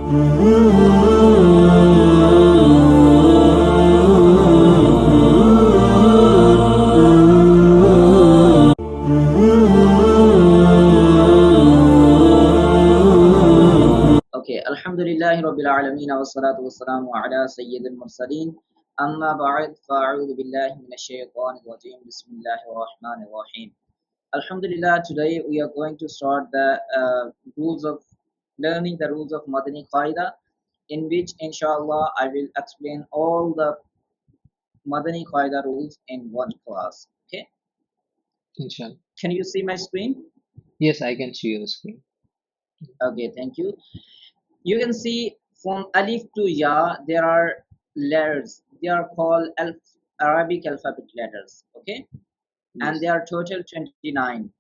Okay, Alhamdulillahi Rabbil Alameen wa salatu wa salamu ala Sayyidil Mursaleen. Amma ba'd, fa'a'udhu billahi minash shaytanir rajim. Bismillahir Rahmanir Rahim. Alhamdulillah, today we are going to start the rules of learning the rules of Madani Qaida, in which inshallah I will explain all the Madani Qaida rules in one class. Okay, Inshallah. can you see my screen? Yes, I can see your screen. Okay, thank you. You can see from Alif to Ya there are letters. They are called Arabic alphabet letters. Okay, and Yes. they are total 29.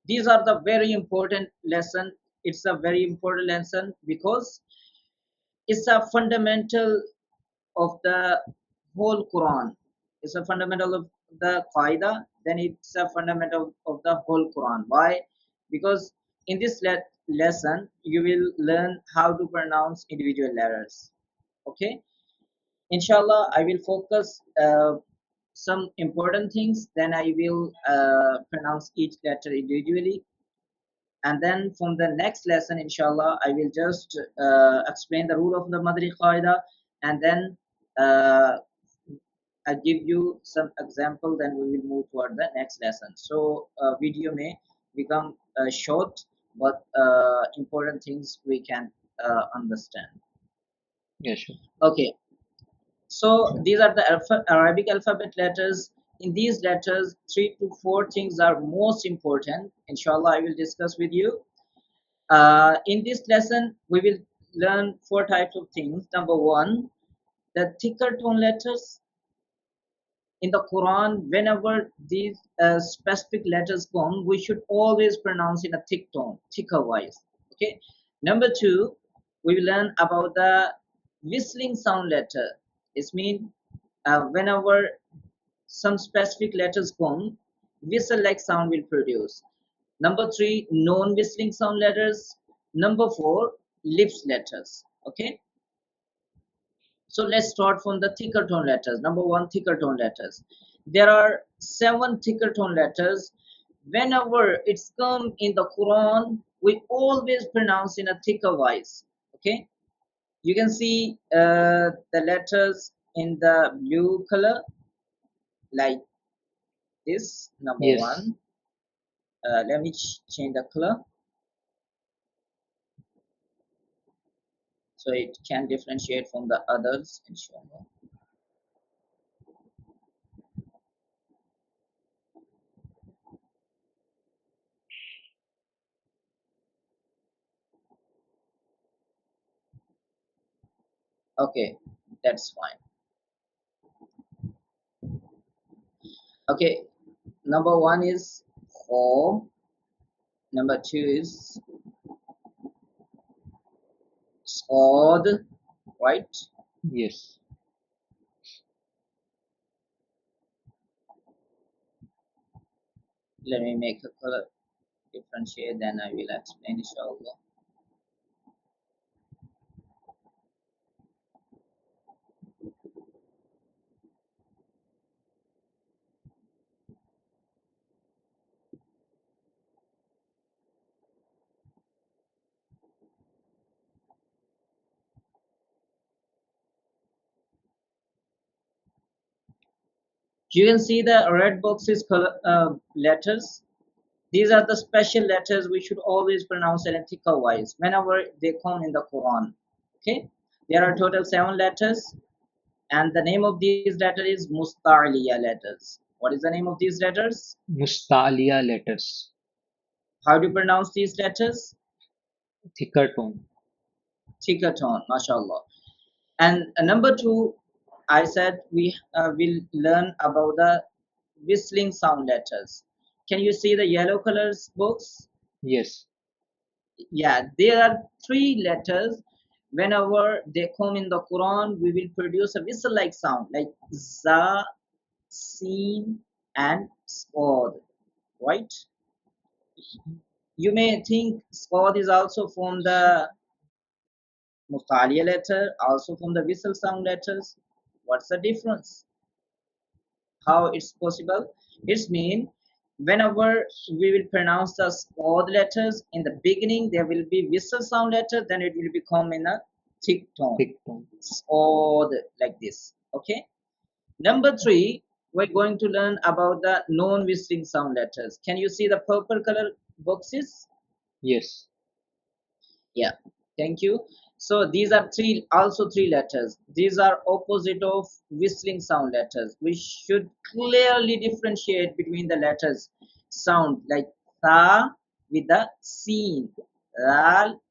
These are the very important lesson. It's a very important lesson because it's a fundamental of the whole Quran. It's a fundamental of the Qaida, then it's a fundamental of the whole Quran. Why? Because in this lesson, you will learn how to pronounce individual letters. Okay? Inshallah, I will focus some important things, then I will pronounce each letter individually. And then from the next lesson, inshallah, I will just explain the rule of the Madri Qaida, and then I give you some example, then we will move toward the next lesson. So video may become short, but important things we can understand. Yeah, sure. Okay, so these are the Arabic alphabet letters. In these letters, 3 to 4 things are most important. Inshallah, I will discuss with you. In this lesson, we will learn 4 types of things. Number 1, the thicker tone letters. In the Quran, whenever these specific letters come, we should always pronounce in a thick tone, thicker voice. Okay. Number 2, we will learn about the whistling sound letter. It means whenever some specific letters come, whistle-like sound will produce. Number 3, non-whistling sound letters. Number 4, lips letters. Okay. So let's start from the thicker tone letters. Number 1, thicker tone letters. There are 7 thicker tone letters. Whenever it's come in the Quran, we always pronounce in a thicker voice. Okay, you can see the letters in the blue color, like this. Number Yes. 1. Let me change the color so it can differentiate from the others. Inshallah. Okay, that's fine. Okay, number 1 is Ho. Number 2 is Sod, right? Yes. Let me make a color differentiate, then I will explain inshallah. You can see the red boxes color letters. These are the special letters we should always pronounce in a thicker voice whenever they come in the Quran. Okay, there are total 7 letters, and the name of these letters is Musta'liya letters. What is the name of these letters? Mustalia letters. How do you pronounce these letters? Thicker tone. Thicker tone, mashallah. And number 2, I said we will learn about the whistling sound letters. Can you see the yellow colors books? Yes. Yeah, there are 3 letters. Whenever they come in the Quran, we will produce a whistle-like sound like za, sin, and sqad, right? You may think sqad is also from the Mustaliya letter also from the whistle sound letters. What's the difference? How it's possible? It's mean whenever we will pronounce the odd letters in the beginning, there will be whistle sound letter, then it will become in a thick tone. Thick tone. Odd like this. Okay. Number three, we're going to learn about the non-whistling sound letters. Can you see the purple color boxes? Yes. Yeah, thank you. So these are three letters. These are opposite of whistling sound letters. We should clearly differentiate between the letters sound like tha with the seen, ral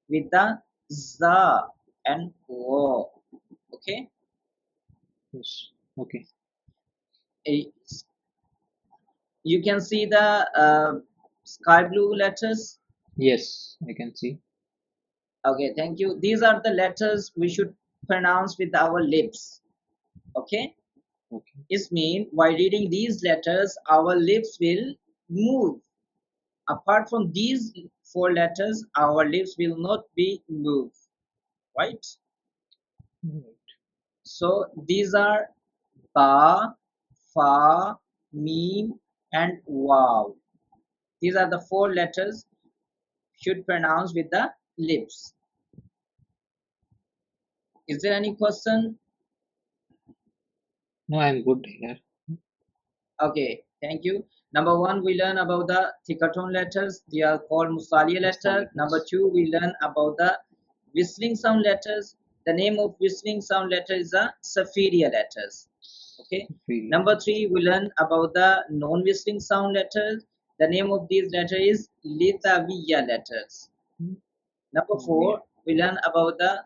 with the za and wo. Okay. Yes. Okay. Eh, you can see the sky blue letters. Yes, I can see. Okay, thank you. These are the letters we should pronounce with our lips. Okay. Okay. This means while reading these letters, our lips will move. Apart from these four letters, our lips will not be moved. Right? Right. So these are ba, fa, meem, and wow. These are the four letters should pronounce with the lips. Is there any question? No, I'm good here. Okay, thank you. Number one, we learn about the thicker letters. They are called Musaliya letter. Number Letters. two, we learn about the whistling sound letters. The name of whistling sound letter is the Safiria letters. Okay. Free. Number three, we learn about the non-whistling sound letters. The name of these letters is Lithaviya letters. Number Yeah. four, we learn about the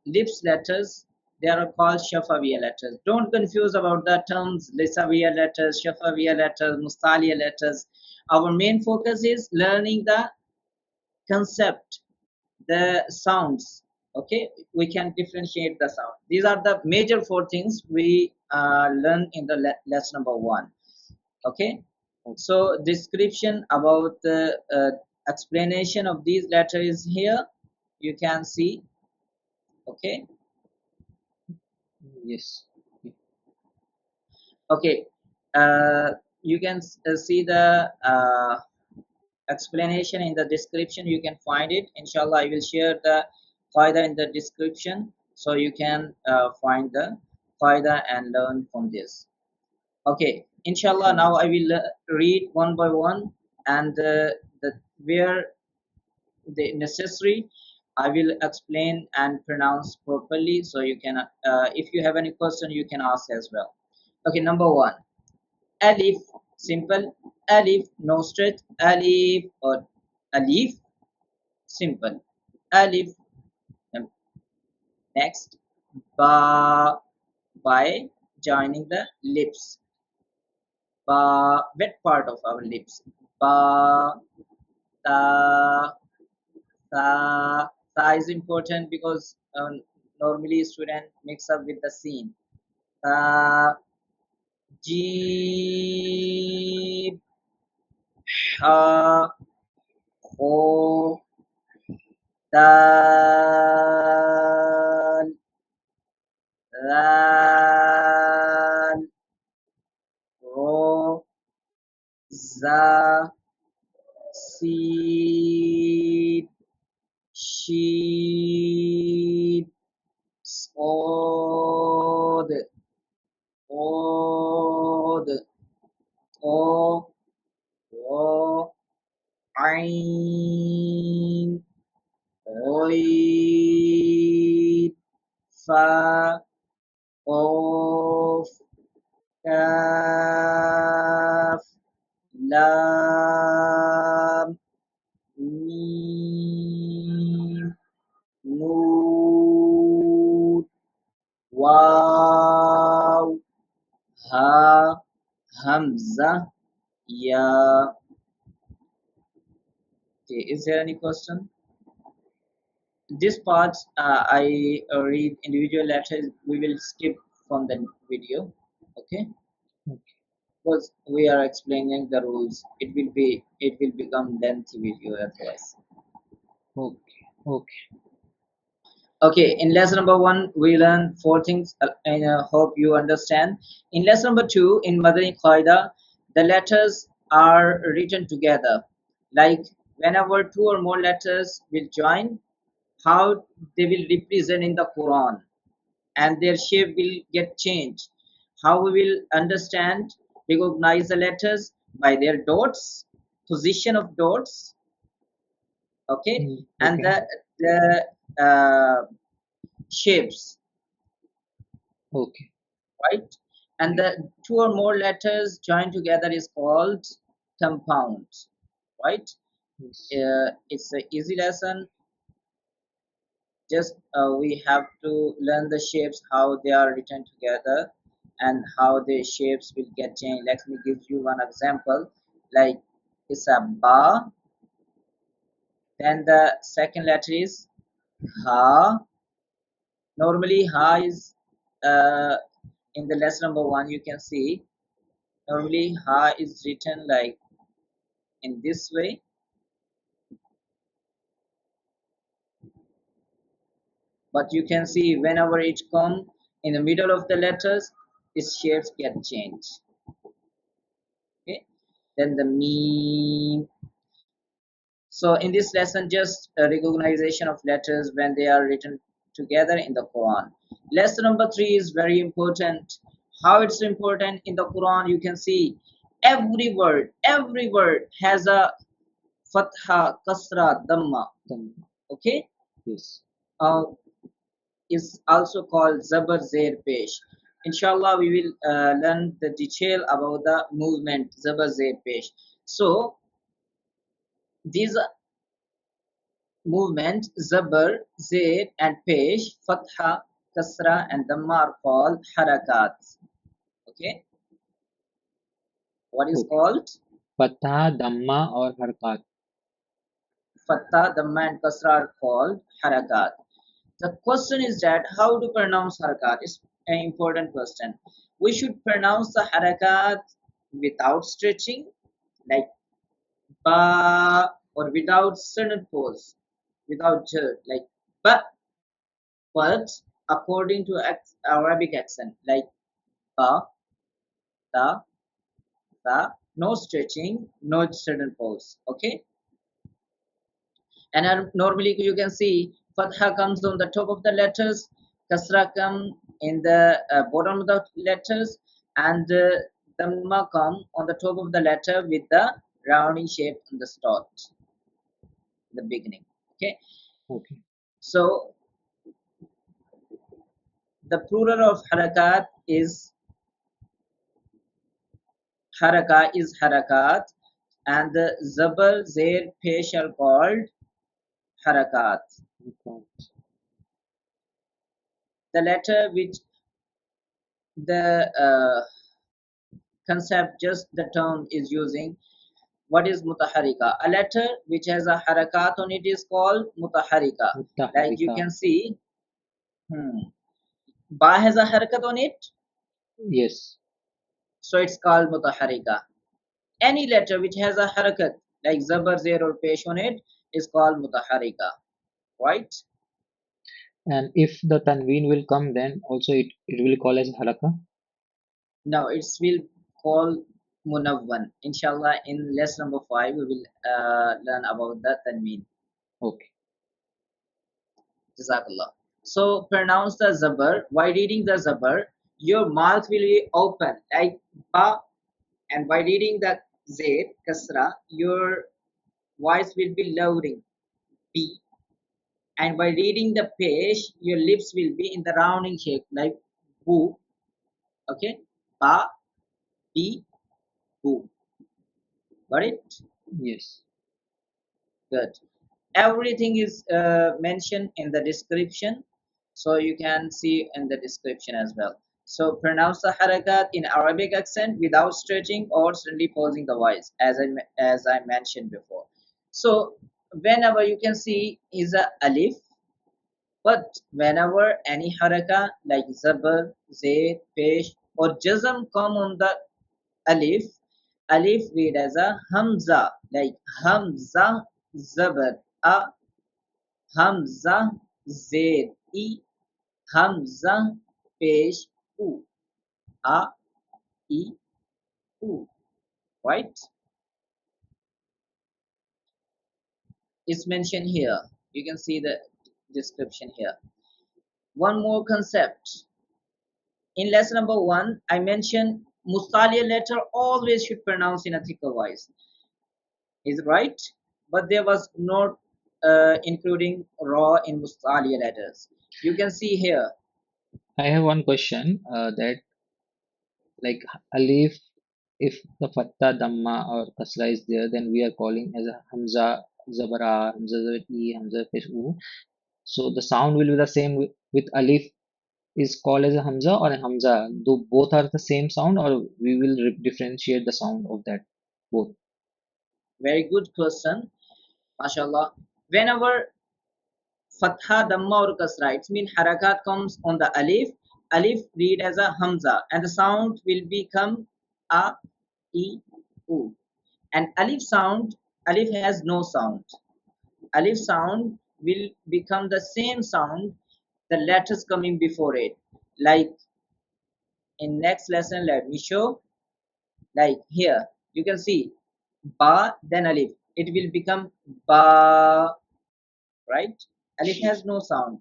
lips letters. They are called Shafawiya letters. Don't confuse about the terms Lisawiya letters, Shafawiya letters, Mustaliya letters. Our main focus is learning the concept, the sounds. Okay, we can differentiate the sound. These are the major four things we learn in the lesson number one. Okay, Okay. so description about the explanation of these letters is here. You can see. Okay. Yes. Okay, you can see the explanation in the description. You can find it. Inshallah, I will share the qaida in the description so you can find the qaida and learn from this. Okay, inshallah, Inshallah. now I will read one by one and the where the necessary I will explain and pronounce properly so you can if you have any question you can ask as well. Okay, number one. Alif, simple. Alif, no stretch. Alif or alif, simple. Alif. Next, ba, by joining the lips. Ba, wet part of our lips. Ba, ta, ta. Ta is important because normally student mix up with the scene. Ta, jeep, ha, ho, dal, ral, ro, za, sin, shin, صاد قاد قاف واو عين غين فا قاف كاف لام ميم نون واو ها همزة ya. Okay, is there any question? This part I read individual letters. We will skip from the video. Okay, Okay. because we are explaining the rules. It will become lengthy video otherwise. Okay. Okay. Okay, in lesson number 1 we learn 4 things, and hope you understand. In lesson number 2 in Madani Qaida, the letters are written together, like whenever 2 or more letters will join, how they will represent in the Quran, and their shape will get changed. How we will understand, recognize the letters by their dots, position of dots, okay, and Okay. the shapes, Okay. right? And Yeah. the 2 or more letters joined together is called compound, right? Yes. It's an easy lesson. Just we have to learn the shapes, how they are written together, and how the shapes will get changed. Let me give you one example. Like it's a ba, then the second letter is ha. Normally ha is uh, in the lesson number 1 you can see, normally ha is written like in this way, but you can see whenever it comes in the middle of the letters, its shapes get changed. Okay, then the Meem. So in this lesson, just a recognition of letters when they are written together in the Quran. Lesson number 3 is very important. How it's important in the Quran, you can see every word has a fatha, kasra, dhamma. Then Okay, yes. uh, is also called Zabar Zair Pesh. Inshallah, we will learn the detail about the movement Zabar Zair Pesh. So these movement Zabar, Zair, and Pesh, Fatha, Kasra, and Dhamma are called Harakat. Okay, what is Okay. called Fatha, Dhamma or Harakaat. Fatha, Dhamma, and Kasra are called Harakat. The question is that how to pronounce harakat is an important question. We should pronounce the harakat without stretching, like ba, or without sudden pause, without jerk, like ba. But according to Arabic accent, like ba, ta, ta, no stretching, no sudden pause. Okay, and normally you can see fatha comes on the top of the letters, kasra come in the bottom of the letters, and dhamma come on the top of the letter with the rounding shape on the start, the beginning. Okay, Okay. so the plural of harakat is harakat, and the zabar zair pesh are called harakat. Harakaat. The letter which the concept, just the term is using, what is mutaharika? A letter which has a harakat on it is called mutaharika. Like you Mutaharika. can see, hmm, ba has a harakat on it, Yes. so it's called mutaharika. Any letter which has a harakat, like zabar, zair, or pesh on it, is called mutaharika, right? And if the Tanween will come, then also it will call as Haraka. Now it's will call munawwan. Inshallah, in lesson number 5, we will learn about the tanween. Okay. Jazakallah. So pronounce the zabar. While reading the zabar, your mouth will be open like ba, and by reading the zaid kasra, your voice will be lowering b, and by reading the pesh, your lips will be in the rounding shape like boo. Okay, ba, b, boo. Got it? Yes. Good. Everything is mentioned in the description, so you can see in the description as well. So pronounce the harakat in Arabic accent without stretching or suddenly pausing the voice, as I mentioned before. So whenever you can see is a alif, but whenever any haraka like zabar, zayd, pesh, or jazm come on the alif, alif read as a hamza, like hamza, zabar a, hamza, Zed E Hamza Pesh U A E U, right? It's mentioned here. You can see the description here. One more concept. In lesson number 1, I mentioned Mustaliya letter always should pronounce in a thicker voice. Is it right? But there was not including raw in Mustaliya letters. You can see here. I have one question that like alif, if the fatta, damma or kasra is there, then we are calling as a hamza, zabara, hamza zabar e, hamza pesh u. So the sound will be the same with alif is called as a hamza or a hamza. Though both are the same sound, or we will differentiate the sound of that both. Very good question. MashaAllah. Whenever Fatha, Dhamma or Kasra, it means Harakat comes on the Alif. Alif read as a Hamza and the sound will become A, E, U. And Alif has no sound. Alif sound will become the same sound, the letters coming before it. Like in next lesson, let me show. Like here, you can see Ba, then Alif. It will become Ba, right? Alif has no sound,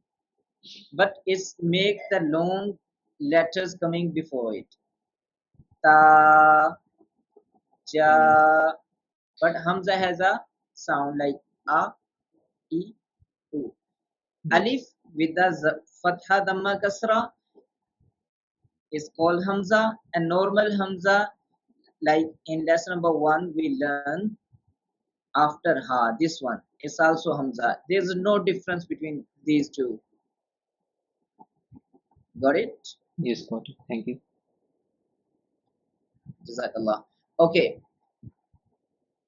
but it's make the long letters coming before it. Ta, Ja, but Hamza has a sound like A, E, U. Alif Yes. with the Fatha Dhamma Kasra is called Hamza, and normal Hamza, like in lesson number 1 we learn after Ha, this one is also Hamza. There's no difference between these two. Got it? Yes, got it. Thank you. Jazakallah. Okay,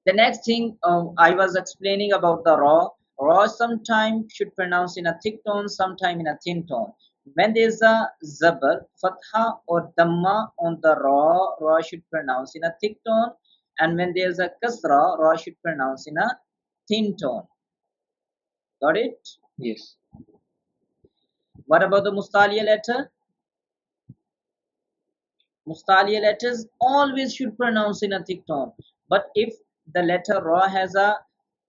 the next thing I was explaining about the raw. Raw sometimes should pronounce in a thick tone, sometime in a thin tone. When there is a zabar, fatha or dhamma on the raw, raw should pronounce in a thick tone. And when there is a kasra, raw should pronounce in a thin tone. Got it? Yes. What about the mustaliya letter? Mustaliya letters always should pronounce in a thick tone. But if the letter Ra has a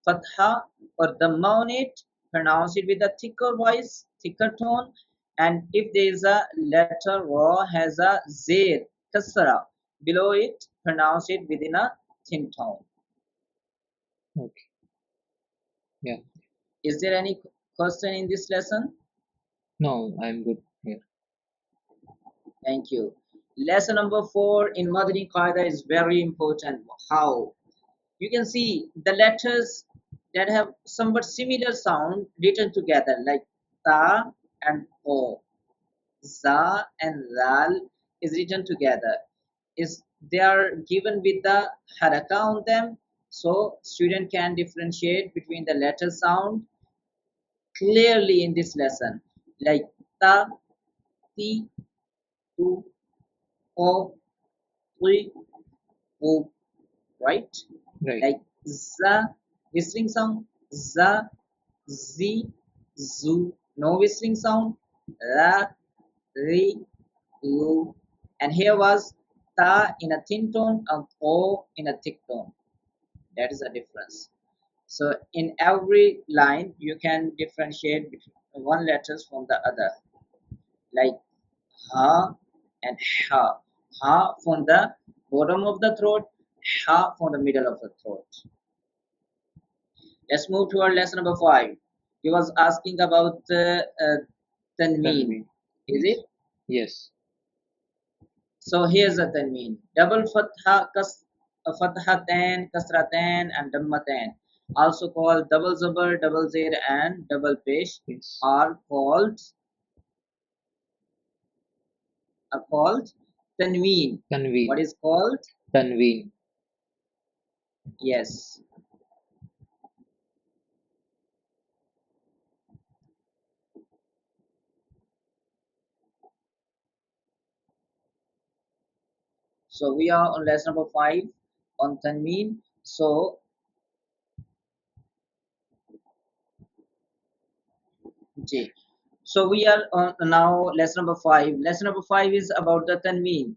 fatha or dhamma on it, pronounce it with a thicker voice, thicker tone. And if there is a letter Ra has a Zair, kasra, below it, pronounce it within a thin tone. Okay. Yeah. Is there any question in this lesson? No, I'm good here. Thank you. Lesson number 4 in Madani Qaida is very important. How? You can see the letters that have somewhat similar sound written together like ta and o, za and zal is written together. Is they are given with the haraka on them, so student can differentiate between the letter sound clearly in this lesson, like ta, ti, tu, o, tui, o, right? Right. Like za, whistling sound, za, zi, zu, no whistling sound, ra, ri, lu, and here was ta in a thin tone and o in a thick tone. That is a difference. So in every line you can differentiate between one letters from the other, like ha and ha. Ha from the bottom of the throat, ha from the middle of the throat. Let's move to our lesson number 5. He was asking about Tanween. Tanween. Is Yes. it? Yes. So here's a Tanween. Double fatha, fathatain, kasratain, and dammatain. Also called double zabar, double zir, and double pesh Yes. are called Tanween. What Tanween. is called? Tanween. Yes. So we are on lesson number 5 on Tanween. So Ji. So we are on now lesson number 5. Lesson number 5 is about the tanween.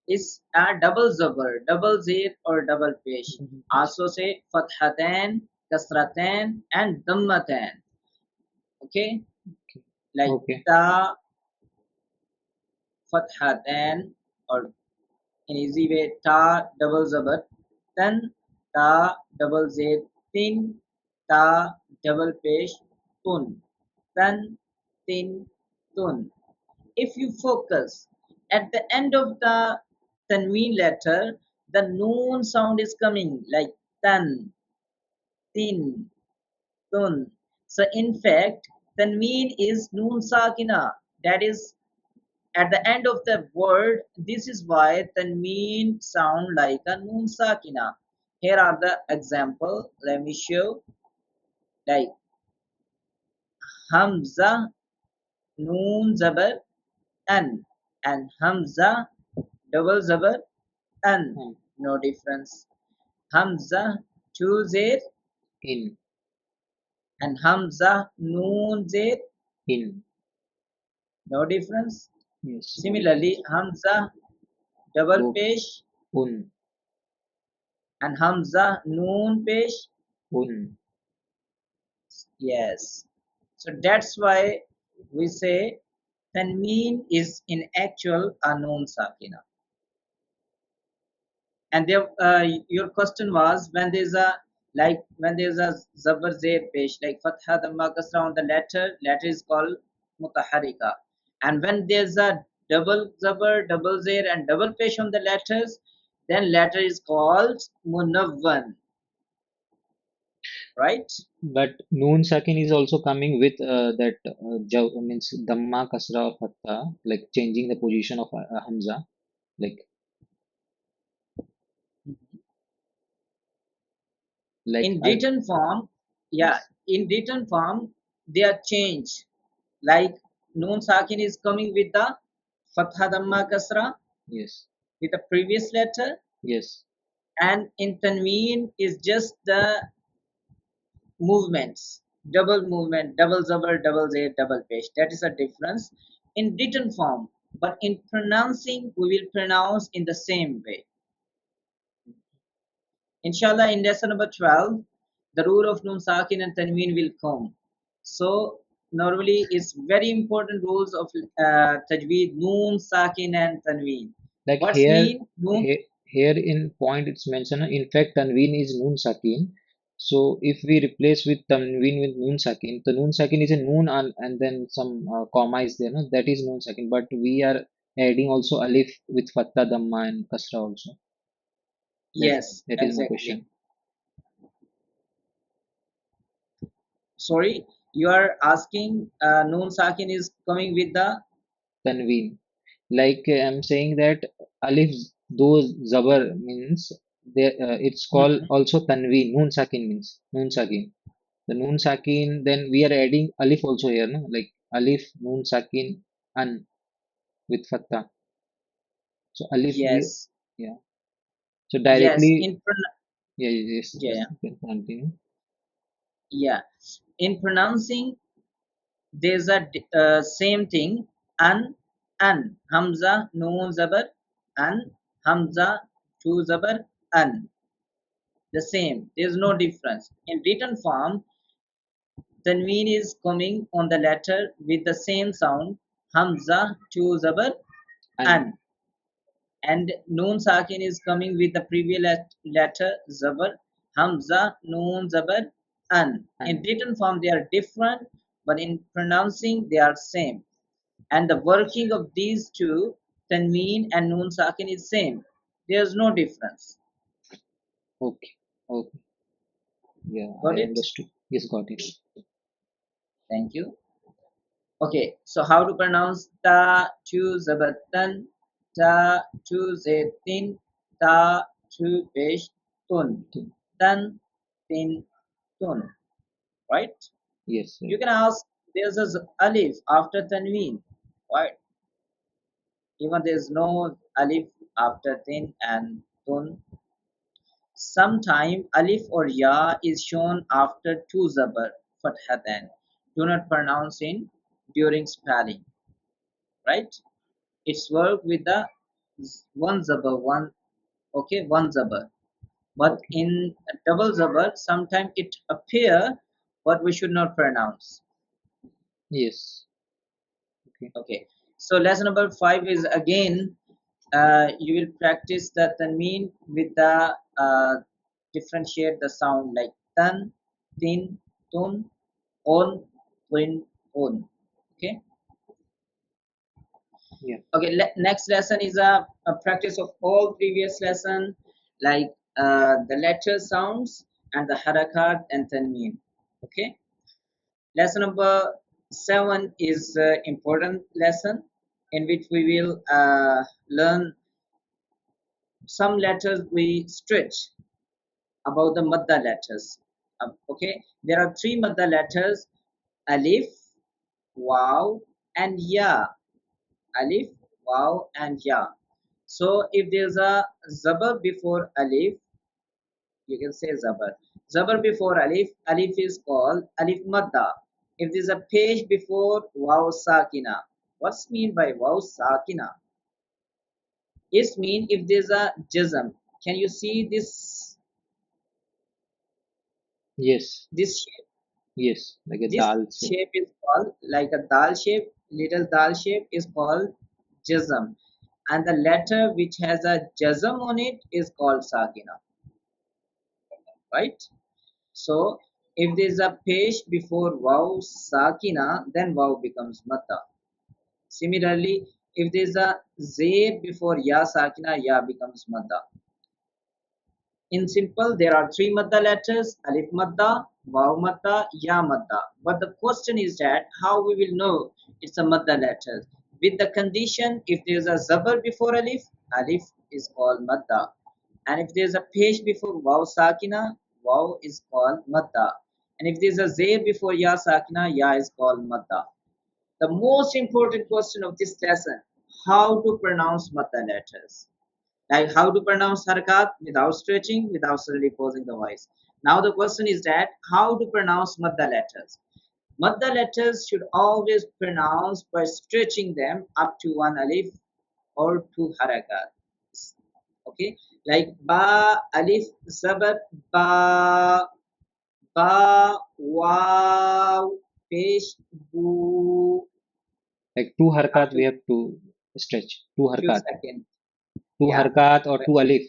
Is a double zabar, double zir or double pesh. Also say fathatan, kasratan and dammatan. Okay, like Okay. ta fathatan or in easy way ta double zabar, tan ta double zir, tin ta double pesh, tun tan tin tun. If you focus at the end of the tanween letter, the noon sound is coming like tan, tin, tun. So in fact, tanween is noon sakina. That is at the end of the word. This is why tanween sound like a noon sakina. Here are the example. Let me show. Like hamza, noon zabar, an, and hamza double zabar an, Hmm. no difference. Hamza two zed In. and Hamza noon zed, In. no difference. Yes, no Similarly, difference. Hamza double Oh, pesh un. and Hamza noon pesh. Un. Yes. So that's why we say Tanween is in actual a noon sakina. And there, your question was when there's a like when there's a zabar zair pesh like fatha dhamma kasra on the letter is called mutaharika, and when there's a double zabar double zair and double pesh on the letters, then letter is called munawwan, right? But noon sakin is also coming with that means dhamma, kasra, or fatha, like changing the position of hamza. Like like In I written form, yeah, yes, in written form they are changed. Like noon sakin is coming with the fatha dhamma kasra yes, with the previous letter, yes. and in tanween is just the movements, double movement, double zabar, double zay, double pesh. That is a difference in written form, but in pronouncing we will pronounce in the same way. Inshallah, in lesson number 12, the rule of Nun Sakin and Tanween will come. So, normally, it's very important rules of Tajweed, Nun Sakin and Tanween. Like What's mean? Nun, here in point it's mentioned. In fact, tanween is noon sakin. So if we replace with tanween with noon sakin, the noon sakin is a noon and then some comma is there. No? That is noon sakin. But we are adding also alif with fatta, dhamma, and kasra also. That yes, that is my exactly. question. Sorry, you are asking Nun Sakin is coming with the. Tanween. Like I'm saying that alif those zabar means there it's called Mhm. also tanween. Noon sakin means noon sakin. The noon sakin, then we are adding alif also here, no? Like alif, noon sakin, an with fatta. So alif here, Yes, yeah. So yes, directly, yeah, yes, yeah, yes, yeah. you can continue. Yeah. In pronouncing, there's a same thing. An hamza noon zabar an hamza two zabar an, the same, there's no difference. In written form, tanween is coming on the letter with the same sound, hamza two zabar An, an, and noon sakin is coming with the previous letter zabar, hamza noon zabar an. In an, written form they are different, but in pronouncing they are same, and the working of these two, tanween and noon sakin, is same. There's no difference. okay, okay, yeah, Got I it? understood. Yes, got it. Thank you. Okay, so how to pronounce ta two zabatan, ta two zetin, ta two pesh tun, So, tan tin tun. Right? yes, You right. can ask. There's a alif after tanween. Right? Even there's no alif after tin and tun. Sometime alif or ya is shown after two zabar fathatan. Do not pronounce in. during spelling, right? It's work with the one zabar, one, okay, one zabar. But Okay. in a double zabar, sometimes it appear, but we should not pronounce. Yes. Okay. Okay. So lesson number 5 is again you will practice the tanween with the differentiate the sound like tan, tin, tun, on, twin, on. Okay. Yeah. Okay. Next lesson is a practice of all previous lesson like the letter sounds and the harakat and tanween. Okay. Lesson number 7 is important lesson in which we will learn some letters we stretch about the Maddah letters. Okay, there are three Maddah letters: Alif, Waw, and Ya. Alif, Waw, and Ya. So if there's a Zabar before Alif, you can say Zabar. Zabar before Alif, Alif is called Alif Maddah. If there's a page before Waw Sakina, what's mean by Waw Sakina? It's mean if there's a jazm. Can you see Yes. this shape? Yes. Like a This dal shape. shape is called like a dal shape, little dal shape is called jazm. And the letter which has a jazm on it is called sakina, right? So if there is a pesh before waw sakina, then waw becomes madda. Similarly, if there is a zay before ya sakina, ya becomes madda. In simple, there are three madda letters: alif madda, waw madda, ya madda. But the question is that how we will know it's a madda letter? With the condition, if there is a zabar before alif, alif is called madda. And if there is a pesh before waw sakina, waw is called madda. And if there is a zay before ya sakina, ya is called madda. The most important question of this lesson: how to pronounce madda letters, like how to pronounce harakat without stretching, without suddenly pausing the voice. Now the question is that how to pronounce madda letters. Madda letters should always pronounce by stretching them up to one alif or two harakat. Okay, like ba alif zabar ba, ba wow pesh bu, Like two up harkat to we have to stretch. Two few harkat. seconds. Two Yeah, harkat or but two alif.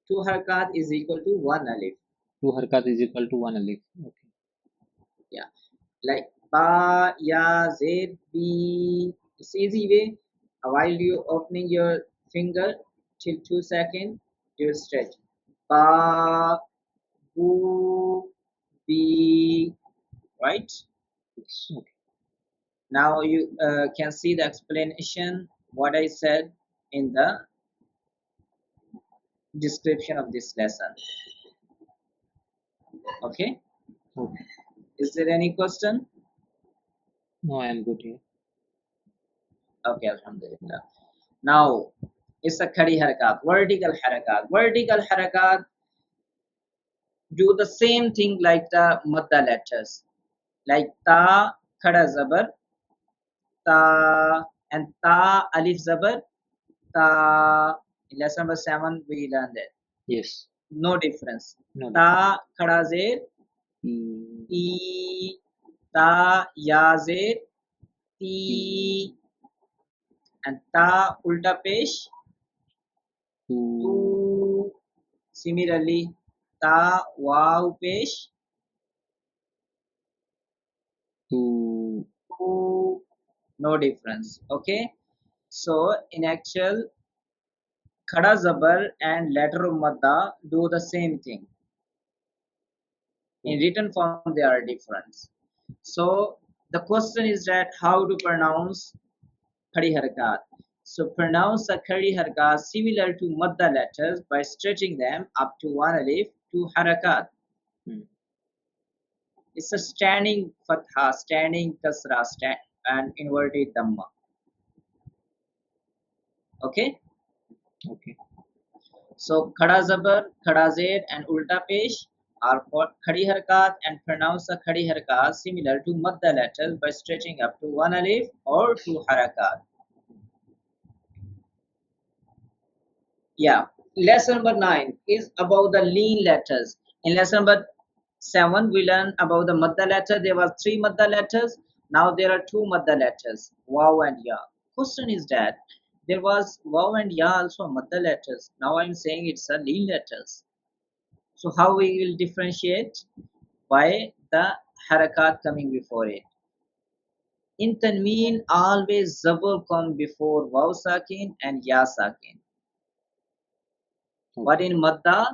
two harakat is equal to one alif. Two harkat is equal to one alif. Okay. Yeah, like ba ya z b. It's easy way. While you opening your finger till 2 seconds, you will stretch ba bu b, right? Yes. Okay. Now you can see the explanation what I said in the description of this lesson. Okay, Okay. is there any question? No, I am good here. Okay, alhamdulillah. Now it's a khadi harakat, vertical harakat. Vertical harakat do the same thing like the madda letters, like ta khada zabar ta, and ta alif zabar ta. In lesson number 7 we learned it. Yes. No difference. No Ta difference. khada zer T, ti, ta ya zer ti, T, and ta ulta pesh tu. two, Similarly, ta waw pesh two. tu. No difference. Okay. So in actual, khada zabar and letter of madda do the same thing. In Okay. written form, they are different. So the question is that how to pronounce khadi harakat. So pronounce the khadi harakat similar to madda letters by stretching them up to one alif to harakat. Hmm. It's a standing fatha, standing kasra, and inverted dhamma. Okay. Okay. So khada zabar, khada zer, and ulta pesh. are called khadi harakat and pronounce the khadi harakat similar to madda letters by stretching up to one alif or two harakat. Yeah. Lesson number 9 is about the lean letters. In lesson number 7, we learn about the madda letter. There were three madda letters. Now there are two madda letters, waw and ya. Question is that there was waw and ya also madda letters. Now I'm saying it's a lean letters. So how we will differentiate? By the harakat coming before it. In Tanween, always zabur come before waw sakin and ya sakin. But Okay. in Maddah,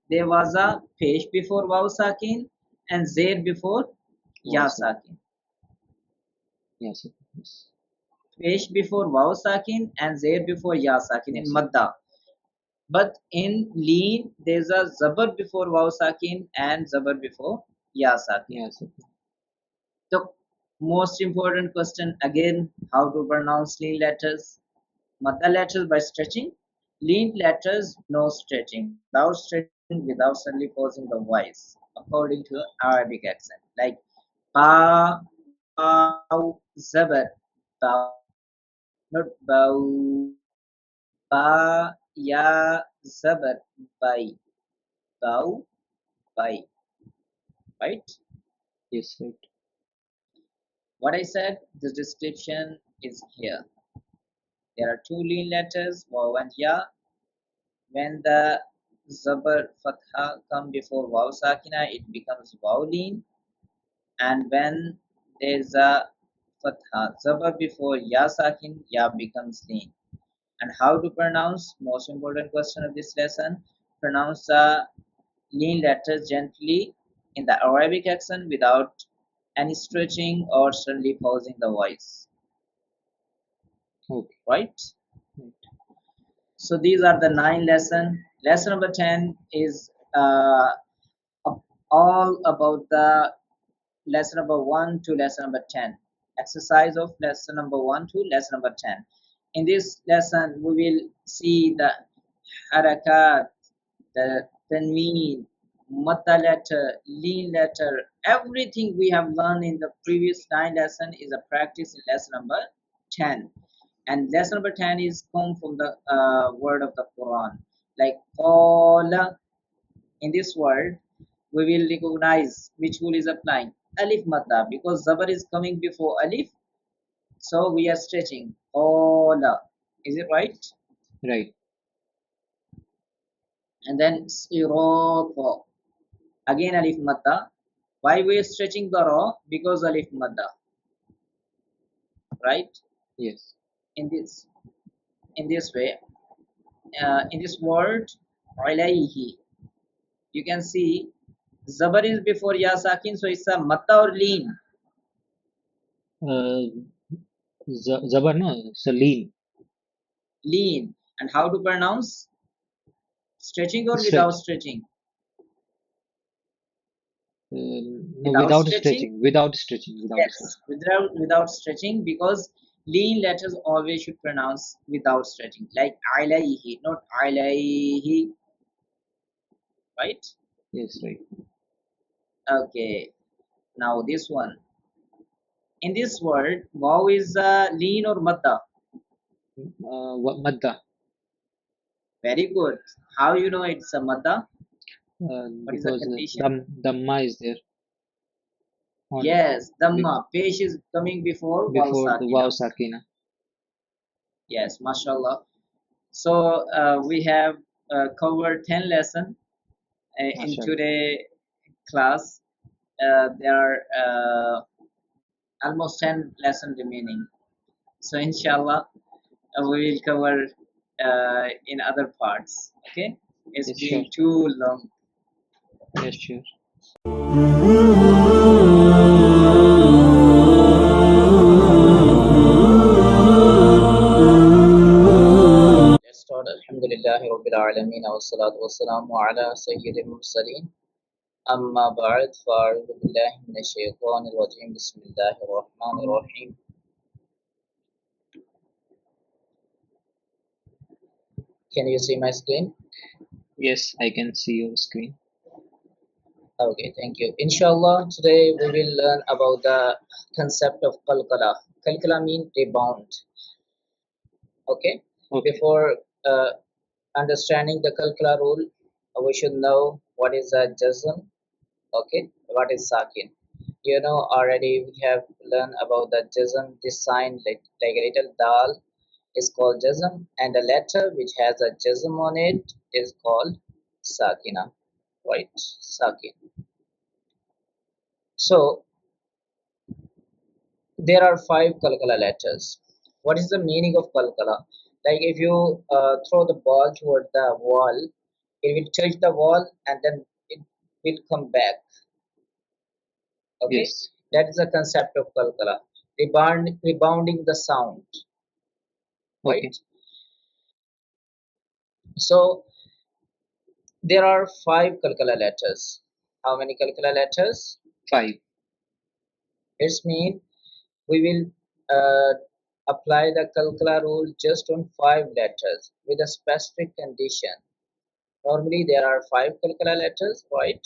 there was a pesh before waw sakin and zair before ya Also, sakin. yes, yes, Pesh before waw sakin and zair before ya sakin in yes, Maddah. But in Leen, there's a zabar before waw sakin and zabar before ya sakin. yes, The most important question again, how to pronounce lean letters? Madda letters by stretching, lean letters no stretching, without stretching, without suddenly pausing the voice, according to Arabic accent. Like ba, bow, zabar, bow, not bow, ba, ya, zabar, by, bow, by, right? yes, right. What I said, the description is here. There are two lean letters, waw and ya. When the zabar fatha come before waw sakina, it becomes waw lean, and when there's a fatha zabar before ya sakin, ya becomes lean. And how to pronounce? Most important question of this lesson. Pronounce the lean letters gently in the Arabic accent without any stretching or suddenly pausing the voice. Okay, Right? right. So these are the 9 lesson. Lesson number 10 is all about the lesson number 1 to lesson number 10. Exercise of lesson number 1 to lesson number 10. In this lesson, we will see the harakat, the tanween, mata letter, lean letter, everything we have learned in the previous 9 lesson is a practice in lesson number 10. And lesson number 10 is come from the word of the Quran. Like qala, in this word, we will recognize which rule is applying. Alif madda, because zabar is coming before alif, so we are stretching. Qala, is it right? Right. And then sirata, again alif madda. Why we are stretching the ra? Because alif madda, right? Yes. In this way, in this word, alayhi, you can see zabar is before ya sakin, so it's a matta or lean. Uh, Zabar, no, Salim. Lean. And how to pronounce? Stretching or without Stretch. stretching? No, Without without stretching? stretching, without stretching, without Yes, stretching. without stretching, because lean letters always should pronounce without stretching. Like alayhi, not alayhi, right? Yes, right. Okay. Now this one. In this word, waw is lean or madda? Madda, Very good. How you know it's a madda? What is the because condition? Dhamma is there on Yes, be- dhamma. Pesh is coming before waw before the sakina. Waw Sakina. Yes, mashallah. So we have covered 10 lessons in MashaAllah. today class. There are almost 10 lessons remaining. So inshallah, we will cover in other parts. Okay, it's Yes, sure. been too long. Yes, sure. Let's start. Alhamdulillahi Rabbil Alameen. Wa salatu wa salamu ala Sayyidil Mursaleen. أما بعد فأعوذ بالله من الشيطان الرجيم بسم الله الرحمن الرحيم. Can you see my screen? Yes, I can see your screen. Okay, thank you. Inshallah, today we will learn about the concept of Qalqalah. Qalqalah means rebound. Okay, Okay. before understanding the Qalqalah rule, we should know what is a jazm. Okay, what is Sakin. You know already we have learned about the jazm. This sign like a little dal is called jazm, and a letter which has a jazm on it is called sakina. Right, sakin. So there are five Qalqalah letters. What is the meaning of Qalqalah? Like if you throw the ball toward the wall, it will touch the wall and then it will come back. Okay, Yes. that is the concept of Qalqalah. Rebounding the sound, right? Okay. So there are five Qalqalah letters. How many Qalqalah letters? 5. It's mean we will apply the Qalqalah rule just on five letters with a specific condition. Normally there are five Qalqalah letters, right?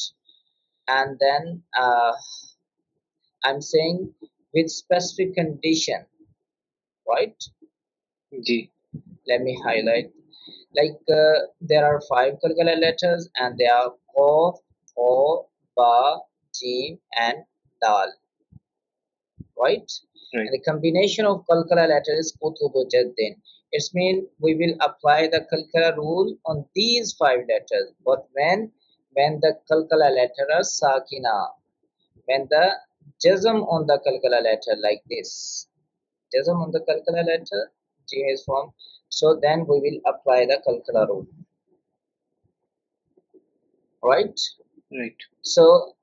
And then I'm saying with specific condition, right? G. Let me highlight. Like there are five Qalqalah letters and they are Qaf, O, Ba, Jim and Dal, right? Right. And the combination of Qalqalah letters is Qutubu Jaddin. It means we will apply the Qalqalah rule on these five letters. But when the Qalqalah letter is Sakina, when the Jazm on the Qalqalah letter like this, Jazm on the Qalqalah letter, J is formed. So then we will apply the Qalqalah rule, right? Right. So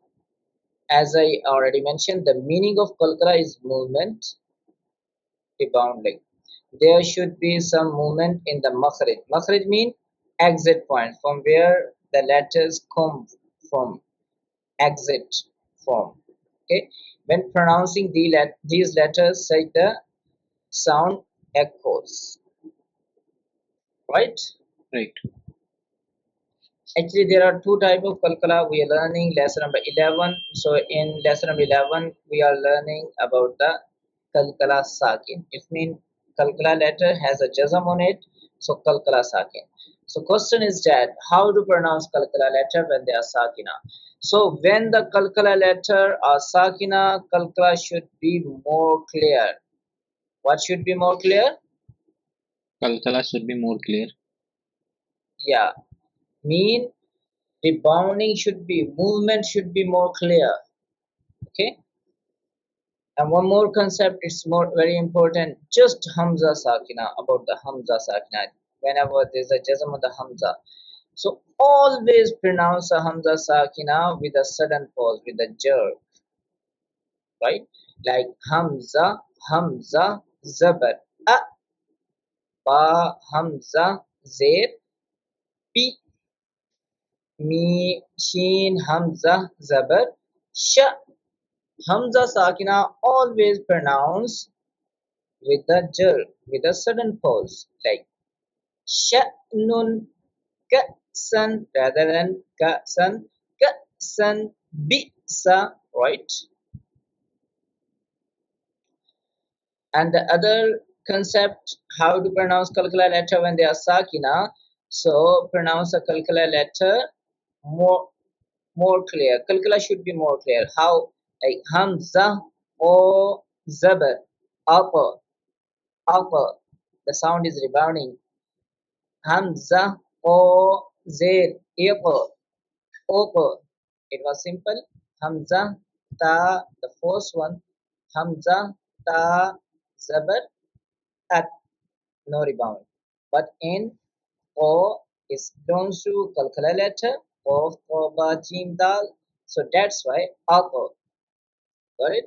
as I already mentioned, the meaning of Qalqalah is movement, rebounding. There should be some movement in the Makharij. Makharij means exit point, from where the letters come from, exit from. Okay, when pronouncing these letters, such the sound echoes, right? Right. Actually, there are two type of Qalqalah. We are learning lesson number 11. So in lesson number 11, we are learning about the Qalqalah Sakin. It means Qalqalah letter has a jazm on it. So Qalqalah Sakin. So question is that how to pronounce Qalqalah letter when they are Sakina? So when the Qalqalah letter are Sakina, Qalqalah should be more clear. What should be more clear? Kalkala should be more clear. Yeah. Mean rebounding should be, movement should be more clear. Okay, and one more concept is more very important, just Hamza Sakina, about the Hamza Sakina. Whenever there's a jazm of the Hamza, so always pronounce a Hamza Sakina with a sudden pause, with a jerk, right? Like Hamza, Hamza, Zabar, A, Ba, Hamza, Zeb, Pi, Mi, Sheen, Hamza, Zabar, Sha. Hamza Sakina always pronounce with a jerk, with a sudden pause, like sha'nun, ka'san, rather than ka'san, bi'sa, right? And the other concept, how to pronounce Qalqalah letter when they are Sakina. So pronounce a Qalqalah letter more more clear. Qalqalah should be more clear. How? Like Hamza or Zabar, upper, upper. The sound is rebounding. Hamza o Zer Epo Opo. It was simple. Hamza ta, the first one. Hamza ta Zabar at, no rebound. But in O is belongs to Qalqalah letter of Ba Jim Dal. So that's why Apo. Got it?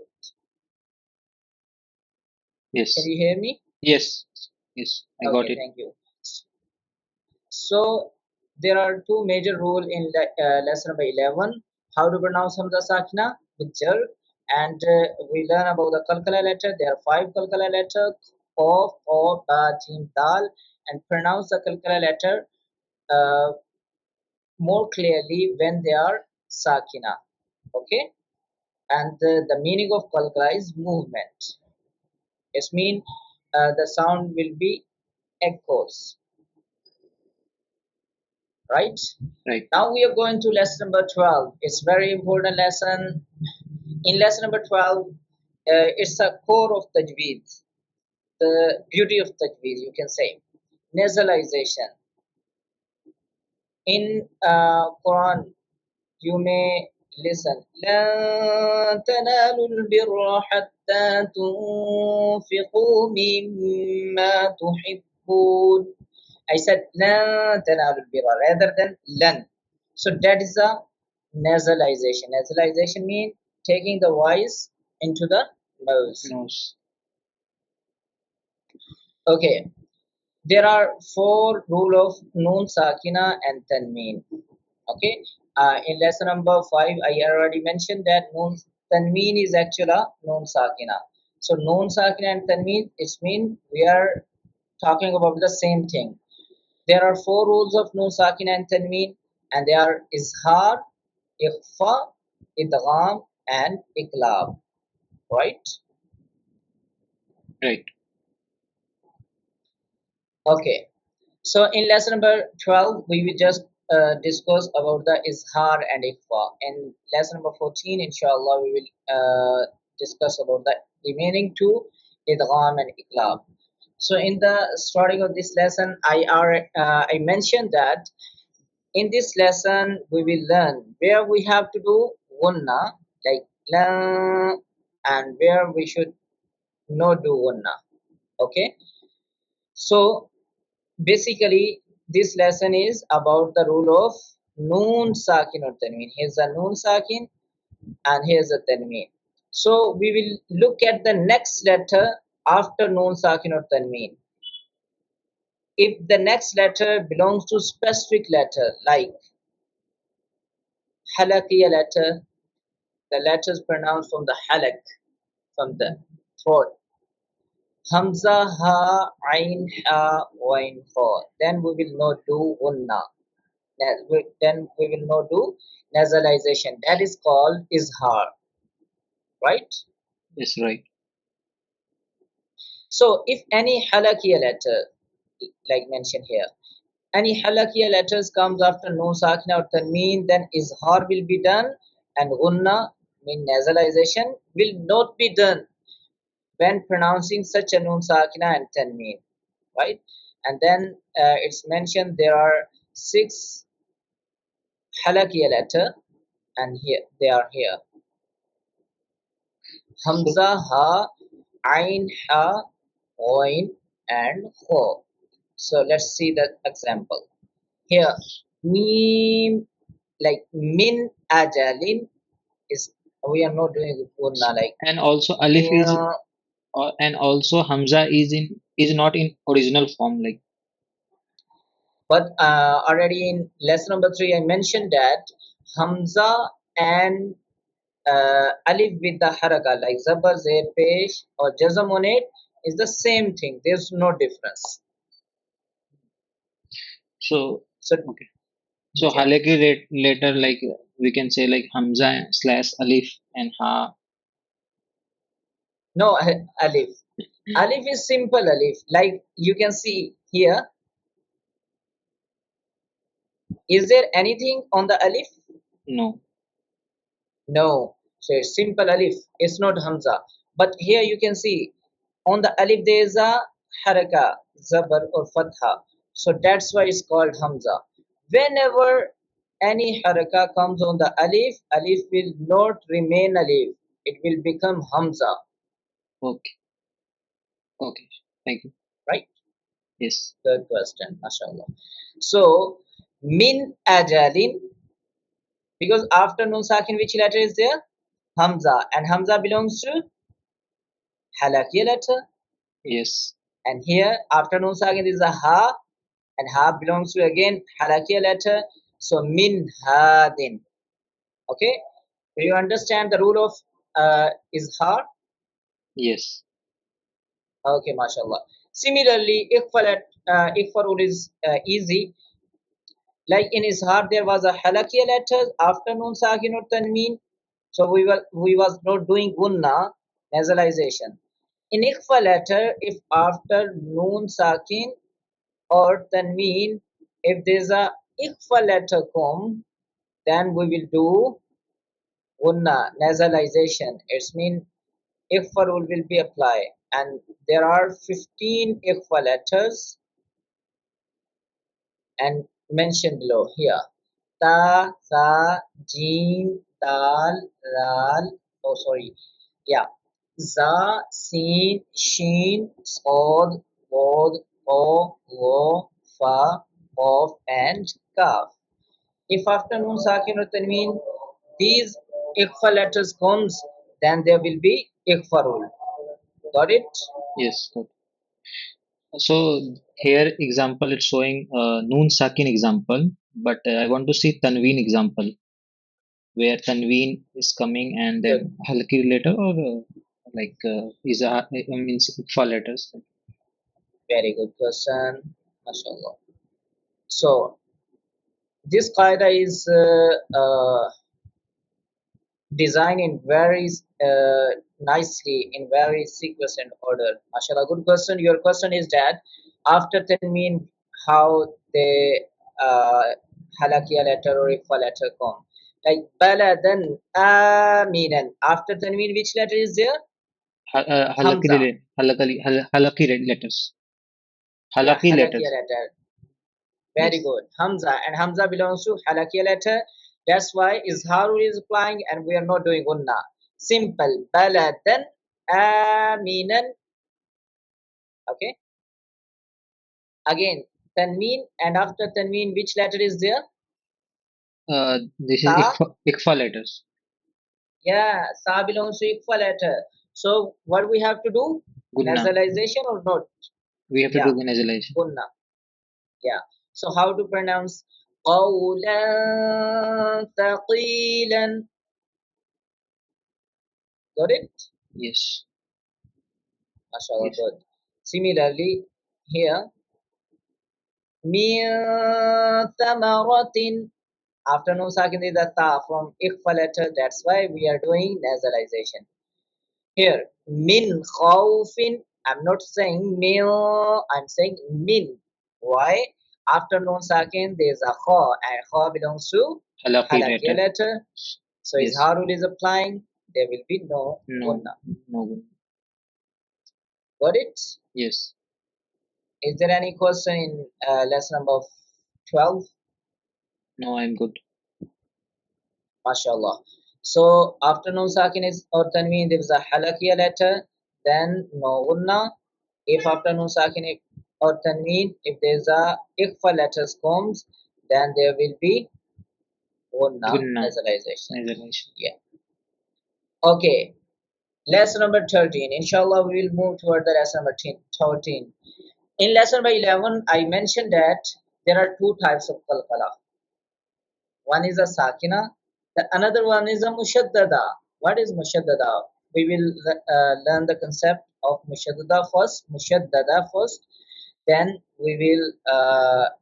Can Yes. you hear me? Yes. Yes. I got Okay, it. thank you. So there are two major rules in lesson number 11. How to pronounce Hamza Sakina with jar, and we learn about the Qalqalah letter. There are five Qalqalah letters: Qaf, O, Ba, Jim, Dal, and pronounce the Qalqalah letter uh, more clearly when they are Sakina. Okay, and the meaning of Qalqalah is movement. It means the sound will be echoes, right? Right. Now we are going to lesson number 12. It's very important lesson. In lesson number 12, it's a core of Tajweed, the beauty of Tajweed, you can say. Nasalization. In Quran, you may listen. لن تنالوا البر حتى تنفقوا مما تحبون. I said لن تنالوا البر rather than لن. So that is a nasalization. Nasalization means taking the voice into the nose. Nose. Okay. There are four rule of noon sakina and tanween. Okay. In lesson number 5, I already mentioned that noon tanween is actually a noon sakina. So noon sakina and tanween, it means we are talking about the same thing. There are four rules of noon sakina and tanween, and they are izhar, ikhfa, idgham, and iqlab. Right? Right. Okay. So in lesson number 12, we will just discuss about the Izhar and Ikhfa. In lesson number 14, inshallah, we will discuss about the remaining two, Idgham and Iqlab. So in the starting of this lesson, I mentioned that in this lesson we will learn where we have to do Ghunnah, like la, and where we should not do Ghunnah. Okay. So basically, this lesson is about the rule of noon sakin or tanween. Here's a noon sakin and here's a tanween. So we will look at the next letter after noon sakin or tanween. If the next letter belongs to specific letter like halakiya letter, the letters pronounced from the halak, from the throat. Hamza, ha, ain, ha, wain, ha. Then we will not do unna. Then we will not do nasalization. That is called izhar, right? Yes. Right. So if any halakiya letter, like mentioned here, any halakiya letters comes after no sakina or tanween, then izhar will be done, and gunna, mean nasalization, will not be done when pronouncing such a nun sakina and tanween, right? And then it's mentioned there are six halakiya letter, and here they are here. So, Hamza, Ha, Ain, Ha, Oin, and Ho. So let's see the example. Here, Meem, like Min Ajalin is, we are not doing Ghunnah like, and also Alif is, uh, and also Hamza is not in original form. Like, but already in lesson number 3, I mentioned that Hamza and Alif with the haraka like Zabar, Zay, Pesh, or Jazam on it is the same thing. There's no difference. so So okay. So yeah. Halaki later, like we can say like Hamza slash Alif and Ha. No, Alif. Alif is simple Alif. Like you can see here. Is there anything on the Alif? No. No. So it's simple Alif. It's not Hamza. But here you can see on the Alif there is a Haraka, Zabar or Fatha. So that's why it's called Hamza. Whenever any Haraka comes on the Alif, Alif will not remain Alif. It will become Hamza. Okay. Okay. Thank you. Right? Yes. Good question, mashallah. So, min ajalin, because after nun sakin, which letter is there? Hamza, and Hamza belongs to halakiya letter. Yes. And here, after nun sakin, there is a ha, and ha belongs to again halakiya letter. So, min hadin. Okay, do you understand the rule of izhar? Yes. Okay, mashallah. Similarly, ikhfa rule is easy. Like in Izhar, there was a halakiya letter after nun sakin or tanween. So we was not doing Ghunnah nasalization. In Ikhfa letter, if after Noon Sakin or Tanween, if there's a Ikhfa letter come, then we will do Ghunnah nasalization. It's mean Ikhfa rule will be applied, and there are 15 Ikhfa letters and mentioned below here. Ta, Sa, Jim, Dal, Ral, oh sorry, yeah. Za, Sin, Shin, Sod, Bod, O, Wo, Fa, Of, and Kaf. If after Noon Sakin or Tanween these Ikhfa letters comes, then there will be Ikhfa rule. Got it? Yes, good. So here example it's showing Noon Sakin example, but I want to see Tanween example where Tanween is coming and Good. then Halki later or Izhar means Iqfa letters. Very good question. MashaAllah. So this qaida is designed in very nicely in very sequence and order. MashaAllah. Good question. Your question is that after Tanween, how the uh, halakiya letter or ikhfa letter come? Like baladan aminan. After Tanween, which letter is there? Hamza. Halaki letters. Yeah, Halaki halakiya letters. letter. Very Yes. good. Hamza, and Hamza belongs to halakiya letter. That's why Izhar is applying and we are not doing Ghunnah. Simple. Baladan aminan. Okay. Again, Tanween, and after Tanween, which letter is there? This is Sa. Iqfa letters. Yeah, Sa belongs to Iqfa letter. So what we have to do? Gunna. Nasalization or not? We have to Yeah, do nasalization. Ghunnah. Yeah. So how to pronounce قولا ثقيلا? Got it? Yes. MashaAllah, Yes. good. Similarly, here, min thamaratin. After no sakin is the ta from ikhfa letter. That's why we are doing nasalization. Here, min khawfin. I'm not saying min. I'm saying min. Why? After no sakin, there is a kha, and kha belongs to Halaki halakiya letter. letter. So Yes. izharul is applying. There will be no No. gunna. No. Got it? Yes. Is there any question in lesson number 12? No, I'm good. MashaAllah. So after Nun Sakin is or Tanween, there is a halakiya letter, then no gunna. If after Nun Sakin or Tanween, if there is a Ikhfa letters comes, then there will be gunna Gunna. nasalization. Nasalization. Yeah. Okay. Lesson number 13. Inshallah, we will move toward the lesson number 13. In lesson number 11, I mentioned that there are two types of qalqalah. One is a sakina, the another one is a mushaddada. What is mushaddada? We will learn the concept of mushaddada first, then we will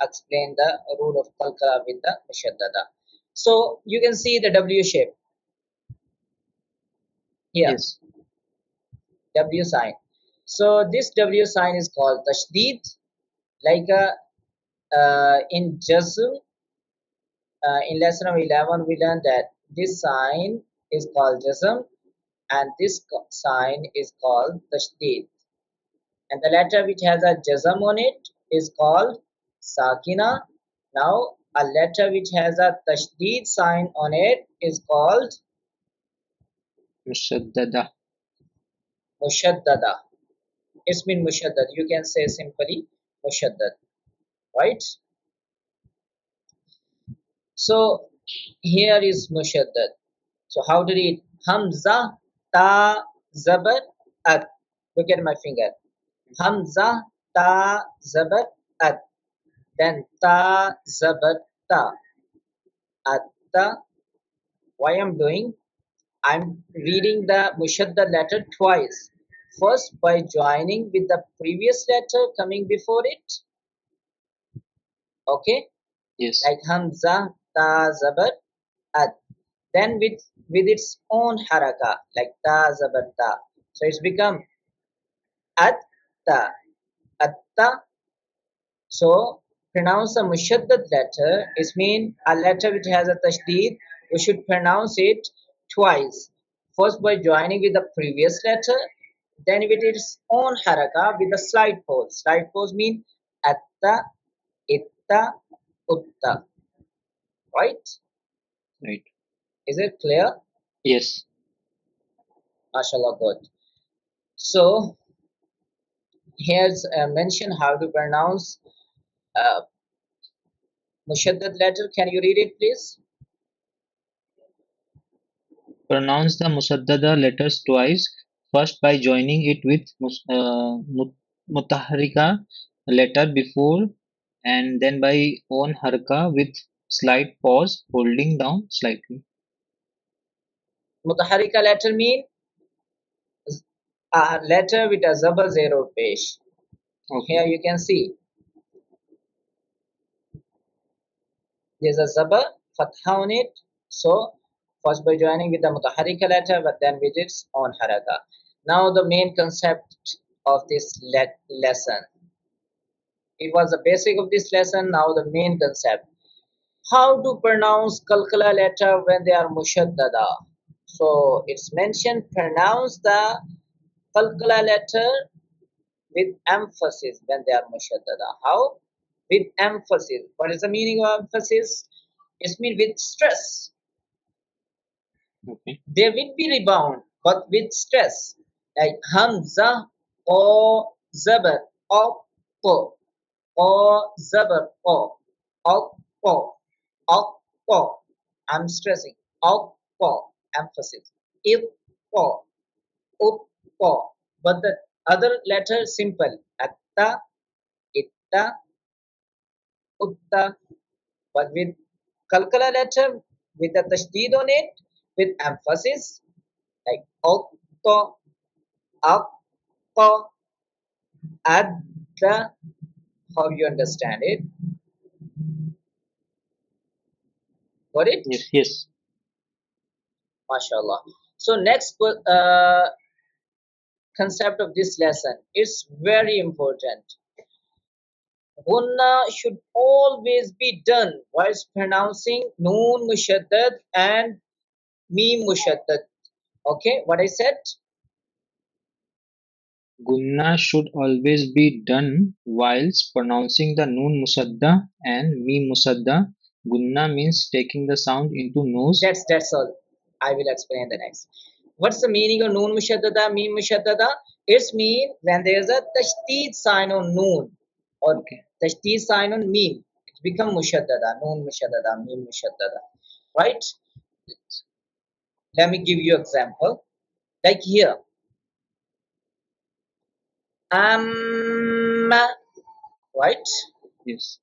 explain the rule of qalqala with the mushaddada. So you can see the W shape here, Yes. W sign. So this W sign is called tashdid, like in jazm. In lesson number 11, we learned that this sign is called jazm and this sign is called tashdid. And the letter which has a jazm on it is called sakina. Now, a letter which has a tashdid sign on it is called Mushaddada. mushaddada. It's been mushaddad. You can say simply mushaddad, right? So, here is mushaddad. So how to read? Hamza, ta, zabar, at. Look at my finger. Hamza, ta, zabar, at. Then ta, zabar, ta. At ta. Why I'm doing? I'm reading the mushaddad letter twice. First by joining with the previous letter coming before it. Okay. Yes. Like Hamza, ta, zabar, at. then with its own haraka, like ta zabar ta. So it's become atta, atta. So pronounce a mushaddad letter is mean a letter which has a tashdeed. We should pronounce it twice. First by joining with the previous letter, then with its own haraka with a slight pause. Slight pause mean atta, itta, utta. Right? Right. Is it clear? Yes. MashaAllah, good. So here's mention how to pronounce uh, mushaddad letter. Can you read it, please? Pronounce the musaddada letters twice, first by joining it with mutaharrika letter before and then by on harka with slight pause, holding down slightly. Mutaharika letter mean a letter with a zaba zero pesh. Here Okay. you can see there's a zaba fatha on it. So first by joining with the mutaharika letter, but then with its own haraka. Now the main concept of this lesson. It was the basic of this lesson. Now the main concept. How to pronounce Qalqalah letter when they are mushaddada. So it's mentioned pronounce the Qalqalah letter with emphasis when they are mushaddada. How? With emphasis. What is the meaning of emphasis? It means with stress. Okay. There will be rebound, but with stress. Like Hamza or Zabar or Po or Zabar or Po. I'm stressing. Po. Emphasis. If Po. Up Po. But the other letter simple. Atta, itta, utta, but with Qalqalah letter with a tashdid on it with emphasis like okko, akko, adda. How you understand it? Got it? Yes. Yes. MashaAllah. So next concept of this lesson is very important. Ghunnah should always be done whilst pronouncing Noon Mushaddad and Meem Mushaddad. Okay, what I said? Gunna should always be done whilst pronouncing the Noon Musadda and Mim Musadda. Gunna means taking the sound into nose. That's all. I will explain the next. What's the meaning of Noon Mushaddada, Meem Mushaddada? It's mean when there's a Tashteed sign on Noon or Okay. Tashteed sign on Meem, it become Mushaddada, Noon Mushaddada, Meem Mushaddada. Right? Let me give you example. Like here. Right? Yes.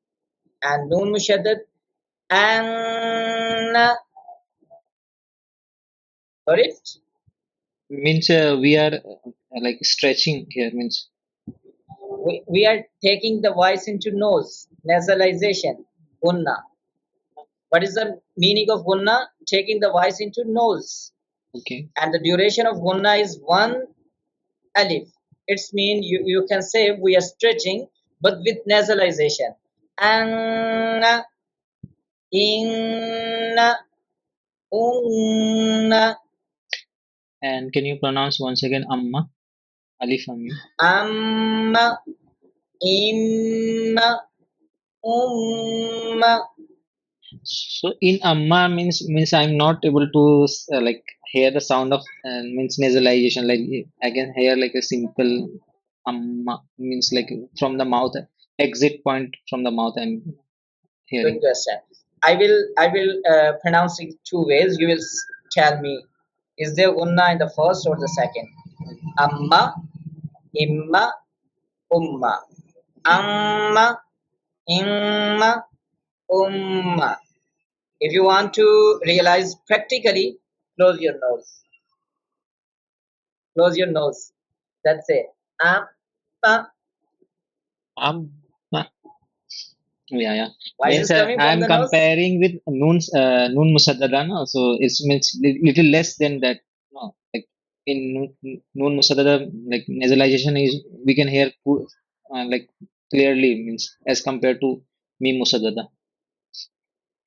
And Noon Mushaddad. An. Got it? Means we are like stretching here means. We are taking the voice into nose, nasalization, Ghunnah. What is the meaning of Ghunnah? Taking the voice into nose. Okay. And the duration of Ghunnah is one alif. It's mean you can say we are stretching but with nasalization. An, in, un, And can you pronounce once again Amma? Alif Ammi. am, im, So in Amma means I'm not able to like hear the sound of means nasalization. Like I can hear like a simple Amma means like from the mouth exit point from the mouth I'm Good hearing. question. I will pronounce it two ways. You will tell me, is there unna in the first or the second? Amma, imma, umma. Amma, imma, umma. If you want to realize practically, close your nose. Close your nose. That's it. Amma, Amma. Yeah, yeah. Voice Means is coming from I'm the nose. comparing with noon musaddada, no? So it means little less than that. No, like in noon musaddada, like nasalization is we can hear like clearly means as compared to meem musaddada.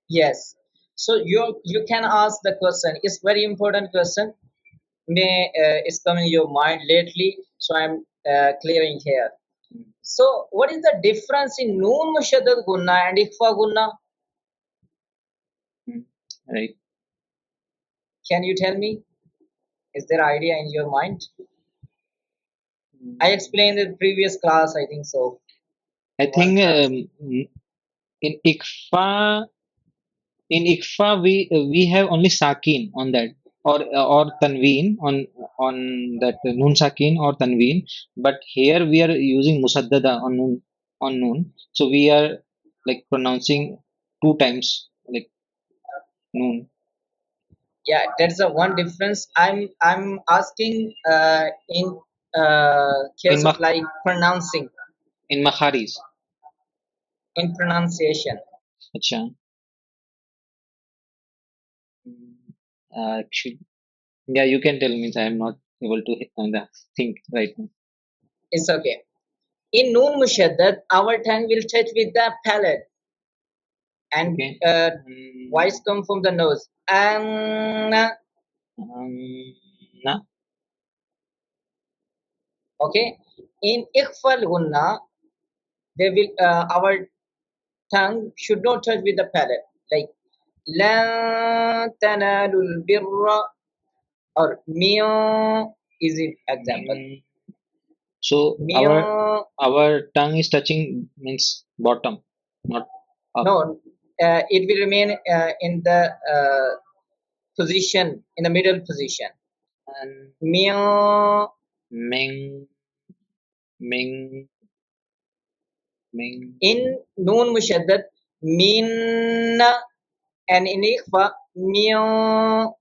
Yes. So you can ask the question. It's very important question. May it's come in your mind lately. So I'm clearing here. So what is the difference in noon mushaddad gunna and ikhfa gunna? Mm. Right. Can you tell me? Is there idea in your mind? I Mm. explained in the previous class. I think so. I In one think class. in Iqfa we have only Sakin on that or Tanween on that Noon Sakin or Tanween, but here we are using Musaddada on Noon, so we are like pronouncing two times like Noon Yeah, that's the one difference. I'm asking in in case of like pronouncing Makharij. in pronunciation. Acha. Mm, actually, yeah, you can tell me. I am not able to think right now. It's okay. In noon mushaddad, our tongue will touch with the palate and Okay. voice come from the nose. Na, Okay. In ikhfal gunna, they will our tongue should not touch with the palate. Like la tanalul birra or meow is an example. mm, so Meow. our tongue is touching means bottom, not up. No, it will remain in the position in the middle position. And Meow. Ming, Ming, Ming. In noon mushaddad minna and in ikhfa meow.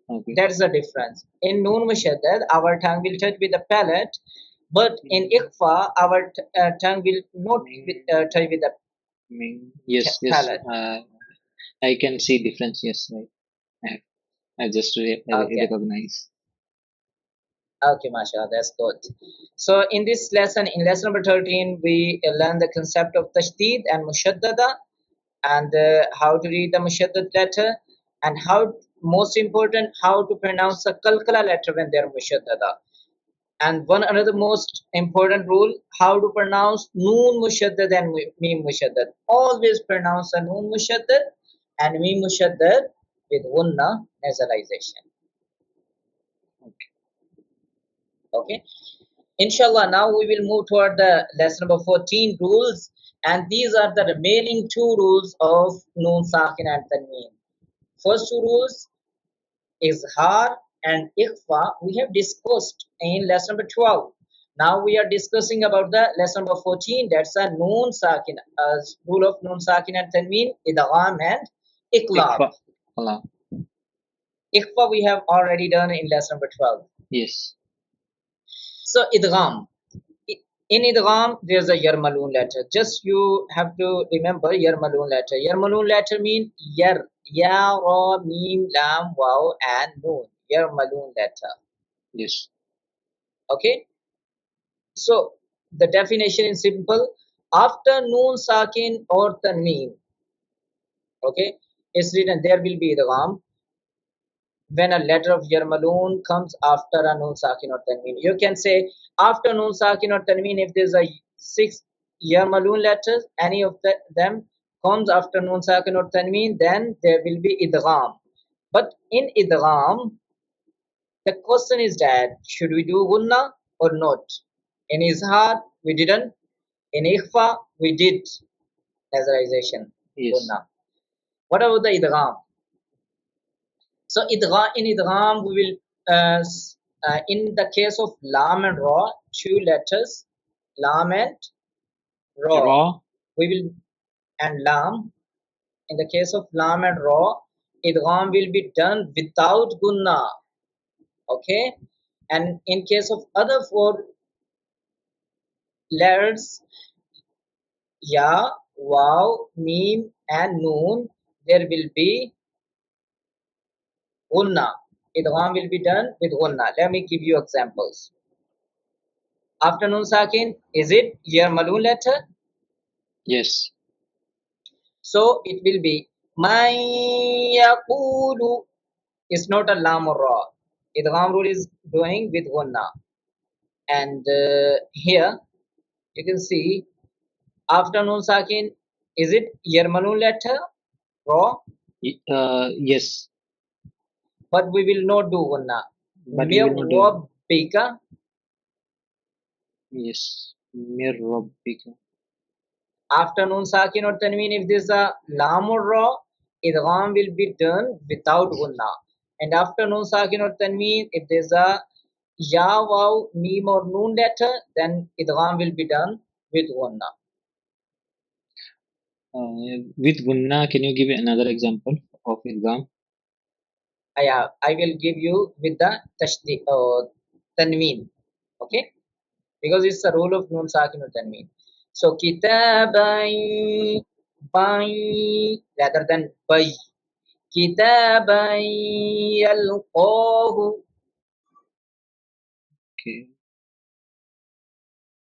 Okay. That's the difference. In noon mushaddad, our tongue will touch with the palate, but in Mm, ikhfa, our tongue will not Ming, touch with the Ming. Yes, yes. palate. I can see difference. Yes, right. I just Okay. recognize. Okay, mashallah, that's good. So in this lesson, in lesson number 13, we learn the concept of tashdid and mushaddada and how to read the mushaddad letter and how, most important, how to pronounce the qalqalah letter when they're mushaddada. And one another most important rule, how to pronounce noon mushaddad and meem mushaddad. Always pronounce a noon mushaddad and meem mushaddad with ghunnah nasalization. Okay. Inshallah, now we will move toward the lesson number 14 rules, and these are the remaining two rules of Noon Sakin and Tanween. First two rules, Izhar and Ikhfa, we have discussed in lesson number 12. Now we are discussing about the lesson number 14, that's a Noon Sakin, rule of Noon Sakin and Tanween, Idgham and Iqlab. Ikhfa. Allah. Ikhfa we have already done in lesson number 12. Yes. So Idgham. In Idgham, there's a Yarmalun letter. Just you have to remember Yarmalun letter. Yarmalun letter mean Yar, Ya, Ra, Meem, Lam, Waw, and Noon. Yarmalun letter. Yes. Okay? So the definition is simple. After Noon, Sakin, or Tanween, okay, it's written there will be Idgham when a letter of Yarmalun comes after a Noon Sakin or Tanween. You can say after Noon Sakin or Tanween, if there's a six Yarmalun letters, any of them comes after Noon Sakin or Tanween, then there will be Idgham. But in Idgham, the question is that should we do Ghunnah or not? In Izhar, we didn't. In Ikhfa, we did nasalization, Yes. Ghunnah. What about the Idgham? So in idgham we will in the case of lam and ra, two letters, lam and ra, Raw. we will and lam. In the case of lam and ra, idgham will be done without gunna. Okay, and in case of other four letters, Ya, Waw, Meem, and Noon, there will be Ghunnah. Idgham will be done with Ghunnah. Let me give you examples. After Noon Sakin, is it your Malun letter? Yes. So it will be Man Yaqulu. It's not a Lam or Ra. Idgham rule is doing with Ghunnah. And here you can see after Noon Sakin, is it your Malun letter? Ra? Yes. But we will not do Ghunnah. But we will not do. Mirrabbika. Yes. Mir Rabbika. After Noon Sakin or Tanween, if there's a Lam or Ra, Idgham will be done without Ghunnah. And after Noon Sakin or Tanween, if there's a Ya, Waw, Meem or Noon letter, then Idgham will be done with Ghunnah. With Gunna, can you give another example of Idgham? I will give you with the Tanween. Okay? Because it's a rule of Noon Sakin or Tanween. So Kitabai, Bai, rather than Bai. Kitaban yalqahu, Okay.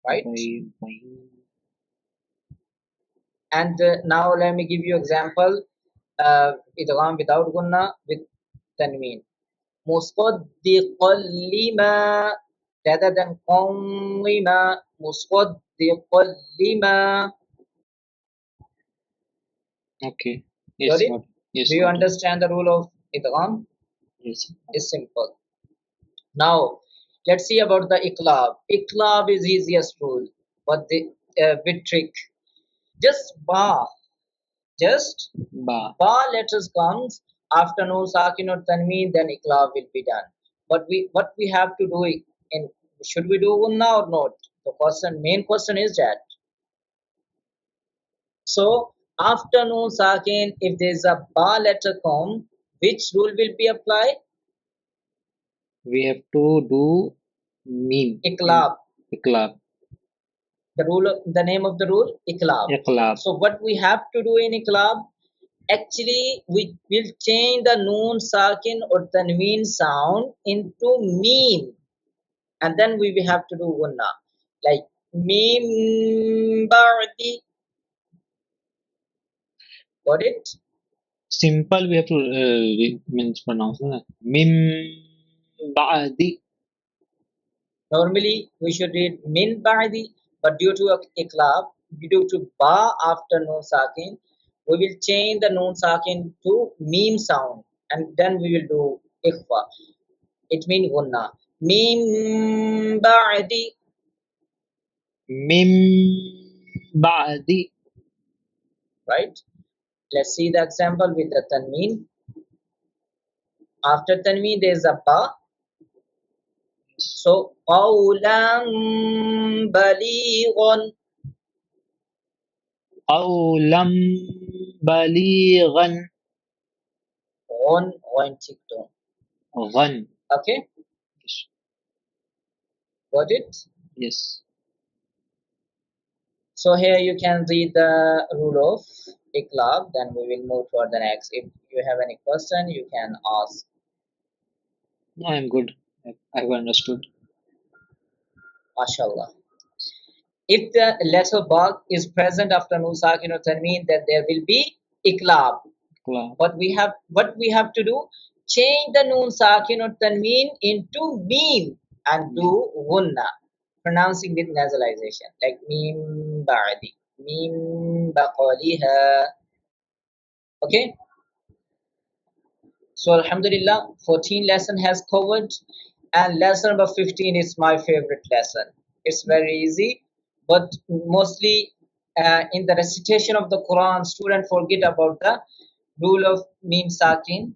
right? By And now let me give you example. Idgham without gunna with tanween. Musaddiqan lima, rather than qawima. Musaddiqan lima. okay. Got Yes, it? got it. Yes, Do you got it. understand the rule of idgham? Yes. It's simple. Now let's see about the iqlab. Iqlab is easiest rule, but the bit trick. Just just Ba. ba letters comes after no sakin or tanween, then iqlab will be done. But what we have to do in, should we do gunna or not? The main question is that. So after no sakin, if there is a ba letter come, which rule will be applied? We have to do Meem in Iqlab. Iqlab. The name of the rule, Iqlab. Iqlab. So what we have to do in Iqlab, actually we will change the noon sakin or tanween sound into meem, and then we will have to do gunna, like meem ba'di. Got it? Simple, we have to means pronounce. Mim Ba'di. Normally we should read min ba'di, but due to iqlab, due to ba after noon sakin, we will change the noon sakin to meem sound, and then we will do ikhfa. It means gunna. Meem ba'di. Mim Ba'di. Right? Let's see the example with the tanween. After tanween, there is a ba. So qawlan balighan. Qawlam Balighan. One tick down. Ghan. Okay, Yes. got it? Yes. So here you can read the rule of iqlab. Then we will move for the next. If you have any question, you can ask. No, I'm good. I've understood. MashaAllah. If the letter ba is present after nun sakin or tanween, then there will be iqlab. Iqlab. What we have to do? Change the noon sakin or tanween into meem and do gunna, pronouncing with nasalization, like meem ba'di, meem baqaliha. Okay. So Alhamdulillah, 14 lesson has covered, and lesson number 15 is my favorite lesson. It's very easy, but mostly in the recitation of the Quran, student forget about the rule of Meem Sakin.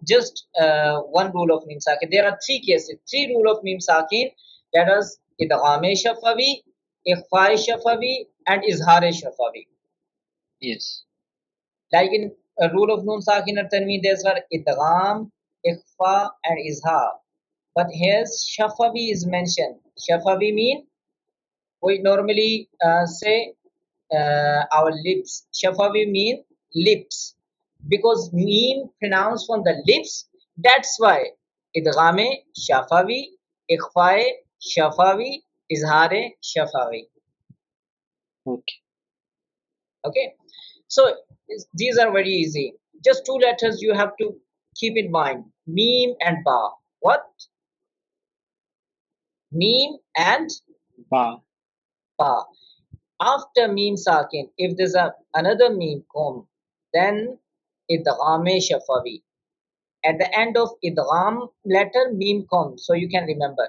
Just one rule of Meem Sakin. There are three cases, three rule of Meem Sakin. That is Idgham Shafawi, Ikhfa Shafawi, and Izhar Shafawi. Yes. Like in a rule of Nun Sakin or Tanween, there's were Idgham, Ikhfa, and Izhar. But here Shafawi is mentioned. Shafawi mean we normally say our lips. Shafawi mean lips. Because Meem pronounced from the lips, that's why Idghame Shafawi, Ikhfae Shafawi, Izhare Shafawi. Okay. Okay, so these are very easy. Just two letters you have to keep in mind: Meem and Ba. What? Meem and Ba. Ba. After Meem Sakin, if there's another Meem come, then Idghame Shafawi. At the end of Idgham letter, Meem comes. So you can remember.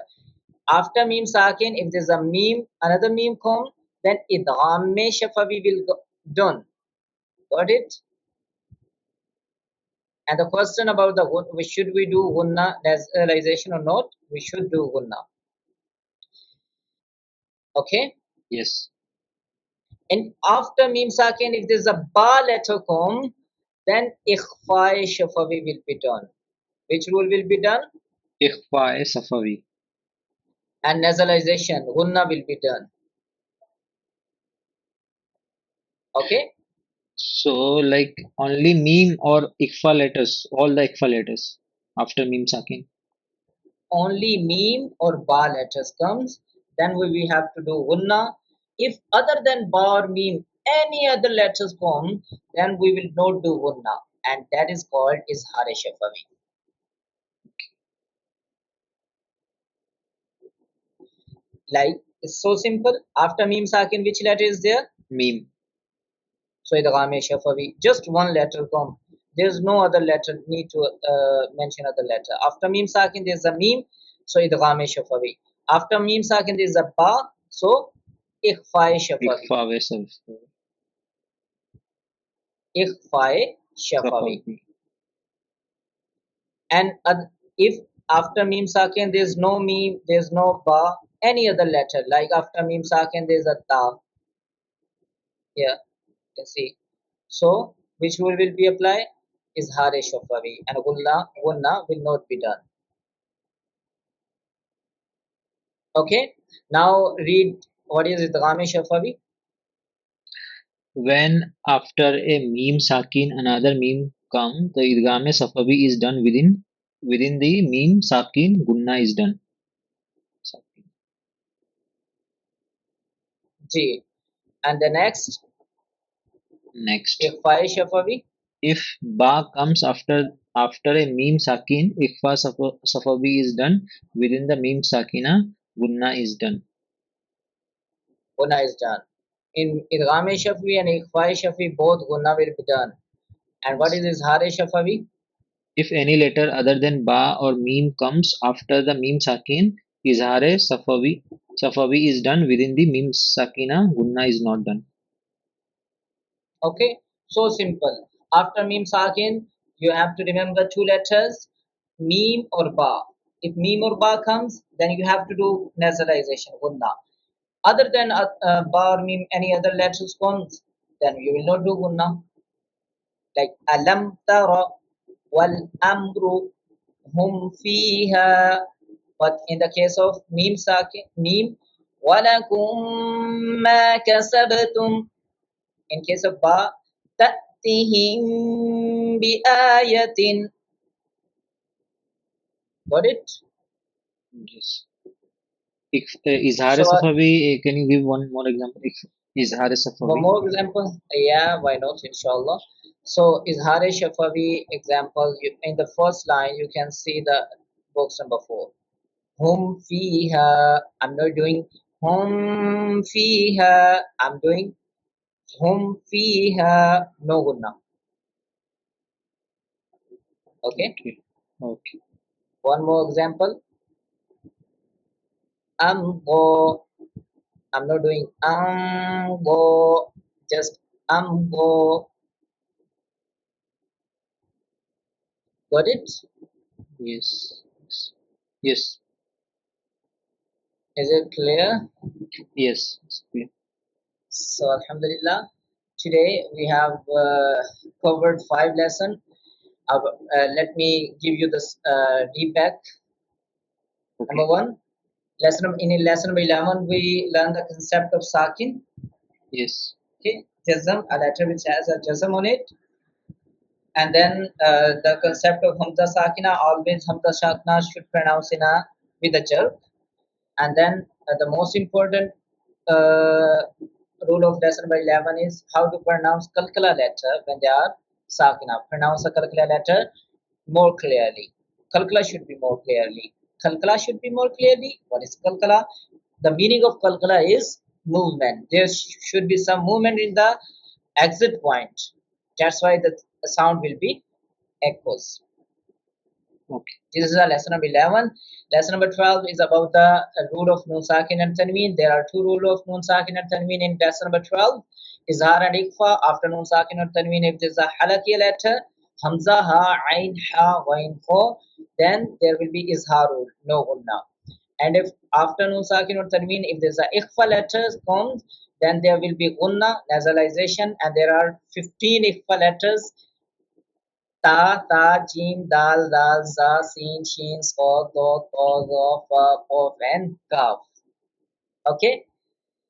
After Meem Sakin, if there's a Meem, another Meem come, then Idghame Shafawi will go done. Got it? And the question about the should we do Ghunnah nasalization or not? We should do Ghunnah. Okay? Yes. And after Meem Sakin, if there's a Ba letter come, then Ikhfa Shafawi will be done. Which rule will be done? Ikhfa Safawi. And nasalization, Ghunnah will be done. Okay? So like only Meem or Ikhfa letters, all the Ikhfa letters after Meem Sakin. Only Meem or Ba letters comes, then we have to do Ghunnah. If other than Ba or Meem, any other letters come, then we will not do Ghunnah. And that is called Izhar Shafawi. Like, it's so simple. After Meem Sakin, which letter is there? Meem. So Idgham Shafawi. Just one letter come. There's no other letter need to mention other letter. After Meem Sakin, there's a Meem. So Idgham Shafawi. After Meem Sakin, there's a Ba. So Ikhfa Shafawi. Ikhfa Ikhfa Shafawi. Safawi. And if after Meem Sakin there's no Meem, there's no Ba, any other letter, like after Meem Sakin there's a Ta. Here, you can see. So, which rule will be applied? Izhar Shafawi. And Ghunnah will not be done. Okay, now read what is Idgham Shafawi. When after a Meem Sakin another Meem come, the Idgham Safawi is done within the Meem Sakin, Ghunnah is done. Sakin. G. And the next, Next. Ikhfa Shafawi. If Ba comes after a Meem Sakin, Ikhfa Safawi is done within the Meem Sakina, Ghunnah is done. Ghunnah is done. In Idgham Shafawi and Ikhfa Shafawi, both Ghunnah will be done. And what Yes. is Izhar Shafawi? If any letter other than Ba or Meem comes after the Meem Sakin, Izhar Safawi is done within the Meem Sakina, Ghunnah is not done. Okay, so simple. After Meem Sakin, you have to remember two letters, Meem or Ba. If Meem or Ba comes, then you have to do nasalization, Ghunnah. Other than Ba or Meem, any other letters comes, then you will not do Ghunnah. Like Alam Tara wal Amru hum fiha. But in the case of Meem Sakin, Meem, walakum ma kasabtum. In case of Ba, تَأْتِهِمْ بِآيَةٍ. Got it? Yes. Izhar So Safawi, can you give one more example? Izhar one Safawi. more example. Yeah, why not? Inshallah. So Izhar Shafawi example. In the first line, you can see the box number 4. Hum fiha. I'm not doing hum fiha. I'm doing hum fiha. No Ghunnah. Okay. Okay. Okay. One more example. Amgo. I'm not doing go, just go. Got it? Yes. Yes. Yes. Is it clear? Yes. It's clear. So Alhamdulillah, today we have covered 5 lessons. Let me give you this feedback. Number Okay. 1, in lesson number 11 we learned the concept of Sakin. Yes. Okay, jazm, a letter which has a jazm on it. And then the concept of Hamza Sakina, always Hamza Sakina should pronounce in a with a jerk. And then the most important uh, rule of lesson number 11 is how to pronounce Qalqalah letter when they are Sakina. Pronounce a Qalqalah letter more clearly. Qalqalah should be more clearly. Qalqalah should be more clearly. What is Qalqalah? The meaning of Qalqalah is movement. There should be some movement in the exit point. That's why the sound will be echoes. Okay. This is a lesson number 11. Lesson number 12 is about the rule of Nun Sakin and Tanween. There are two rules of Nun Sakin and Tanween in lesson number 12. Izhar and Ikhfa. After Nun Sakin or Tanween, if there is a halaki letter, Hamza, Ha, Ain, Ha, Wain, Kho, then there will be Izhar rule, no Ghunnah. And if after Nun Sakin or Tanween, if there is a Ikhfa letter comes, then there will be Ghunnah, nasalization, and there are 15 Ikhfa letters: Ta, Ta, Jim, Dal, Dal, Za, Sin, Shin, Sod, Do, To, Zo, Fa, Kof, and Kaf. Okay?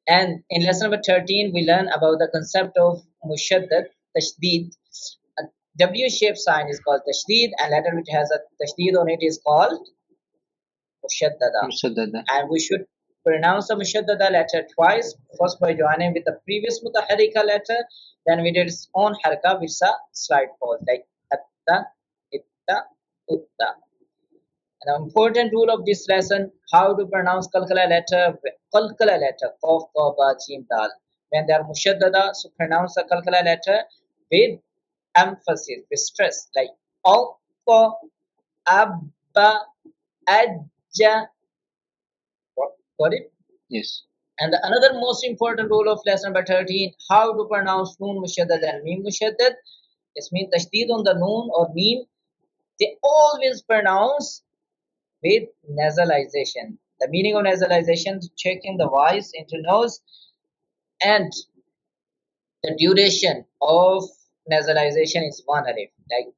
And in lesson number 13, we learn about the concept of Mushaddad, Tashdeed. A W-shaped sign is called Tashdeed, and letter which has a Tashdeed on it is called Mushaddada. Musaddada. And we should pronounce the Mushaddada letter twice. First by joining with the previous Mutaharika letter, then we did its own Haraka with a slight pause, like Atta, Itta, Utta. An important rule of this lesson: how to pronounce Qalqalah letter. Qalqalah letter, Qaf, Ta, Ba, Jim, Dal. When they are Mushaddada, so pronounce the Qalqalah letter with emphasis, with stress, like Alqa, Abba, Ajja. Got it? Yes. And another most important rule of lesson number 13: how to pronounce Noon Mushaddad and Meem Mushaddad. This means Tashdid on the Noon or Meem. They always pronounce with nasalization. The meaning of nasalization is checking the voice into nose, and the duration of nasalization is one alif. Like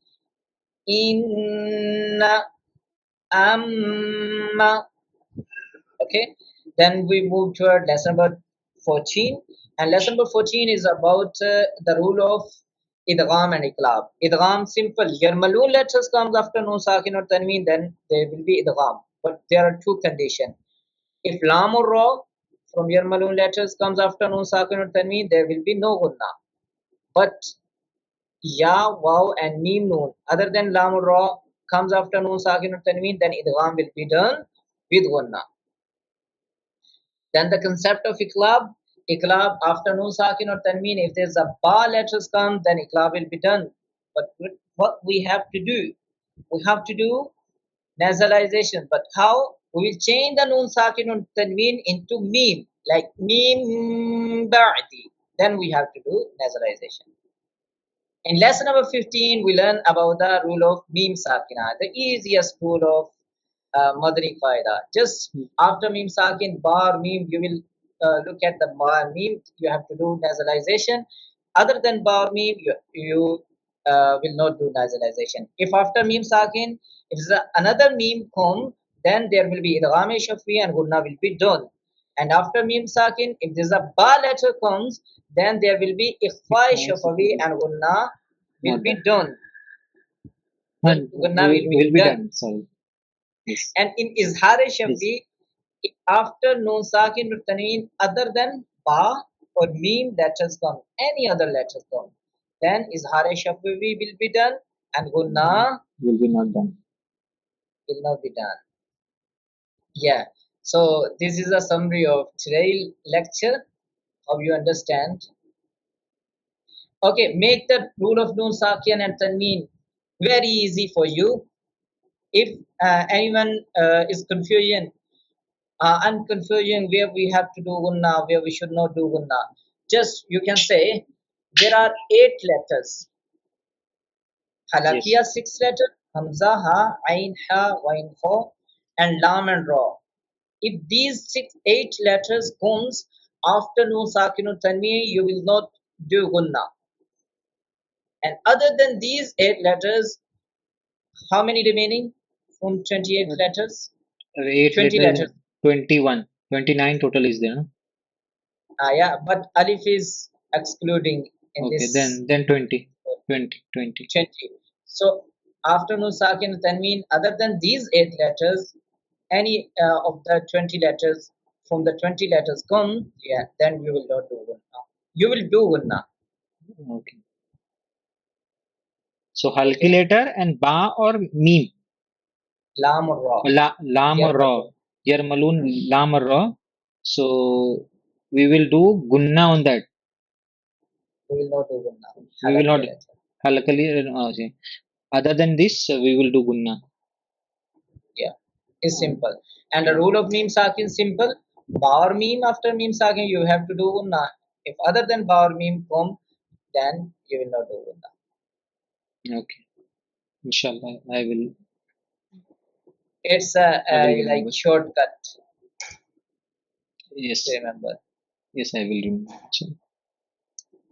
inna, amma. Okay. Then we move toward lesson number 14, and lesson number 14 is about the rule of Idgham and Iqlab. Idgham, simple. Your Maloon letters comes after Nun Sakin or Tanween, then there will be Idgham. But there are two conditions. If Lam or Ra from your Maloon letters comes after Nun Sakin or Tanween, there will be no Ghunnah. But Ya, Waw, and Meem Noon, other than Lam or Ra, comes after Nun Sakin or Tanween, then Idgham will be done with Ghunnah. Then the concept of Iqlab. Iqlab after Nun Sakin or Tanween, if there's a Ba letters come, then Iqlab will be done. But what we have to do? We have to do nasalization. But how? We will change the Nun Sakin or Tanween into Meem, like Meem Ba'di. Then we have to do nasalization. In lesson number 15, we learn about the rule of Meem Sakina, the easiest rule of Madani Qaida. Just after Meem Sakin, Bar, Meem, you will look at the Bar, Meem, you have to do nasalization. Other than Bar, Meem, you will not do nasalization. If after Meem Sakin, if another Meem come, then there will be Idgham Shafi and Ghunnah will be done. And after Meem Sakin, if there's a Ba letter comes, then there will be Ikhfa Shafawi and Ghunnah will be Maddah. done. And Ghunnah will be will be done. done. Sorry. Yes. And in Izhar Yes. Shafi, after Nun Sakin or Tanween, other than Ba or Meem letters come, any other letters come, then Izhar Shafi will be done and Ghunnah Will be not done. will not be done. Yeah. So this is a summary of today's lecture. How you understand? Okay, make the rule of Nun Sakin and Tanween very easy for you. If anyone is confusing, I'm confusing where we have to do Ghunnah, where we should not do Ghunnah. Just you can say there are 8 letters. Yes. Halakiya 6 letters, Hamza, Ha, Ain, Ha, Wain, Kho, and Lam and Ra. If these 8 letters comes after Nun Sakin or Tanween, you will not do Ghunnah. And other than these 8 letters, how many remaining from 28 letters? 8 20 letters. letters. 21. 29 total is there. No? Yeah, but Alif is excluding in Okay, this then 20, 20, 20. 20. So after Nun Sakin Tanween, other than these 8 letters, any of the 20 letters from the 20 letters come, yeah, then you will not do Ghunnah. You will do Ghunnah. Okay. So halki letter and ba or meem. Lam or Ra. Lam or ra. Yarmalun. Yarmalun lam or ra. So we will do gunna on that. We will not do Ghunnah. We will not Halaki letter. halakali. Okay. Other than this, we will do gunna. Yeah, it's Um, simple. And the rule of Meem Sakin is simple. Bar Meem after Meem Sakin, you have to do Ghunnah. If other than Bar Meem come, then you will not do Ghunnah. okay. Inshallah, It's I will a like remember. shortcut to Yes, remember. yes, I will remember.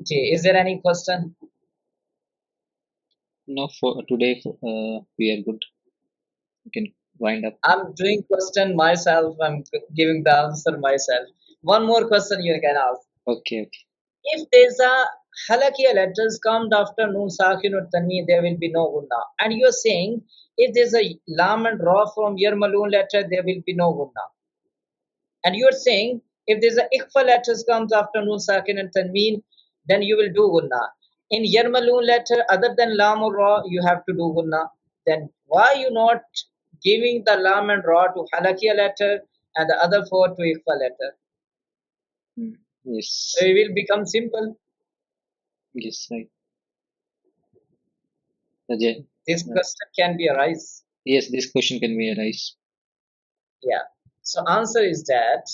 Jay, is there any question? No, for today, we are good. We can wind up. I'm doing question myself. I'm giving the answer myself. One more question you can ask. Okay, okay. If there's a halakiya letters come after noon sakin or tanween, there will be no gunna. And you're saying if there's a lam and ra from yarmalun letter, there will be no gunna. And you're saying if there's a Ikhfa letters comes after Nun Sakin and Tanween, then you will do Ghunnah. In Yarmalun letter, other than Lam or Ra, you have to do Ghunnah. Then why you not giving the Lam and Ra to Halakiya letter and the other four to Ikhfa letter? Mm, So yes, it will become simple. yes, right. Ajay, This uh, question can be arise. yes, this question can be arise. Yeah. So answer is that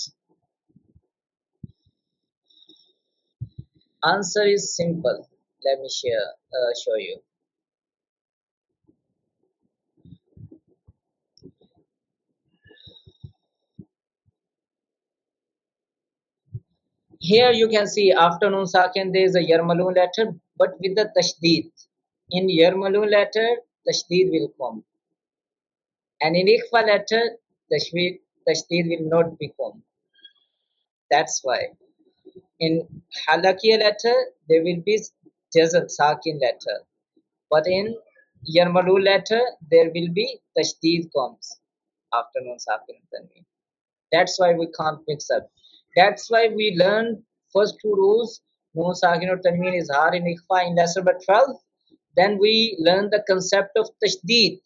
answer is simple. Let me show you. Here you can see after Nun Sakin there is a Yarmalun letter, but with the Tashdeed. In Yarmalun letter, Tashdeed will come. And in Ikhfa letter, Tashdeed will not become. That's why. In Halakiya letter, there will be Jazm Sakin letter. But in Yarmalun letter, there will be Tashdeed comes after Nun Sakin Tanween. That's why we can't mix up. That's why we learn first two rules. Noon Sakin or Tanween is Izhar in Ikhfa in lesson number 12. Then we learn the concept of Tashdeed.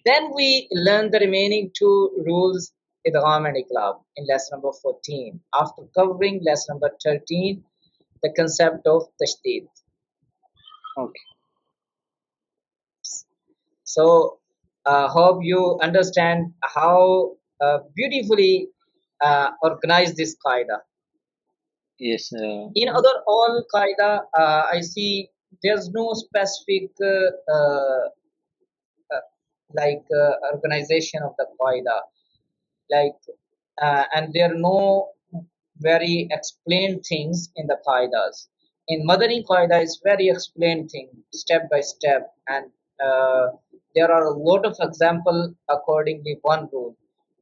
Then we learn the remaining two rules, Idgham and Iqlab, in lesson number 14. After covering lesson number 13, the concept of Tashdeed. Okay. So, hope you understand how beautifully organized this qaida. Yes. In other all qaida, I see there's no specific uh, organization of the qaida, like and there are no very explained things in the qaidas. In Madani Qaida is very explained thing, step by step, and there are a lot of example accordingly one rule.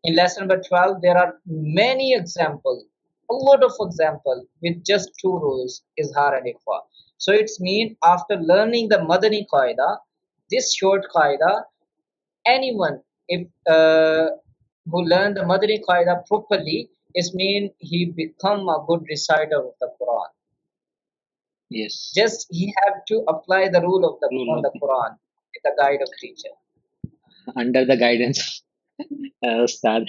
In lesson number 12, there are many examples, a lot of example with just two rules, Izhar and Ikhfa. So it's mean after learning the Madani Qaida, this short Qaida, anyone if who learn the Madani Qaida properly, it mean he become a good reciter of the Quran. yes. Just he have to apply the rule of the Rule on of the Quran with the guide of teacher. under the guidance of Ustad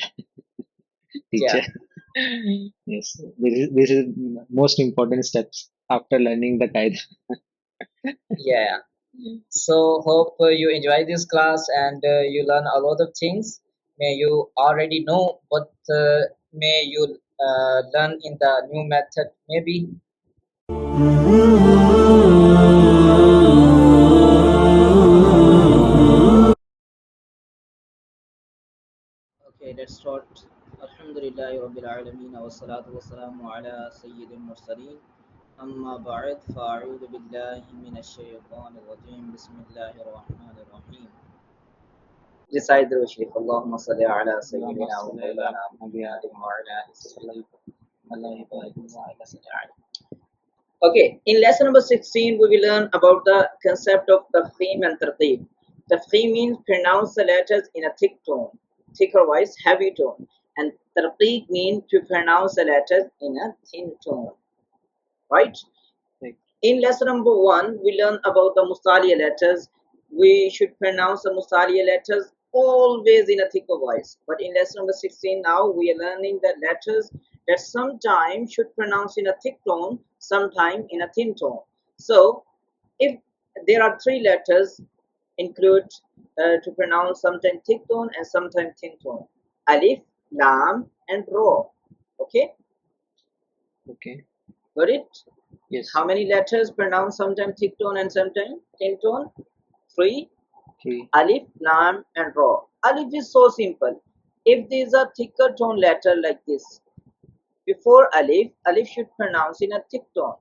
Yeah, teacher. Yes. This is most important steps after learning the Qaida. yeah. So hope you enjoy this class and you learn a lot of things. May you already know, but may you learn in the new method maybe. Okay, let's start. Alhamdulillahi Rabbil Alameen wa salatu wa salamu ala Sayyidil Mursaleen. أما بعد فأعوذ بالله من الشيطان الرجيم بسم الله الرحمن الرحيم. Recite the Sharif. اللهم صل على اللهم سيدنا صل على ومولانا نبينا محمد وعلى آل سيدنا محمد Okay, in lesson number 16, we will learn about the concept of Tafkheem and Tarqeeq. Tafkheem means pronounce the letters in a thick tone, thicker voice, heavy tone, and Tarqeeq means to pronounce the letters in a thin tone, right? Right. In lesson number 1, we learn about the Mustaliya letters. We should pronounce the Mustaliya letters always in a thicker voice. But in lesson number 16, now we are learning the letters that sometimes should pronounce in a thick tone, sometimes in a thin tone. So, if there are three letters include to pronounce sometimes thick tone and sometimes thin tone: Alif, Lam, and Ra. Okay, Okay. got it? Yes. How many letters pronounced sometimes thick tone and sometimes thin tone? Three: 3. Alif, Lam, and Ra. Alif is so simple. If there is a thicker tone letter like this, before Alif, Alif should pronounce in a thick tone,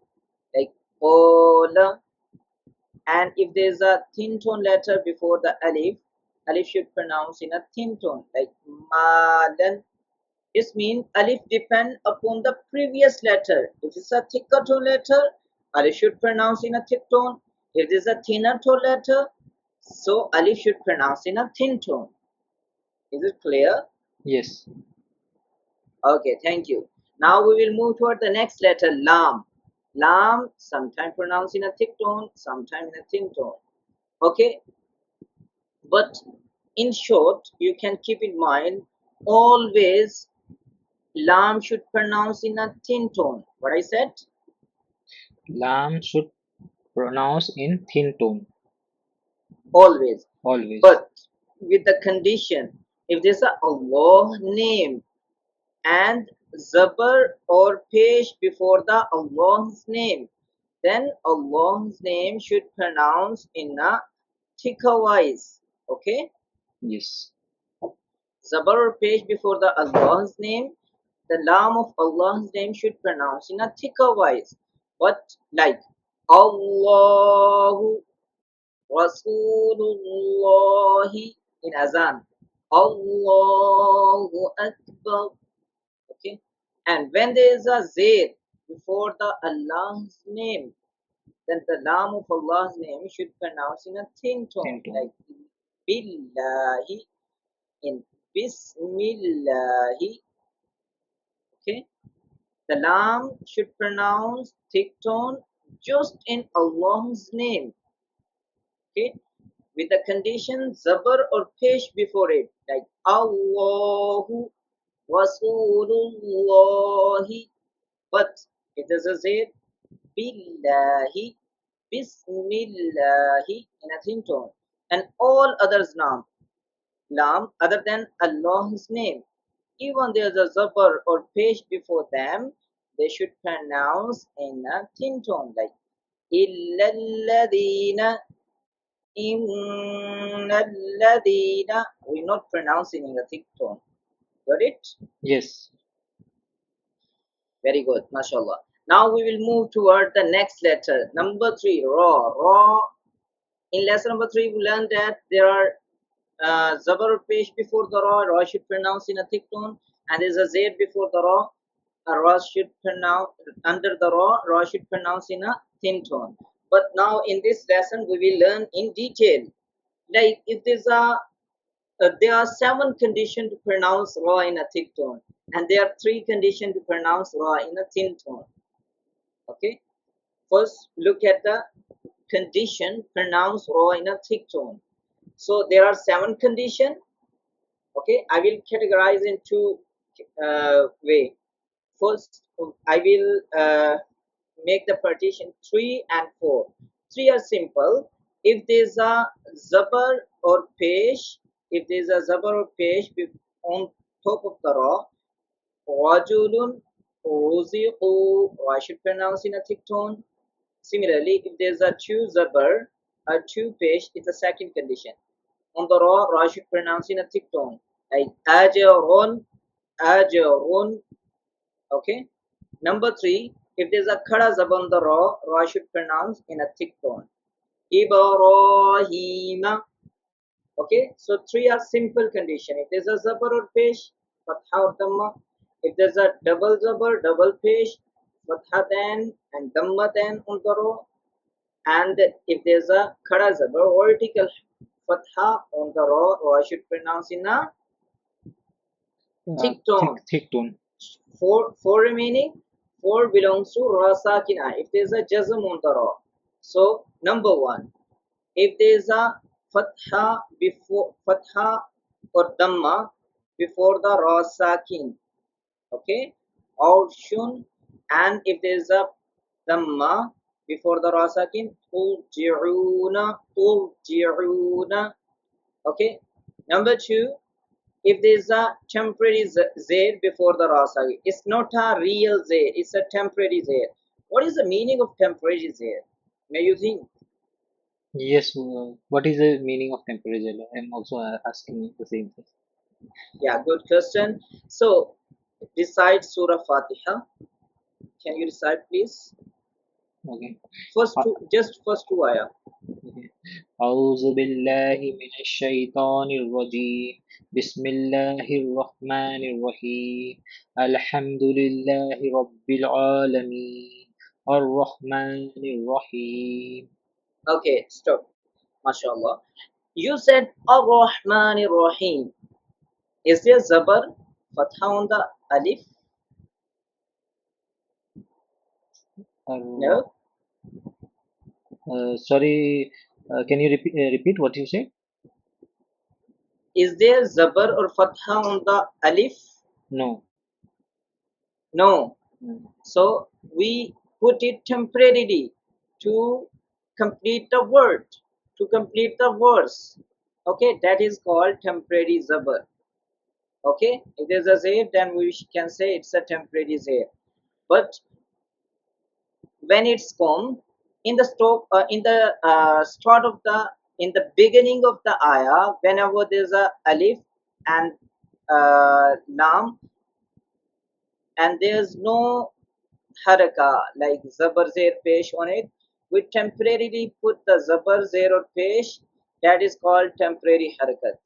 like Ola. And if there is a thin tone letter before the Alif, Alif should pronounce in a thin tone, like Malan. This means Alif depend upon the previous letter. If it's a thicker tone letter, Alif should pronounce in a thick tone. If it is a thinner tone letter, so Alif should pronounce in a thin tone. Is it clear? Yes. Okay, thank you. Now we will move toward the next letter, Lam. Lam, sometimes pronounced in a thick tone, sometimes in a thin tone. Okay, but in short, you can keep in mind always Lam should pronounce in a thin tone. What I said? Lam should pronounce in thin tone. Always. Always. But with the condition, if there's a Allah name and Zabar or Pesh before the Allah's name, then Allah's name should pronounce in a thicker voice. Okay? Yes. Zabar or Pesh before the Allah's name, the Lam of Allah's name should pronounce in a thicker voice. But like Allahu Rasulullahi in Azan. Allahu Akbar. Okay. And when there is a Zayd before the Allah's name, then the Lam of Allah's name should pronounce in a thin tone, Thin tone. like Billahi in Bismillahi. Okay. The Lam should pronounce thick tone just in Allah's name. Okay, with the condition Zabar or Pesh before it, like Allahu Rasulullahi. But if there's a Z, Billahi, Bismillahi in a thin tone, and all others Lam other than Allah's name, even there's a Zabar or Pesh before them, they should pronounce in a thin tone, like Illalladina. Innalladina, we're not pronouncing in a thick tone. Got it? Yes. Very good, mashallah. Now we will move toward the next letter, number 3, Ra. Ra. In lesson number 3, we learned that there are Zabar or Pesh before the Ra. Ra should pronounce in a thick tone, and there's a Z before the Ra. Ra should pronounce under the Ra. Ra should pronounce in a thin tone. But now in this lesson, we will learn in detail. Like if there's a there are 7 conditions to pronounce Ra in a thick tone, and there are 3 conditions to pronounce Ra in a thin tone. Okay, first look at the condition pronounce Ra in a thick tone. So there are 7 conditions. Okay, I will categorize in 2 way. First, I will make the partition 3 and 4. 3 are simple. If there's a zabar or pesh, if there's a zabar or pesh on top of the Ra, rajulun, ruziqu, I should pronounce in a thick tone. Similarly, if there's a 2 zabar, a 2 pesh, it's a second condition. On the Ra, Ra should pronounce in a thick tone, like ajrun, ajrun. Okay. Number 3, if there's a khada zab on the Ra, Ra should pronounce in a thick tone. Ibrahima. Okay. So 3 are simple condition. If there's a zabar or pesh, fatha or dhamma. If there's a double zabar, double pesh, fathatan and dammatan on the row, and if there's a khada zabar, vertical fatha on the row, or I should pronounce in a thick tone. thick tone. Four remaining, four belongs to ra sakina. If there's a jazm on the ra. So number one, if there's a fatha or dhamma before the ra sakin, okay, or shun, and if there's a dhamma before the ra sakin, turji'una, okay. Number two, if there is a temporary Z before the ra sakin, it's not a real Z, it's a temporary Z. What is the meaning of temporary Z? May you think? Yes, what is the meaning of temperature? I'm also asking the same thing. Yeah, good question. So, recite Surah Fatiha. Can you recite, please? Okay. First two ayah. Okay. أعوذ بالله من الشيطان الرجيم بسم الله الرحمن الرحيم الحمد لله رب العالمين الرحمن الرحيم. Okay, stop. MashaAllah. You said Ar-Rahman Ar-Rahim. Is there Zabar? Fatha on the Alif? No. Sorry, can you repeat what you said? Is there Zabar or Fatha on the Alif? No. No. Mm. So we put it temporarily to complete the word, to complete the verse. Okay, that is called temporary zabar. Okay, if there's a zair, then we can say it's a temporary zair. But when it's come in the start of the in the beginning of the ayah, whenever there's a alif and lam, and there's no haraka like zabar zair pesh on it, we temporarily put the zabar zair or pesh. That is called temporary harakat.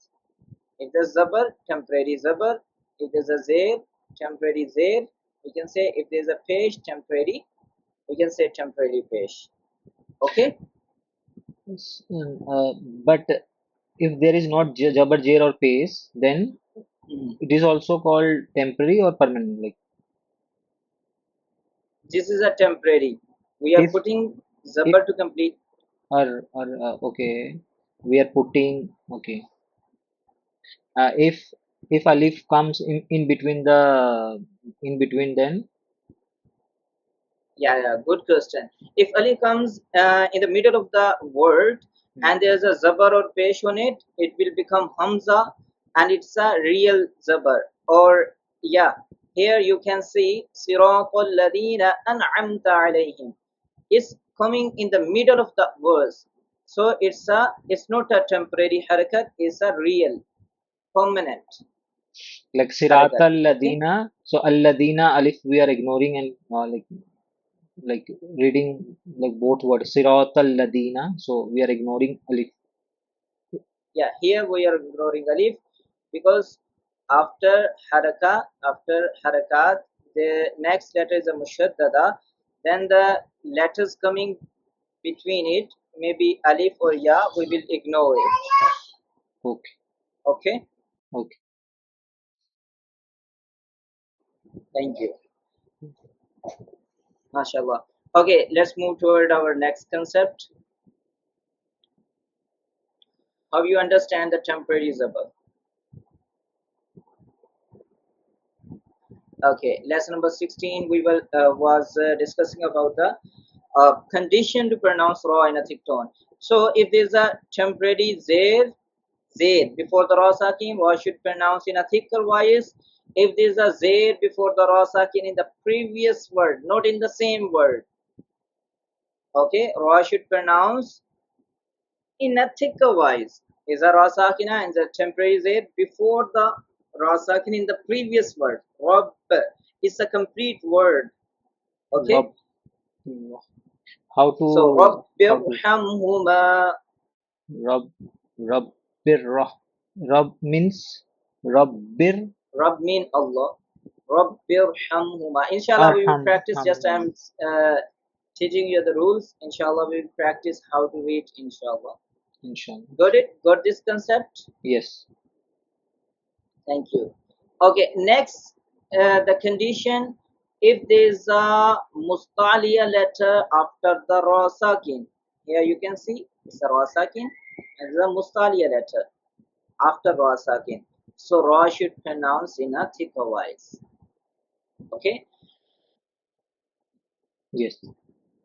If there's zabar, temporary zabar. If there's a zair, temporary zair. We can say if there's a pesh, temporary, we can say temporary pesh. Okay. Yes, but if there is not Jabbar, Jair or Pace, then Mhm. it is also called temporary or permanent. Like This is a temporary. We are if putting if zabar to complete. or okay, we are putting okay. If Alif comes in between in between, then Yeah, yeah, good question. If Ali comes in the middle of the word and there's a zabar or pesh on it, it will become hamza and it's a real zabar. Or yeah, here you can see siratal ladina an'amta alayhim. It's coming in the middle of the verse. So it's not a temporary harakat, it's a real permanent like harakat. Siratal Okay? Ladina. So Al Ladina Alif we are ignoring and like reading like both words Siratal Ladina. So we are ignoring Alif. Yeah, here we are ignoring alif because after harakat, the next letter is a mushaddada. Then the letters coming between it, maybe alif or ya, we will ignore it. Okay. Okay, Okay. thank you. MashaAllah. Okay, let's move toward our next concept. How you understand the temporary zabar? Okay, lesson number 16 we will was discussing about the condition to pronounce raw in a thick tone. So if there's a temporary zair before the raw sakin, what should pronounce in a thicker voice? If there's a zair before the raw sakin in the previous word, not in the same word, okay, raw should pronounce in a thicker voice. Is a raw sakina and the temporary zair before the raw sakin in the previous word. Rabb is a complete word. Okay, Rob. How so to how to Rabbirhamhuma. Rub Rabbir Rab means Rabbir Rabb mean Allah. Rabbirhamhuma. Inshallah, we will Arham, practice. Just Hamhuma. I'm teaching you the rules. Inshallah, we will practice how to read. Inshallah. Inshallah. Got it? Got this concept? Yes. Thank you. Okay, next, the condition, if there is a mustaliya letter after the ra sakin. Here you can see it's a ra sakin and the mustaliya letter after ra sakin. So ra should pronounce in a thicker voice. Okay, Yes.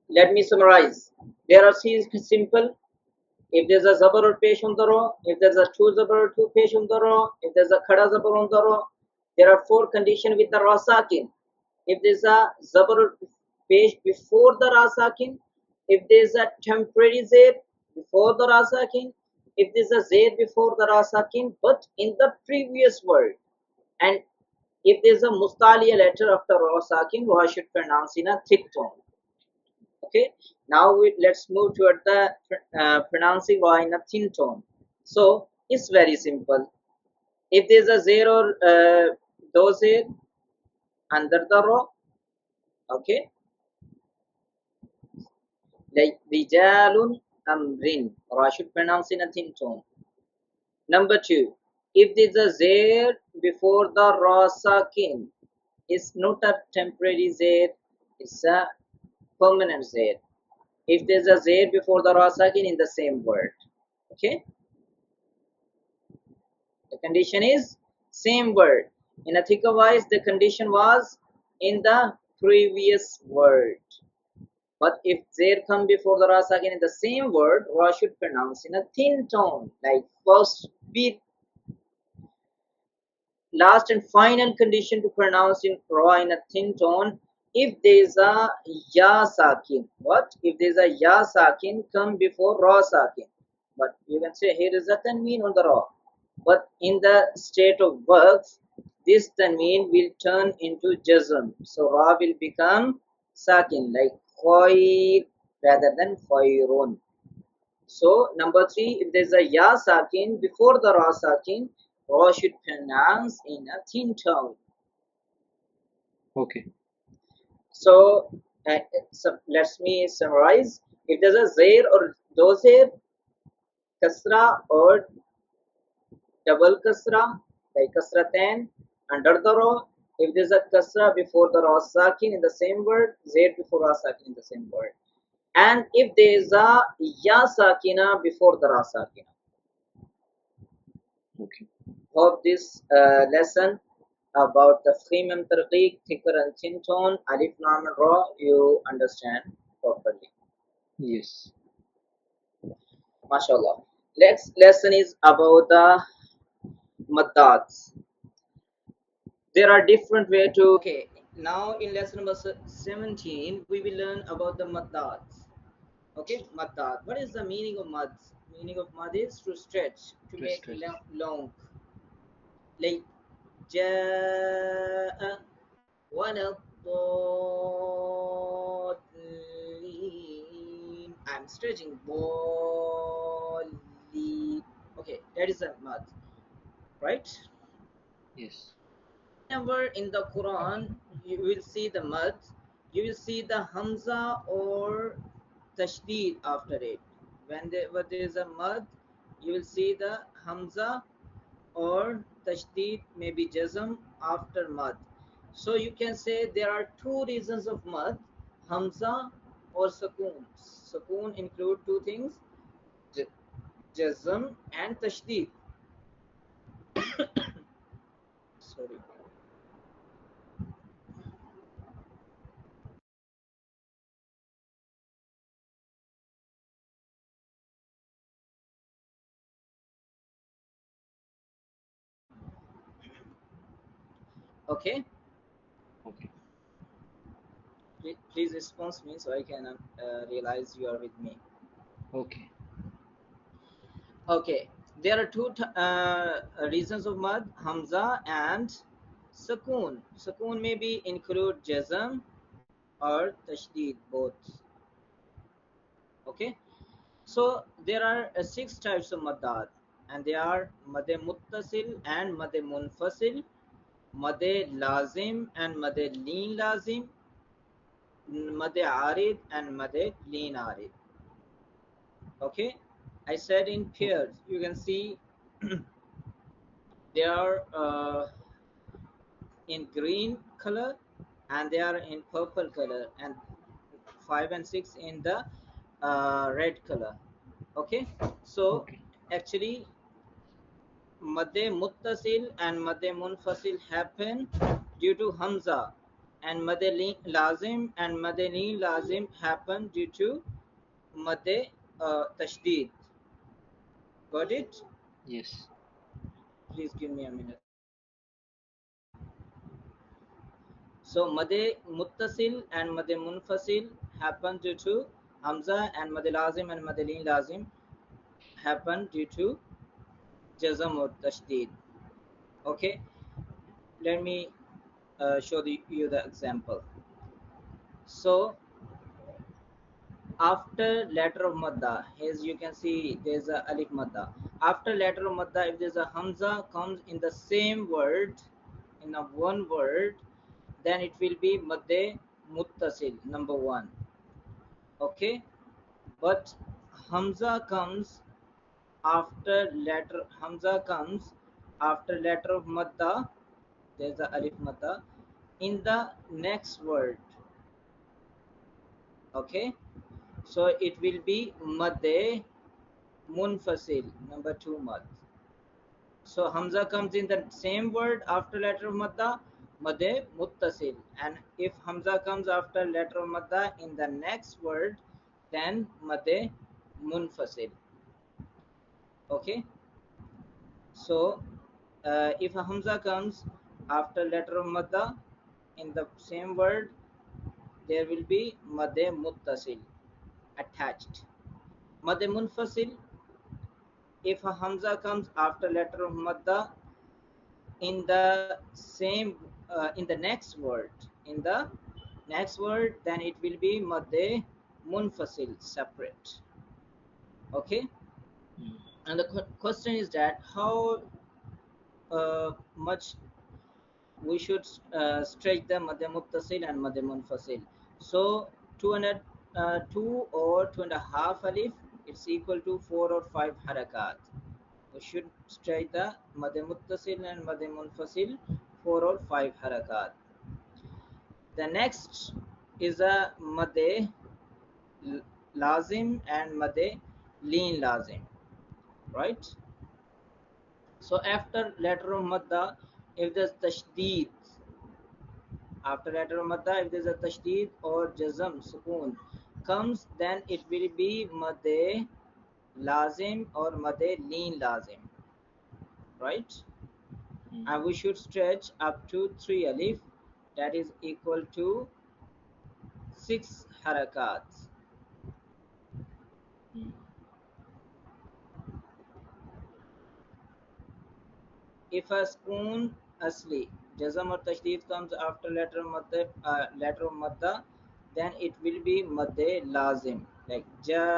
let me summarize. There are simple. If there's a zabar or pesh on the row, if there's a two zabar or two pesh on the row, if there's a khada zabar on the row, there are four conditions with the ra sakin. If there's a zabar or pesh before the ra sakin, if there's a temporary zayd before the ra sakin, if there's a zayd before the ra sakin, but in the previous word, and if there's a mustaliya letter after ra sakin, ra should pronounce in a thick tone. Okay, now let's move toward the pronouncing ra in a thin tone. So it's very simple. If there's a zero or those under the row, okay, like rijalun amrin, ra should pronounce in a thin tone. Number two, if there's a zair before the ra sakin, it's not a temporary zair, it's a permanent zair. If there's a zair before the ra sakin in the same word, okay, the condition is same word. In a thicker voice, the condition was in the previous word. But if there come before the ra sakin in the same word, ra should pronounce in a thin tone, like first beat. Last and final condition to pronounce in ra in a thin tone, if there is a ya sakin. What? If there is a ya sakin come before ra sakin. But you can say here is a tanween on the ra. But in the state of works, this tanween will turn into jazm. So ra will become sakin, like khair rather than khairun. So number three, if there's a ya sakin before the ra sakin, ra should pronounce in a thin tone. Okay. So, let me summarize. If there's a zair or dozer, kasra or double kasra, like kasratain, under the row. If there's a kasra before the ra sakin in the same word, zair before ra sakin in the same word. And if there is a ya sakina before the ra sakina. Okay. Hope this lesson about the Tafkheem and Tarqeeq, thicker and thin tone, Alif, Lam and Ra, you understand properly. Yes. MashaAllah. Next lesson is about the Maddahs. There are different way to. Okay, now in lesson number 17, we will learn about the Maddahs. Okay, Maddah. What is the meaning of Mad? Meaning of Mad is to stretch, to To make stress. long. Like جاء ولا الضالين. I'm stretching ضالين. Okay, that is a mad, right? Yes. Whenever in the Quran you will see the mad, you will see the hamza or tashdid after it. Whenever there is a mad, you will see the hamza or tashdid, maybe jazm after mad. So you can say there are two reasons of mad, hamza or sukoon. Sukoon include two things, jazm and tashdid. Sorry. Okay, Okay. please respond me so I can realize you are with me. Okay. Okay, there are two reasons of mad, hamza and sukoon. Sukoon maybe include jazm or tashdid, both. Okay, so there are six types of madad, and they are mad muttasil and mad munfasil Madde lazim and madde leen lazim, madde arid and madde leen arid. Okay, I said in Okay. pairs. You can see they are in green color and they are in purple color, and 5 and 6 in the red color. Okay, so Okay. actually madde muttasil and madde munfasil happen due to hamza, and madde lazim and madde lazim happen due to madde tashdid. Got it? Yes. Please give me a minute. So madde muttasil and madde munfasil happen due to hamza, and madde lazim and madde lazim happen due to jazm or tashdid. Okay, let me show you the example. So after letter of madda, as you can see, there's a alif madda. After letter of madda, if there's a hamza comes in the same word, in a one word, then it will be madde muttasil, number one. Okay, but hamza comes comes after letter of madda. There's a alif madda in the next word. Okay, so it will be madde munfasil, number two mad. So hamza comes in the same word after letter of madda, madde muttasil, and if hamza comes after letter of madda in the next word, then madde munfasil. Okay, so if a hamza comes after letter of madda in the same word, there will be madde muttasil attached. Madde munfasil, if a hamza comes after letter of madda in the same in the next word, in the next word, then it will be madde munfasil, separate. Okay, Mm. and the question is that how much we should stretch the madde muttasil and madde munfasil. So 2 or 2.5 alif, it's equal to 4 or 5 harakat. We should stretch the madde muttasil and madde munfasil 4 or 5 harakat. The next is a madde lazim and madde leen lazim, right? So after letter of madda, if there's tashdid, after letter of madda, if there's a tashdid or jazm, sukoon comes, then it will be madde lazim or madde leen lazim, right? Mm. And we should stretch up to 3 alif, that is equal to 6 harakats. Mm. If a spoon asli jazm or tashdid comes after letter of madda, then it will be madde lazim, like jannun.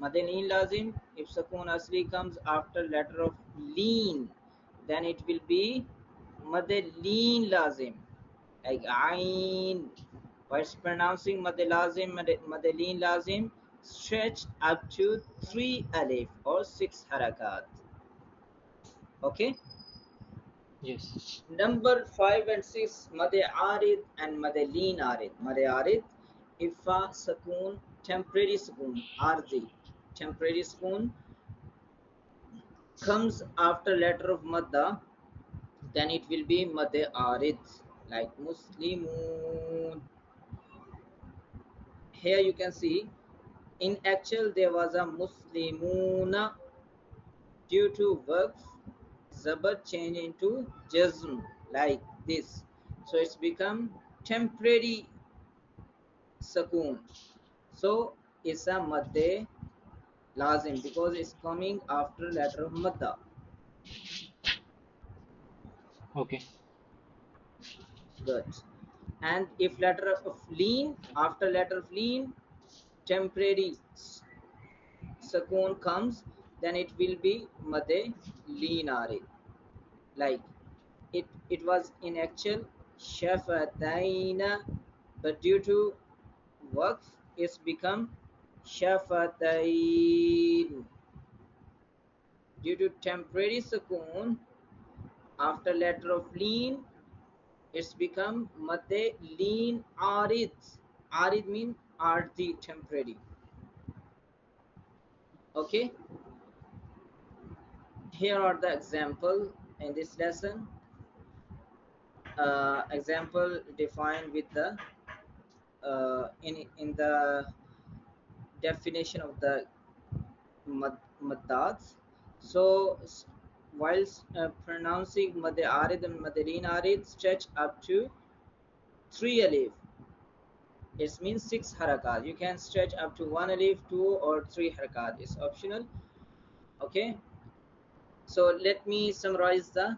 Madde leen lazim, if sukoon asli comes after letter of leen, then it will be madde leen lazim, like ain. Whilst pronouncing madde lazim, madde leen lazim, stretched up to 3 alif or 6 harakat. Okay, Yes. number 5 and 6, Made Arid and Made Leen Arid. Made Arid, Ifa Sakoon, temporary Sakoon, Ardi, temporary Sakoon comes after letter of Madda, then it will be Made Arid, like Muslimun. Here you can see, in actual there was a Muslimuna, due to works, Zabar change into Jazm, like this. So it's become temporary Sakoon. So it's a Madde Lazim because it's coming after letter of Madda. Okay. Good. And if letter of Leen, after letter of Leen, temporary Sakoon comes, then it will be Madde Leen Arid. Like it was in actual shafataina, but due to waqf it's become shafatain. Due to temporary sukoon after letter of lean, it's become madde lean arid. Arid mean ardi, temporary. Okay, here are the example in this lesson. Example defined with the in the definition of the maddads. So whilst pronouncing mad arid and madalin arid, stretch up to 3 alif. It means 6 harakat. You can stretch up to 1 alif, 2 or 3 harakat. It's optional. Okay. So let me summarize the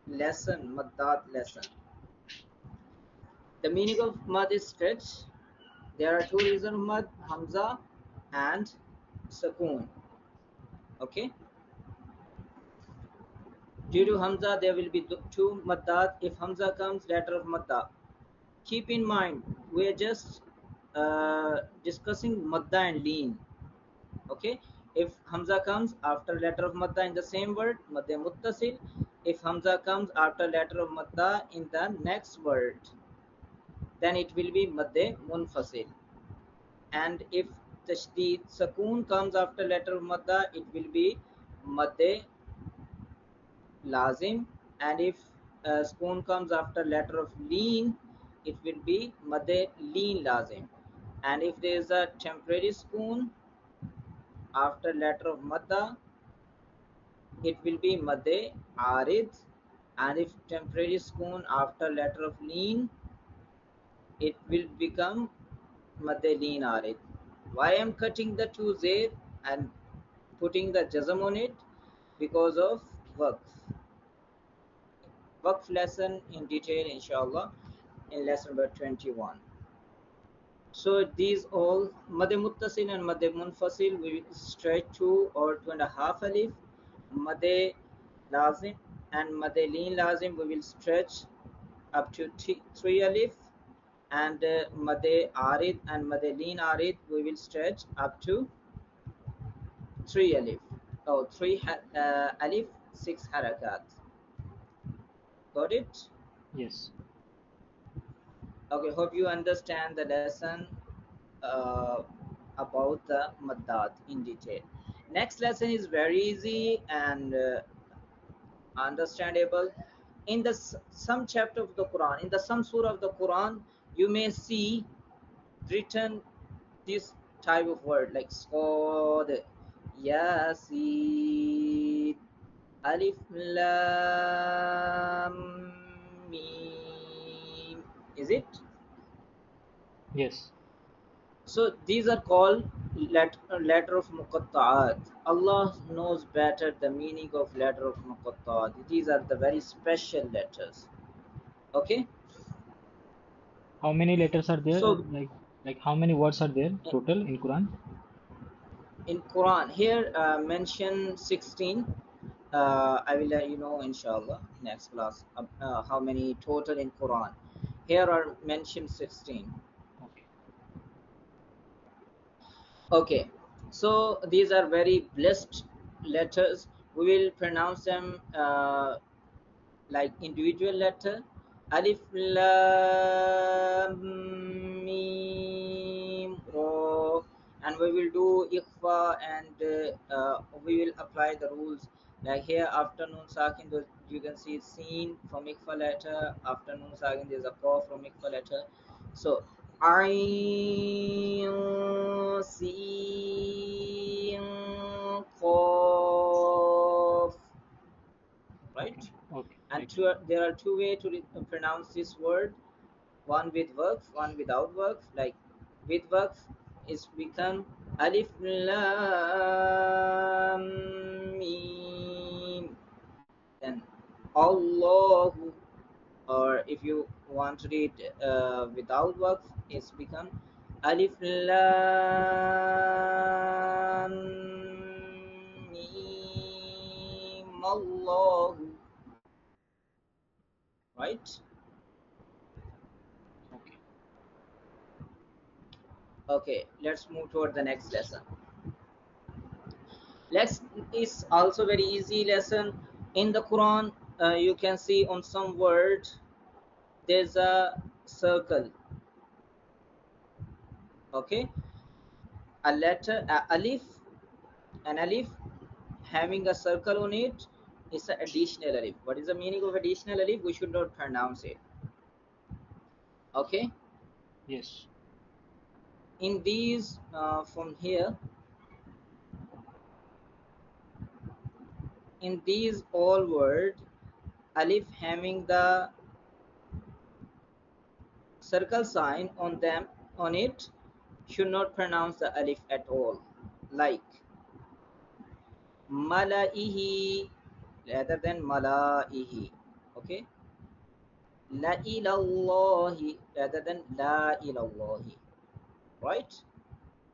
lesson, maddad lesson. The meaning of mad is stretch. There are two reasons of mad, hamza and sukoon. Okay. Due to hamza, there will be two maddad. If hamza comes, letter of madda. Keep in mind, we are just discussing madda and lean. Okay. If hamza comes after letter of madda in the same word, madde muttasil. If hamza comes after letter of madda in the next word, then it will be madde munfasil. And if the sukoon comes after letter of madda, it will be madde lazim. And if sukoon comes after letter of lean, it will be madde lean lazim. And if there is a temporary sukoon after letter of madda, it will be madde arid. And if temporary sukoon after letter of lean, it will become madde lean arid. Why I am cutting the two zayd and putting the jazm on it? Because of waqf. Waqf lesson in detail inshallah in lesson number 21. So these all madde muttasil and madde munfasil we will stretch 2 or 2.5 alif. Madde lazim and madde leen lazim we will stretch up to 3 alif. And madde arid and madde leen arid we will stretch up to 3 alif. Oh, 3 alif, 6 harakat. Got it? Yes. Okay, hope you understand the lesson uh, about the maddat in detail. Next lesson is very easy and understandable. In the some chapter of the Quran, in the some surah of the Quran, you may see written this type of word like Sod, Yasin, Alif Lam Mim. Is it? Yes. So these are called letter of muqatta'at. Allah knows better the meaning of letter of muqatta'at. These are the very special letters. Okay. How many letters are there? So Like how many words are there total in Quran? in Quran here mention 16. I will let you know inshallah next class how many total in Quran. Here are mentioned 16. Okay. Okay, so these are very blessed letters. We will pronounce them like individual letter. Alif Lam Mim Ra, and we will do Ikhfa, and we will apply the rules. Like here, afternoon Sakin, you can see seen from Ikhfa letter. Afternoon Sakin, there's a call from Ikhfa letter. So Ain Sin Qaf, right? Okay. Okay. And Right. there are two ways to pronounce this word, one with work, one without work. Like with work is become alif lam mim. Then Allahu, or if you want to read without work, it's become alif lam mim Allahu. right? Okay. Okay, let's move toward the next lesson. Next is also very easy lesson. In the Quran, you can see on some word there's a circle. Okay, a letter, an alif having a circle on it is an additional alif. What is the meaning of additional alif? We should not pronounce it. Okay, Yes. in these from here, in these all word, alif having the circle sign on them, on it, should not pronounce the alif at all. Like malaihi rather than malaihi. Okay, la ilallahi rather than la ilallahi. Right?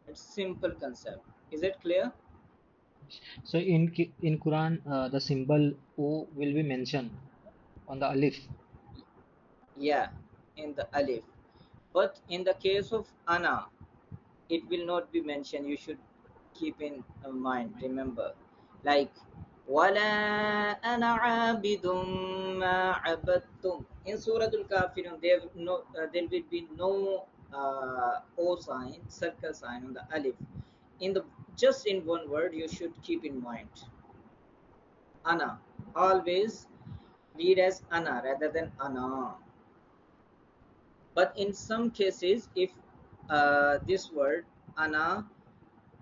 It's simple concept. Is it clear? So in Quran, the symbol O will be mentioned on the alif. Yeah, in the alif. But in the case of ana, it will not be mentioned. You should keep in mind, remember. Like wala ana abidum ma abadtum. In Surah Al-Kafirun, there will be no O sign, circle sign on the alif. In the just in one word, you should keep in mind. Ana. Always read as ana rather than ana. But in some cases, if this word ana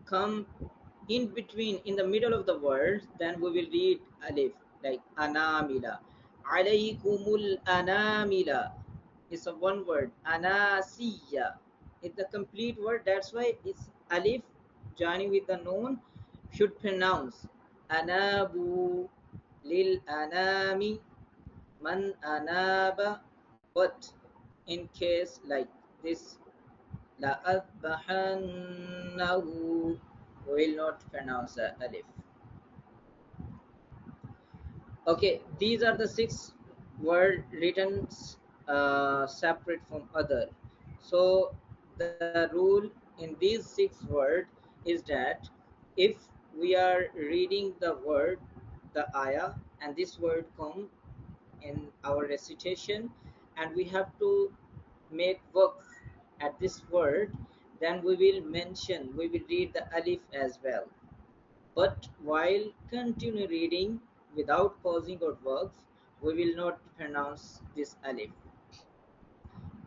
come in between, in the middle of the word, then we will read alif, like anamila. Alaykumul anamila. It's a one word. Anasiya. It's the complete word. That's why it's alif joining with the noon should pronounce anabu lil anami man anaba. But in case like this, la adbahannahu, will not pronounce the alif. Okay, these are the six word written separate from other. So the rule in these six word is that if we are reading the word, the ayah, and this word come in our recitation, and we have to make work at this word, then we will mention, we will read the alif as well. But while continue reading without pausing or works, we will not pronounce this alif.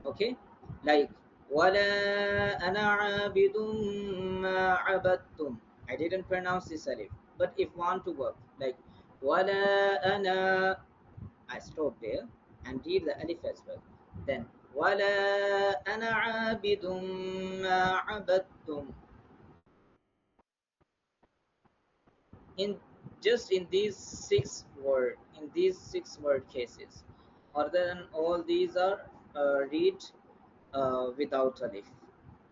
Okay, like wala ana abidum ma abadtum. I didn't pronounce this alif, but if want to work, like wala ana, I stop there and read the alif as well. Then wala ana abidum ma abadtum. In just in these six word cases, other than all these are read without alif,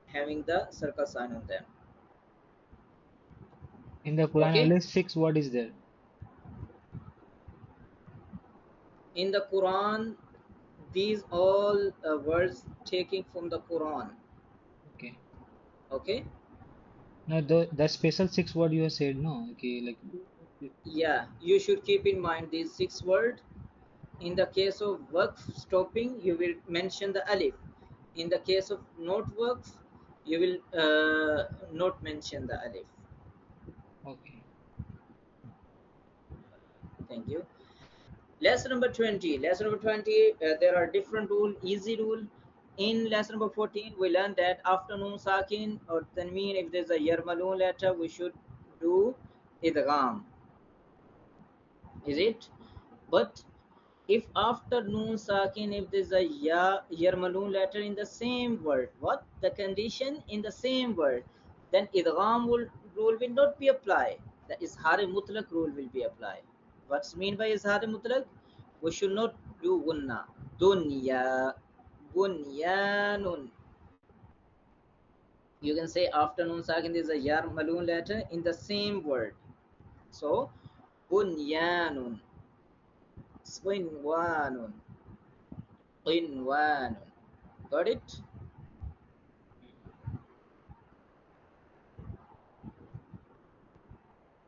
having the circle sign on them. In the Quran, Okay, only six word is there. in the Quran, these all words taking from the Quran. Okay. Okay, No, the special six word you have said, no. Okay, like yeah, you should keep in mind these six word. In the case of work stopping, you will mention the alif. In the case of not works, you will not mention the alif. okay. Thank you. Lesson number 20. Lesson number 20, there are different rule, easy rule. In lesson number 14, we learned that after noon sakin or tanween, if there's a yarmalun letter, we should do idgham. Is it? But if after noon sakin, if there's a yarmalun letter in the same word, what the condition in the same word, then idgham rule will not be applied. The izhar mutlaq rule will be applied. What's mean by izhar mutlaq? We should not do Ghunnah. Dunya, bunyanun. You can say after noon sakin there's a yarmalun letter in the same word. So bunyanun, swinwanun. Qinwan. Got it?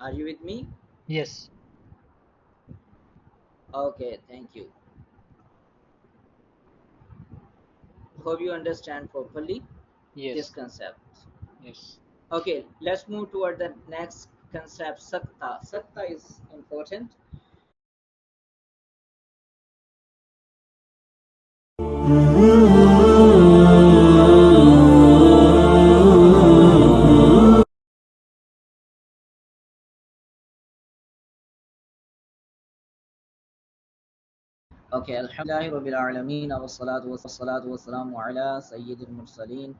Are you with me? Yes. Okay, thank you. Hope you understand properly this Yes. concept. Yes. Okay, let's move toward the next concept, sakta. Sakta is important. Okay, Alhamdulillah Rabbil Alameen, wassalatu wassalamu ala Sayyidil Mursaleen.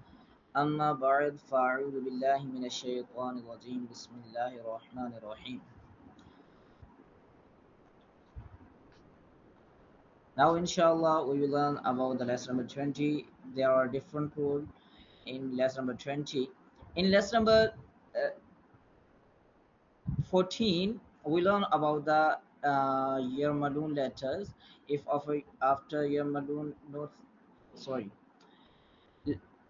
Amma ba'd, fa'udhu billahi minash shaitanir rajim. Bismillahir Rahmanir Rahim. Now, inshallah, we will learn about the lesson number 20. There are different rules in lesson number 20. In lesson number 14, we learn about the Yermadun letters. If after Yermadun, no, sorry.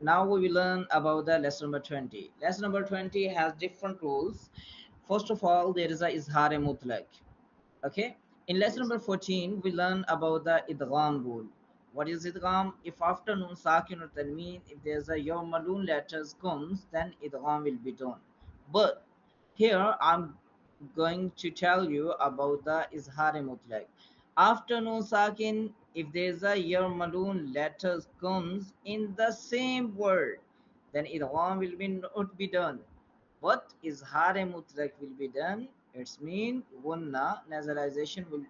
Now we will learn about the lesson number 20. Lesson number 20 has different rules. First of all, there is a Izhar Mutlaq. Okay. In lesson Yes. number 14, we learn about the Idgham rule. What is Idgham? If after Nun Sakin or Tanween, if there's a Yawm Malun letters comes, then Idgham will be done. But here I'm going to tell you about the Izhar Mutlaq. After Nun Sakin, if there's a Yawm Malun letters comes in the same word, then Idgham will be not be done. What Izhar Mutlaq will be done? It's mean Ghunnah nasalization will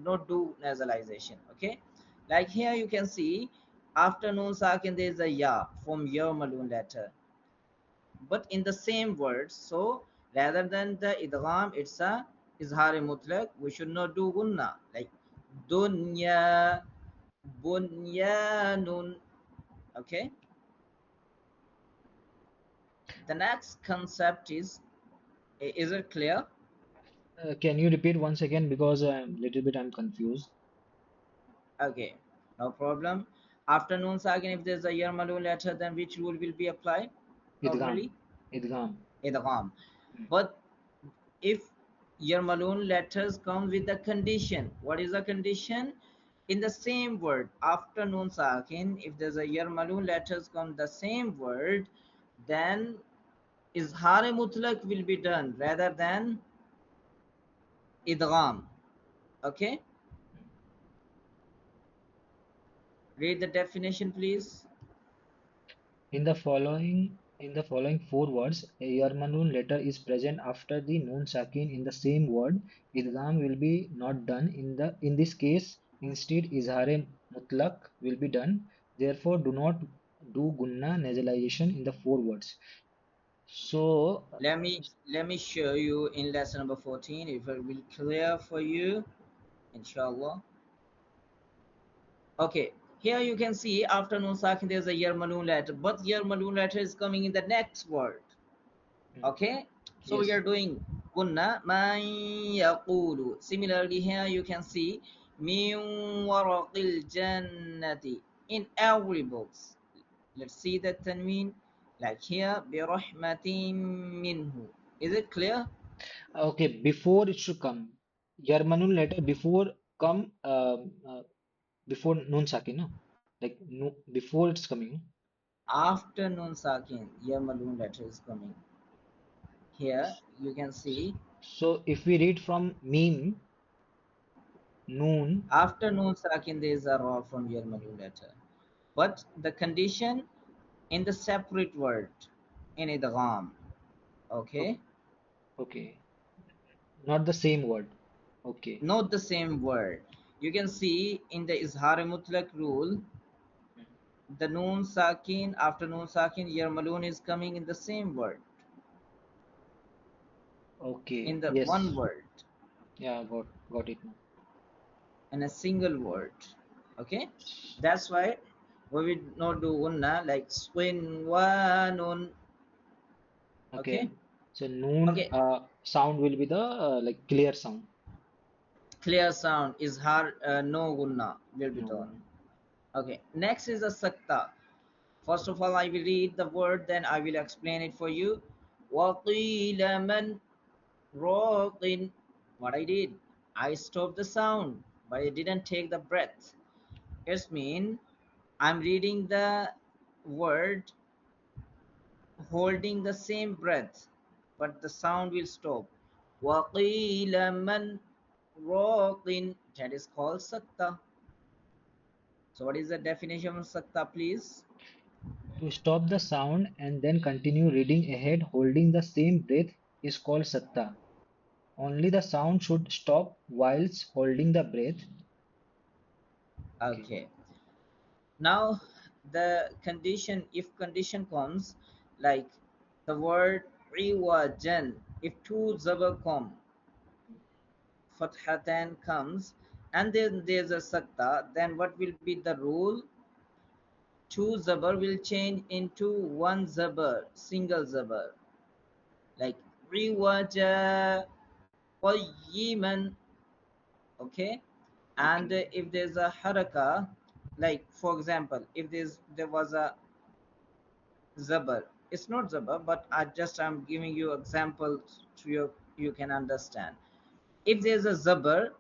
not do nasalization. Okay, like here you can see after Nun Sakin there is a Ya from Ya Malun letter, but in the same word. So rather than the idgham, it's a izhar mutlaq. We should not do gunna like dunya, bunyanun. Okay. The next concept is it clear? Can you repeat once again because little bit I'm confused. Okay, no problem. After Nun Sakin, if there's a Yarmalun letter, then which rule will be applied Idgham. normally? Idgham. Idgham. Mm. But if Yarmalun letters come with a condition, what is the condition? In the same word, after Nun Sakin, if there's a Yarmalun letters come the same word, then Izhar Mutlaq will be done rather than Idgham. Okay, read the definition, please. In the following four words, a Yarmanun letter is present after the Nun Sakin in the same word. Idgham will be not done in this case. Instead, Izhare Mutlaq will be done. Therefore, do not do Gunna nasalization in the four words. So, Let me show you in lesson number 14 if it will clear for you, inshallah. Okay, here you can see after Nun Sakin there's a Yarmalun letter, but Yarmalun letter is coming in the next word. mm, Okay, so we yes. are doing kunna man yaqulu. Similarly, here you can see min waraqil jannati in every books. Let's see the tanween like here bi rahmatin minhu. Is it clear? Okay, before it should come. Yarmanun letter before come before Nun Sakin, no? Like no, before it's coming. After Nun Sakin, Yarmalun letter is coming. Here you can see So if we read from Meem, Noon, after Nun Sakin there is a raw from Yarmalun letter. But the condition in the separate word in idgham. o- Okay, okay, not the same word. Okay. not the same word. You can see in the izhar mutlaq rule Mm. the noon sakin, after noon sakin yarmalun is coming in the same word, in Okay. the one Yes. word, Yeah, got it now. in a single word. Okay, that's why we will not do unna like swinwanun. Okay, Okay. So Noon okay, sound will be the like clear sound. clear sound izhar no gunna will be No. done. Okay, next is a sakta. First of all, I will read the word, then I will explain it for you. وَقِيلَ مَنْ رَاقٍ. What I did, I stopped the sound, but I didn't take the breath. It means I'm reading the word holding the same breath, but the sound will stop. وَقِيلَ مَنْ رَاقٍ. That is called sakta. So what is the definition of sakta, please? To stop the sound and then continue reading ahead holding the same breath is called satta. Only the sound should stop whilst holding the breath. Okay. Okay. Now the condition, if condition comes like the word iwajan, if two zabar come, fathatan comes, and then there's a sakta, then what will be the rule? Two zabar will change into one zabar, single zabar, like iwaja qayyiman. Okay, and Okay. if there's a haraka, like for example, if there was a zabar, it's not zabar, but I'm giving you examples to you can understand. If there's a zabar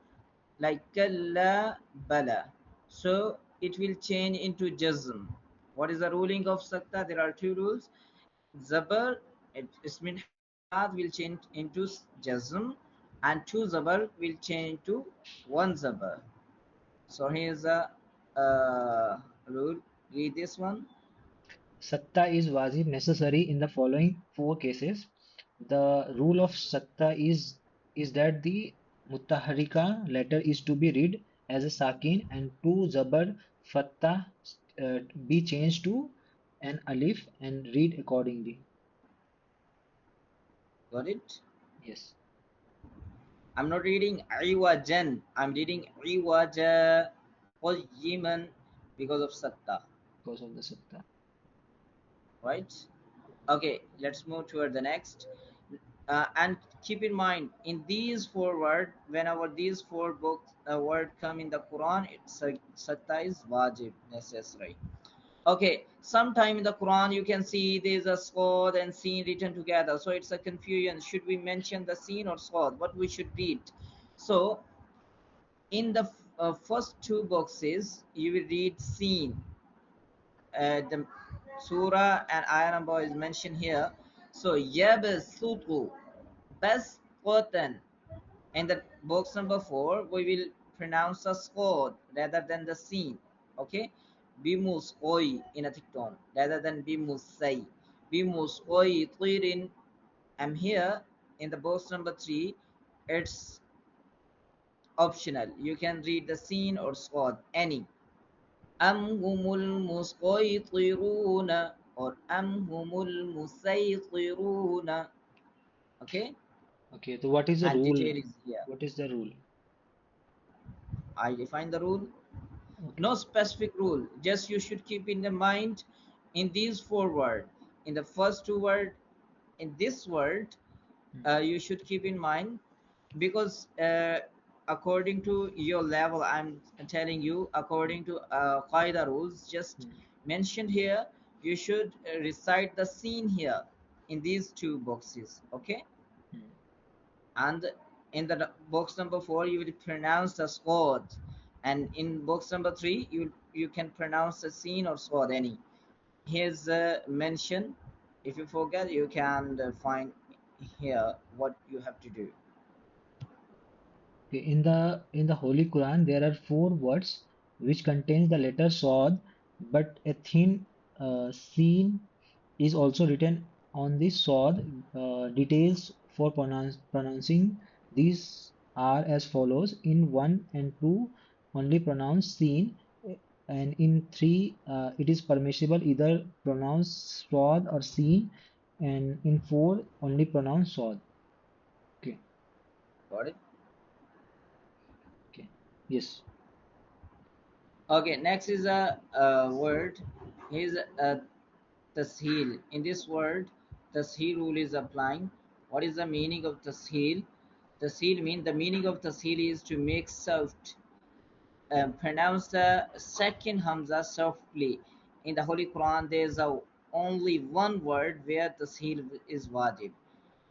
like kalla bala, so it will change into jazm. What is the ruling of sakta? There are two rules. Zabar, it means harakaat will change into jazm, and two zabar will change to one zabar. So here's a rule. Read this one. Satta is wajib necessary in the following four cases. The rule of satta is that the mutaharrika letter is to be read as a sakin and two zabar fatta be changed to an alif and read accordingly. Got it? Yes, I'm not reading Iwajan. I'm reading Iwaja Qayyiman because of Satta. because of the satta. Right? Okay, let's move toward the next. And keep in mind, in these four words, whenever these four books word come in the Quran, it's Satta is wajib, necessary. Okay, sometime in the Quran you can see there's a sword and scene written together, so it's a confusion. Should we mention the scene or sword? What we should read? So in the first two boxes you will read scene. The surah and ayah number is mentioned here. So yabsutu basqatan. In the box number 4 we will pronounce the sword rather than the scene. Okay, bimus oi in a thick tone rather than bimusai. Bimus oi tirin. I'm here in the box number 3. It's optional, you can read the scene or sword, any. أم هم المسيطرون or أم هم المسيطرون. Okay, Okay, so what is the and rule? detail is here. What is the rule? I define the rule. Okay. No specific rule, just you should keep in the mind in these four words. In the first two words, in this word, Hmm. you should keep in mind, because according to your level, I'm telling you, Hmm. according to qaida rules just Hmm. mentioned here, you should recite the scene here in these two boxes. Okay, Hmm. and in the box number 4 you will pronounce the sword, and in box number 3 you can pronounce the scene or sword, any. Here's mention. If you forget, you can find here what you have to do. Okay, in the Holy Quran, there are four words which contains the letter Sod, but a thin sin is also written on the Sod. Details for pronouncing these are as follows: in 1 and 2, only pronounce sin, and in 3, it is permissible either pronounce Sod or sin, and in 4, only pronounce Sod. Okay, Got it? okay, yes. Okay, next is a word. Here's a tasheel. In this word, tasheel rule is applying. What is the meaning of tasheel? Tasheel means, the meaning of tasheel is to make soft. pronounce the second Hamza softly. In the Holy Quran, there is only one word where the seal is wajib.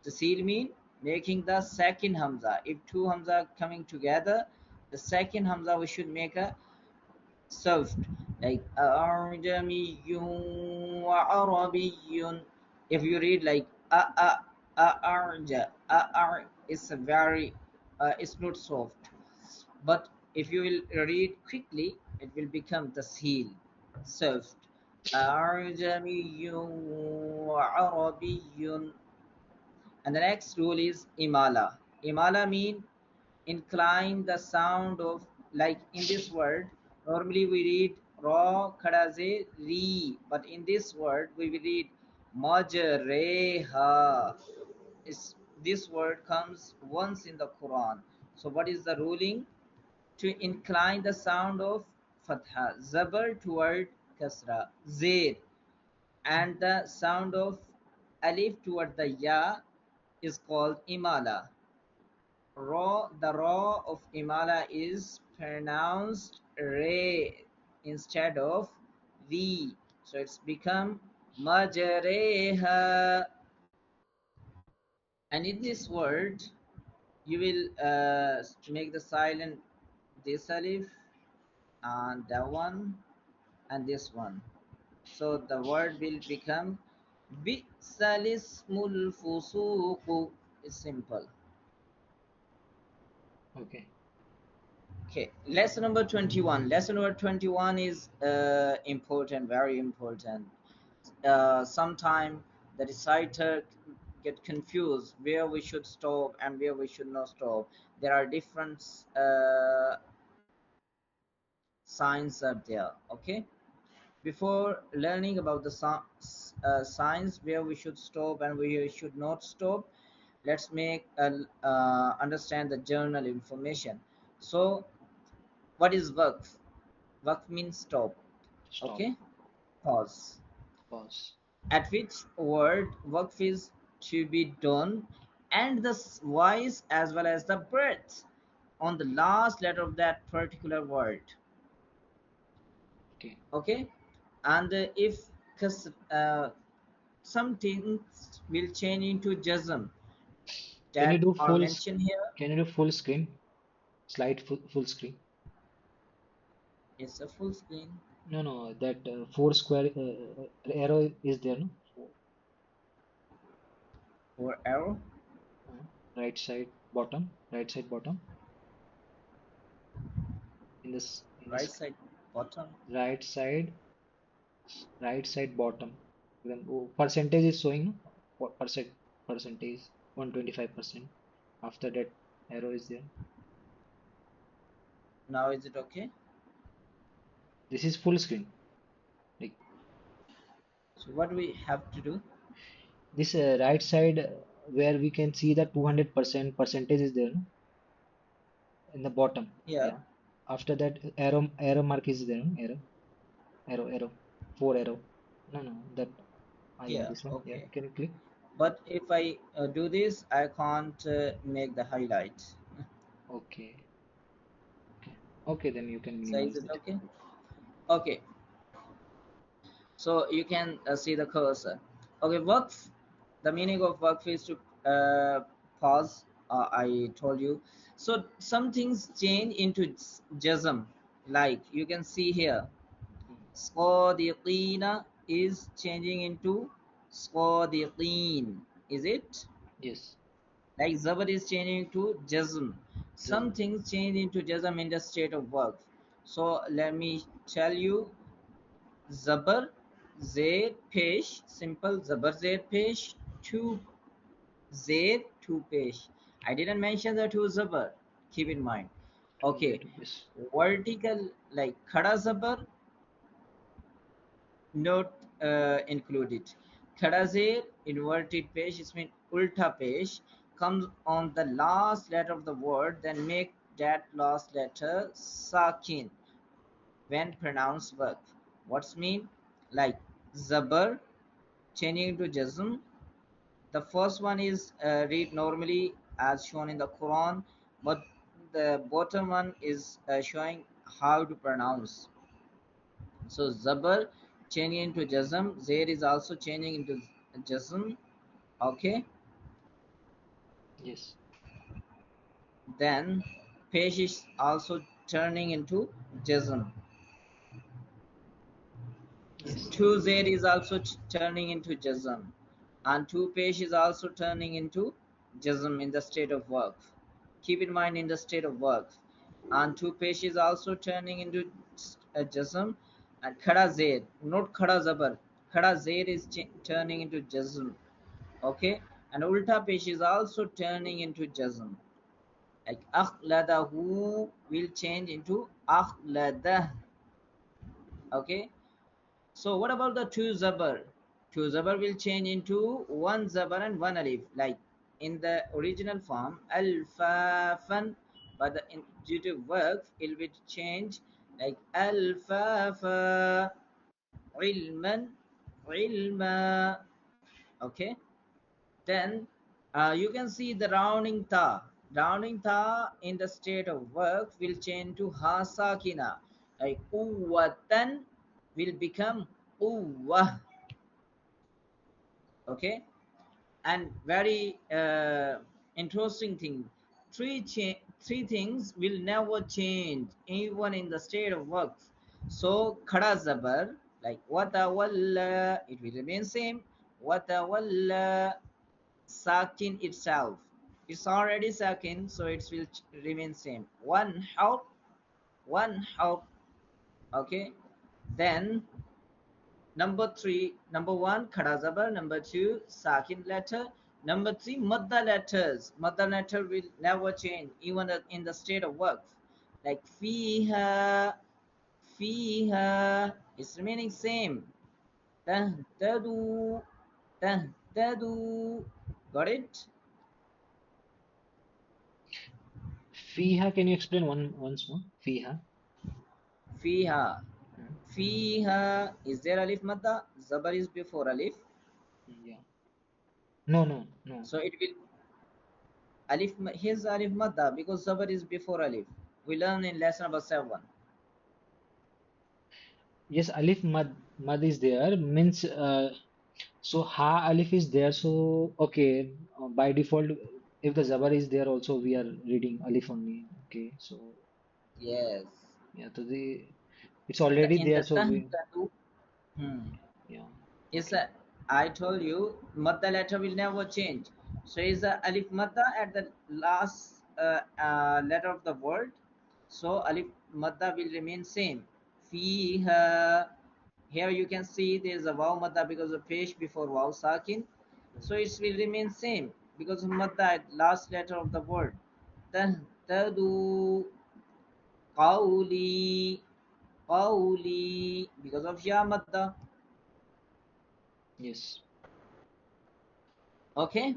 The seal mean making the second Hamza. If two Hamza coming together, the second Hamza we should make a soft, like أعجمي وعربي. If you read like أعج, it's a very, it's not soft. But if you will read quickly, it will become the seal, soft. أعجمي وعربي. And the next rule is imala. Imala mean incline the sound of, like in this word, normally we read ra khadaze re, but in this word we will read majreha. Is this word comes once in the Quran. So what is the ruling? To incline the sound of fatha, zabar toward kasra, zir, and the sound of alif toward the ya is called imala. Ra, the ra of imala is pronounced re instead of v, so it's become majreha. And in this word, you will make the silent this alif and that one and this one. So the word will become bi'salismul fusuqu. It's simple. Okay. Okay, lesson number 21. Lesson number 21 is important, very important. Sometime the reciter get confused where we should stop and where we should not stop. There are different signs up there. Okay, before learning about the signs where we should stop and where we should not stop, let's make understand the journal information. So what is waqf? Waqf means stop. Stop. Okay, pause. Pause. At which word waqf is to be done, and the voice as well as the breath on the last letter of that particular word. Okay. Okay, and if uh, some things will change into jazm Can you that do are full? mentioned here. Can you do full screen? Slide full screen. It's a full screen. No, no. That four square arrow is there, no? Or arrow. Uh, right side bottom. Right side bottom. In this Right side bottom. right side right side bottom. Then percentage is showing, no? What percentage? 125%. After that arrow is there. Now is it okay? This is full screen. Like So what do we have to do? this right side where we can see the 200% percentage is there, no? In the bottom. Yeah. Yeah. After that arrow mark is there, no? Arrow. Four arrow. No, no. That yeah, Yeah, this one. Yeah. okay. Can you click? But if I do this, I can't make the highlight. Okay. Okay. Okay, then you can So is minimize it it. okay? Okay, so you can see the cursor. Okay, waqf. The meaning of waqf is to pause. I told you. So some things change into jazm. Like you can see here, Hmm. صادقين is changing into صادقين. Is it? Yes. Like zabar is changing to jazm. Some Doesn't. things change into jazm in the state of work. So let me tell you, zabar zair pesh, simple zabar zair pesh, two zair two pesh. I didn't mention the two zabar, keep in mind. Two Okay, zero two yes. vertical like khada zabar not included. Khada zair inverted pesh, it means ulta pesh, comes on the last letter of the word, then make that last letter sakin when pronounced verb. What's mean? Like zabar changing into jazm. The first one is read normally as shown in the Quran, but the bottom one is showing how to pronounce. So zabar changing into jazm, zair is also changing into jazm. Okay, Yes. then pesh is also turning into jazm. Yes. Two zair is also turning into jazm, and two pesh is also turning into jazm in the state of work. Keep in mind in the state of work. And two pesh is also turning into jazm, and khada zair, not khada zabar. Khada zair is turning into jazm. Okay, and ulta pesh is also turning into jazm. Like akhladahu will change into akhladah. Okay, so what about the two zabar? Two zabar will change into one zabar and one alif, like in the original form alfafan, but due to work it will change like alfafa ilman ilma. Okay, then you can see the rounding ta. Rounding ta in the state of work will change to ha sakina. Like uwatan will become uwah. Okay, and very interesting thing. Three things will never change even in the state of work. So khada zabar like watawalla it will remain same. Watawalla Sakin itself. It's already Sakin, so it will remain same. One help. Okay. Then number one, Khada Zabar. Number two, Sakin letter. Number three, Madda letters. Madda letter will never change, even in the state of work. Like Fiha, Fiha, it's remaining same. Tahtadu, Tahtadu. Got it? Fiha, can you explain once more? Fiha. Fiha. Hmm. Fiha. Is there alif madda? Zabar is before alif. Yeah. No, no, no. So it will alif. Here's alif madda because zabar is before alif. We learn in lesson number 7. Yes, alif mad is there means so ha alif is there. So okay, by default, if the zabar is there, also we are reading alif only. Okay, so Yes. yeah, so it's already In there. the So we tahtadu. Hmm. yeah. Is Okay. I told you madda letter will never change. So is the alif madda at the last letter of the word. So alif madda will remain same. Fiha. Here you can see there is a waw madda because of pesh before waw sakin. So it will remain same because of madda at last letter of the word. Tahtadu qawli qawli because of ya madda. Yes. Okay.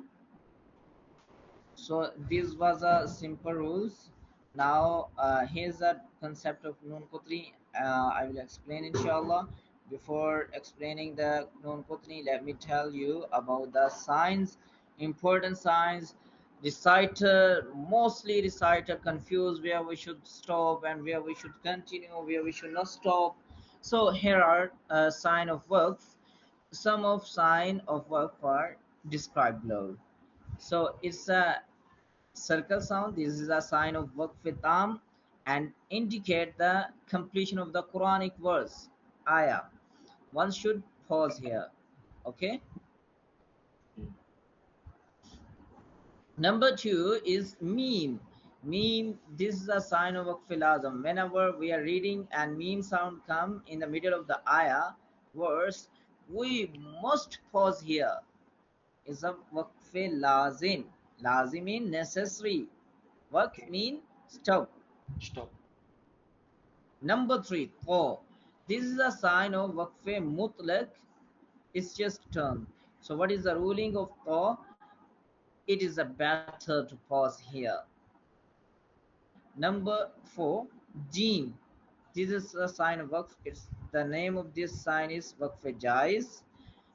So this was a simple rules. Now here's a concept of nun qutri. I will explain inshallah. Before explaining the nun qutri, let me tell you about the signs, important signs. Reciter, mostly reciter confused where we should stop and where we should continue, where we should not stop. So here are sign of works. Some of sign of work are described below. So it's a circle sound. This is a sign of waqf tam and indicate the completion of the Quranic verse. Ayah. One should pause here. Okay. Mm. Number two is Meem. Meem. This is a sign of waqf lazam. Whenever we are reading and Meem sound come in the middle of the ayah verse, we must pause here. Is a waqf lazim. Lazim mean necessary. Waqf Okay. mean stop. Stop. Number three, ta. This is a sign of waqf mutlaq. It's just term. So what is the ruling of ta? It is a better to pause here. Number four, jeen. This is a sign of waqf. It's the name of this sign is waqf jais,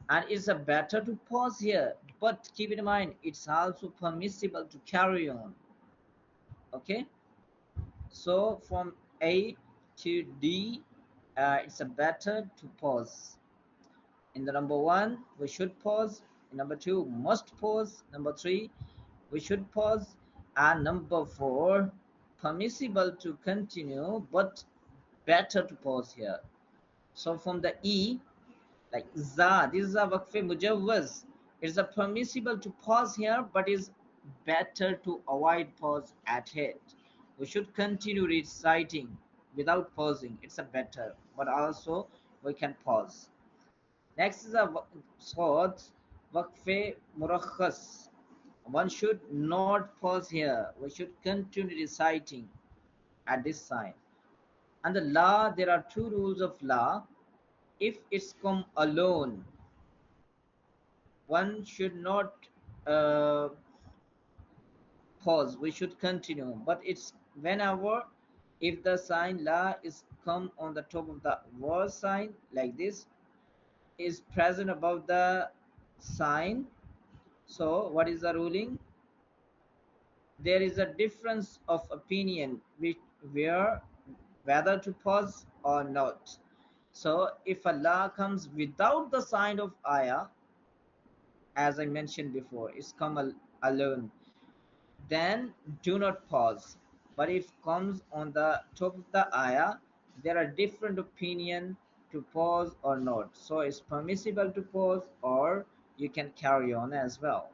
and it's a better to pause here. But keep in mind, it's also permissible to carry on. Okay. So from A, to D, it's a better to pause. In the number one, we should pause. In number two, must pause. Number three, we should pause. And number four, permissible to continue, but better to pause here. So from the E, like za, this is a waqf mujawwaz. It's a permissible to pause here, but is better to avoid pause at it. We should continue reciting without pausing. It's a better, but also we can pause. Next is a sod, waqf murakhas. One should not pause here. We should continue reciting at this sign. And the law, there are two rules of law. If it's come alone, one should not uh, pause, we should continue, but it's whenever if the sign la is come on the top of the word sign like this is present above the sign, so what is the ruling? There is a difference of opinion which where whether to pause or not. So if a la comes without the sign of ayah, as I mentioned before, it's come alone, then do not pause. But if comes on the top of the ayah, there are different opinion to pause or not. So it's permissible to pause or you can carry on as well.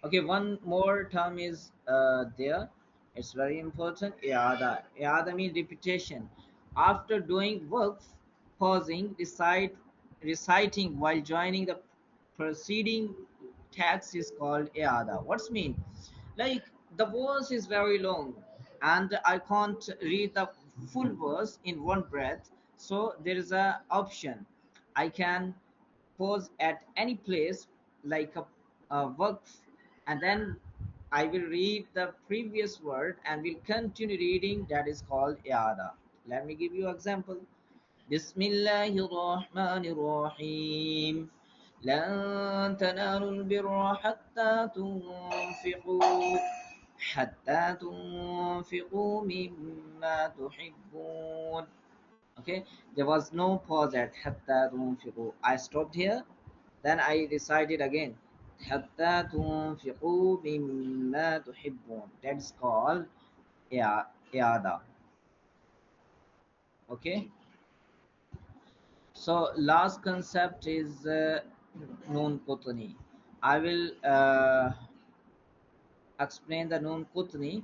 Okay. Okay, one more term is there. It's very important. I'ada. I'ada means repetition. After doing work, pausing, reciting while joining the preceding text is called i'ada. What's mean? Like the verse is very long and I can't read the full verse in one breath. So there is a option. I can pause at any place like a waqf, and then I will read the previous word and will continue reading. That is called i'ada. Let me give you an example. Bismillahir Rahmanir Rahim. لن تنالوا البر حتى تنفقوا مما تحبون. Okay, there was no pause at حتى تنفقوا. I stopped here, then I recited again حتى تنفقوا مما تحبون. That's called إعادة. Okay, so last concept is noon qutni. I will explain the noon qutni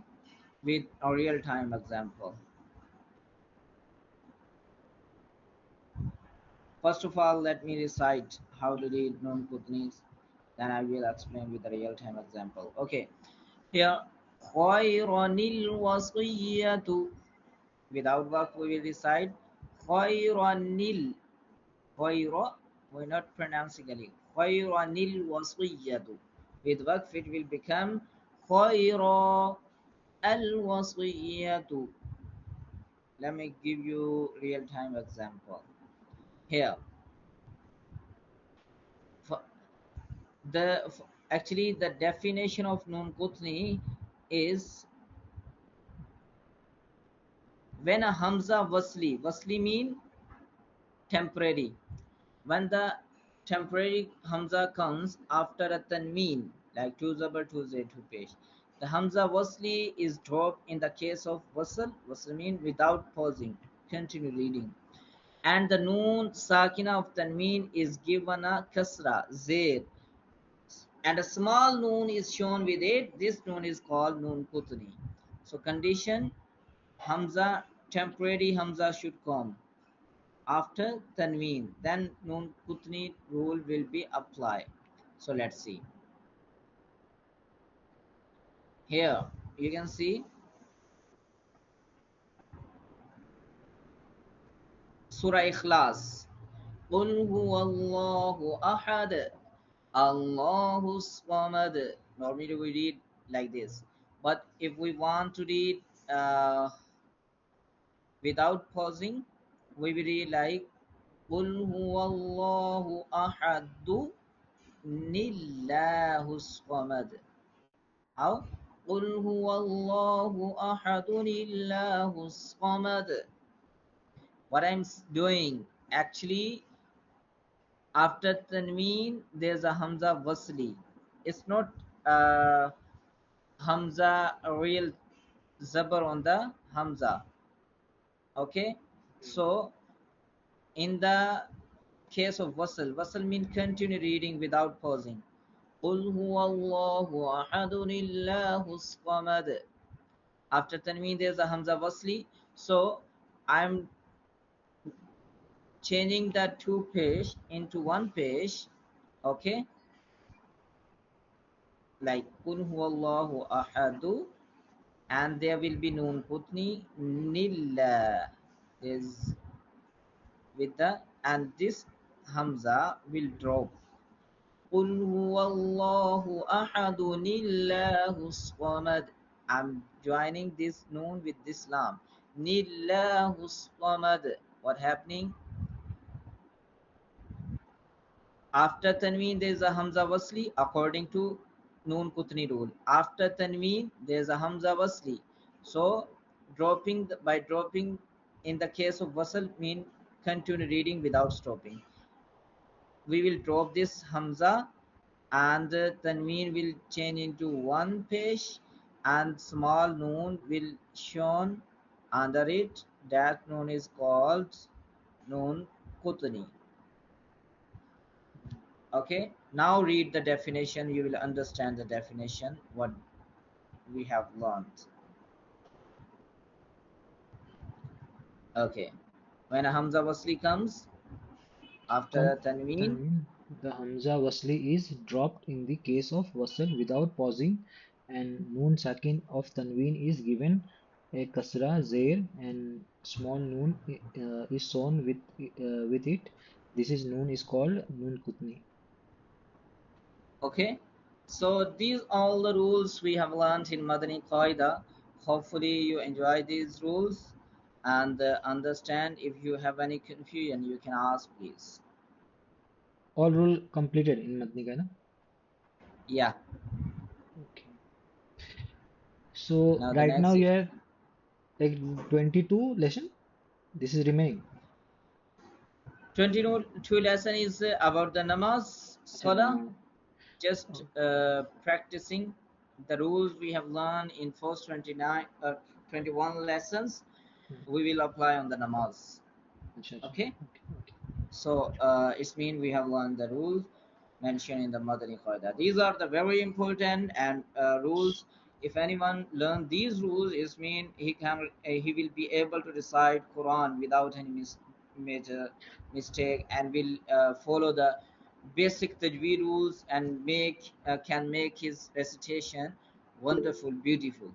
with a real time example. First of all, let me recite how to read noon qutnis, then I will explain with a real time example. Okay, here khayranil wasiyatu, without work we will recite khayranil. Khayra, we're not pronouncing it. Khayranil wasiyatu. With work it will become khayra al wasiyatu. Let me give you real time example. Here for actually the definition of nun qutni is when a hamza wasli mean temporary. When the temporary hamza comes after a tanween, like two zabar two z two page, the hamza wasli is dropped in the case of wasl mean without pausing, continue reading, and the noon sakina of tanween is given a kasra zair, and a small noon is shown with it. This noon is called noon qutni. So condition, hamza, temporary hamza should come after tanween, then noon qutni rule will be applied. So let's see. Here you can see Surah Ikhlas. Qul huwallahu ahad, Allahu samad. Normally we read like this, but if we want to read without pausing, we will read like Qul huwallahu ahadu nillahu samad. How? قل هو الله أحد الله الصمد. What I'm doing actually, after Tanween there's a Hamza Wasli. It's not uh, Hamza a real Zabar on the Hamza. Okay, mm, so in the case of Wasl means continue reading without pausing. قل هو الله أحد الله الصمد. After Tanween there's a Hamza Wasli. So I'm changing that two page into one page. Okay, like قل هو الله أحد, and there will be Noon Putni Nilla is with the, and this Hamza will drop. قل هو الله أحد الله الصمد. I'm joining this noon with this lam. Nillahu Samad. What happening? After Tanween there is a Hamza Wasli according to Noon Kutni rule. After Tanween there is a Hamza Wasli. So by dropping in the case of Wasl mean continue reading without stopping. We will drop this Hamza, and Tanween will change into one page, and small noon will shown under it. That noon is called Noon Kutni. mm. Okay, now read the definition. You will understand the definition what we have learned. Okay, when a Hamza Wasli comes after From Tanween. Tanween, the Hamza Wasli is dropped in the case of Wasl without pausing, and Noon Sakin of Tanween is given a Kasra Zair, and small Noon is shown with it. This is Noon is called Noon Kutni. Okay, so these all the rules we have learned in Madani Qaida. Hopefully you enjoy these rules and understand. If you have any confusion you can ask please. All rule completed in Madni Qaida. Yeah, Okay. So now the right now next you have like 22 lesson. This is remaining. 22 lesson is about the namaz Acha, salah. Just oh, practicing the rules we have learned in first 29 21 lessons hmm. we will apply on the namaz. Acha, acha. Okay, Okay, okay. so it's mean we have learned the rules mentioned in the Madani Qaida. These are the very important and rules. If anyone learn these rules, it mean he will be able to recite Quran without any major mistake, and will follow the basic Tajweed rules and make can make his recitation wonderful, beautiful.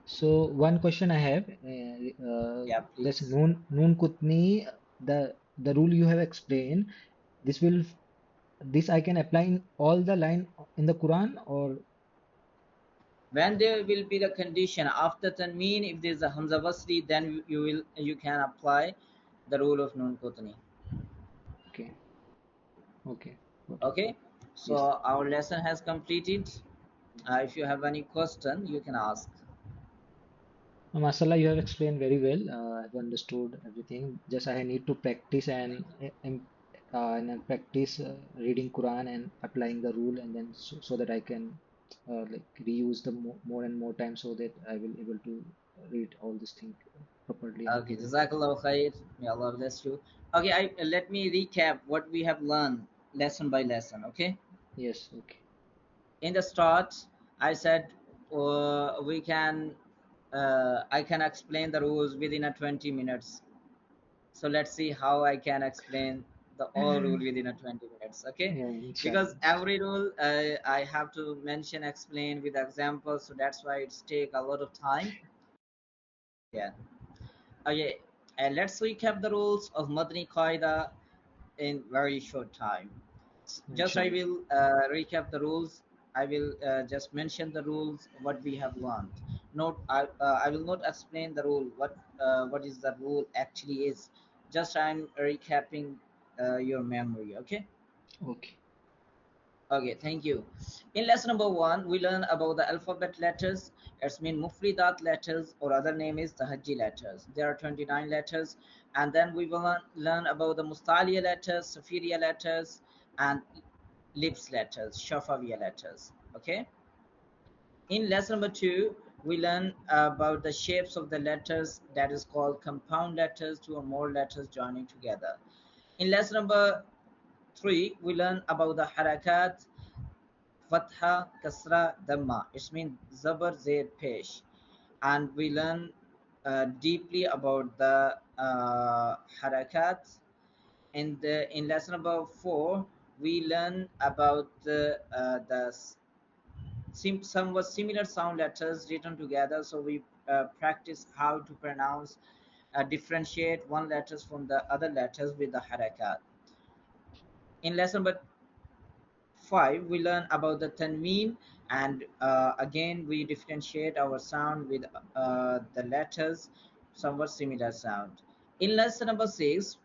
So one question I have, Yeah, this please. Noon Kutni, the rule you have explained, this will this I can apply in all the line in the Quran, or When there will be the condition after tanween, if there is a hamza wasli, then you can apply the rule of nun kutni. okay, okay, got it. Okay, so Yes. our lesson has completed. If you have any question you can ask. Mashallah, you have explained very well. I've understood everything. Just I need to practice and practice reading Quran and applying the rule, and then so that I can like reuse the more and more time, so that I will able to read all this thing properly and Okay, good way. jazakallah khair, may Allah bless you. Okay, let me recap what we have learned lesson by lesson. Okay, Yes. Okay. in the start I said we can I can explain the rules within a 20 minutes. So let's see how I can explain the all rule within a 20 minutes. Okay, Yeah. because Inshallah. every rule I have to mention, explain with examples, so that's why it's take a lot of time. Yeah. Okay, and let's recap the rules of Madani Qaida in very short time. Just I Inshallah. will recap the rules. I will just mention the rules what we have learned. Note I will not explain the rule what is the rule actually is. Just I'm recapping your memory. Okay. Okay. Okay, thank you. In lesson number one, we learn about the alphabet letters. It's mean Mufridat letters, or other name is Tahajji letters. There are 29 letters. And then we will learn about the Mustaliya letters, Safiria letters, and Lips letters, Shafawiya letters. Okay. In lesson number two, we learn about the shapes of the letters, that is called compound letters, two or more letters joining together. In lesson number three, we learn about the Harakaat, Fatha, Kasra, Dhamma. It means Zabar, Zaid, Pesh. And we learn deeply about the Harakat. In lesson number four, we learn about the somewhat similar sound letters written together. So we practice how to pronounce, differentiate one letters from the other letters with the Harakat. In lesson number 5, we learn about the Tanween, and again we differentiate our sound with the letters, somewhat similar sound. In lesson number 6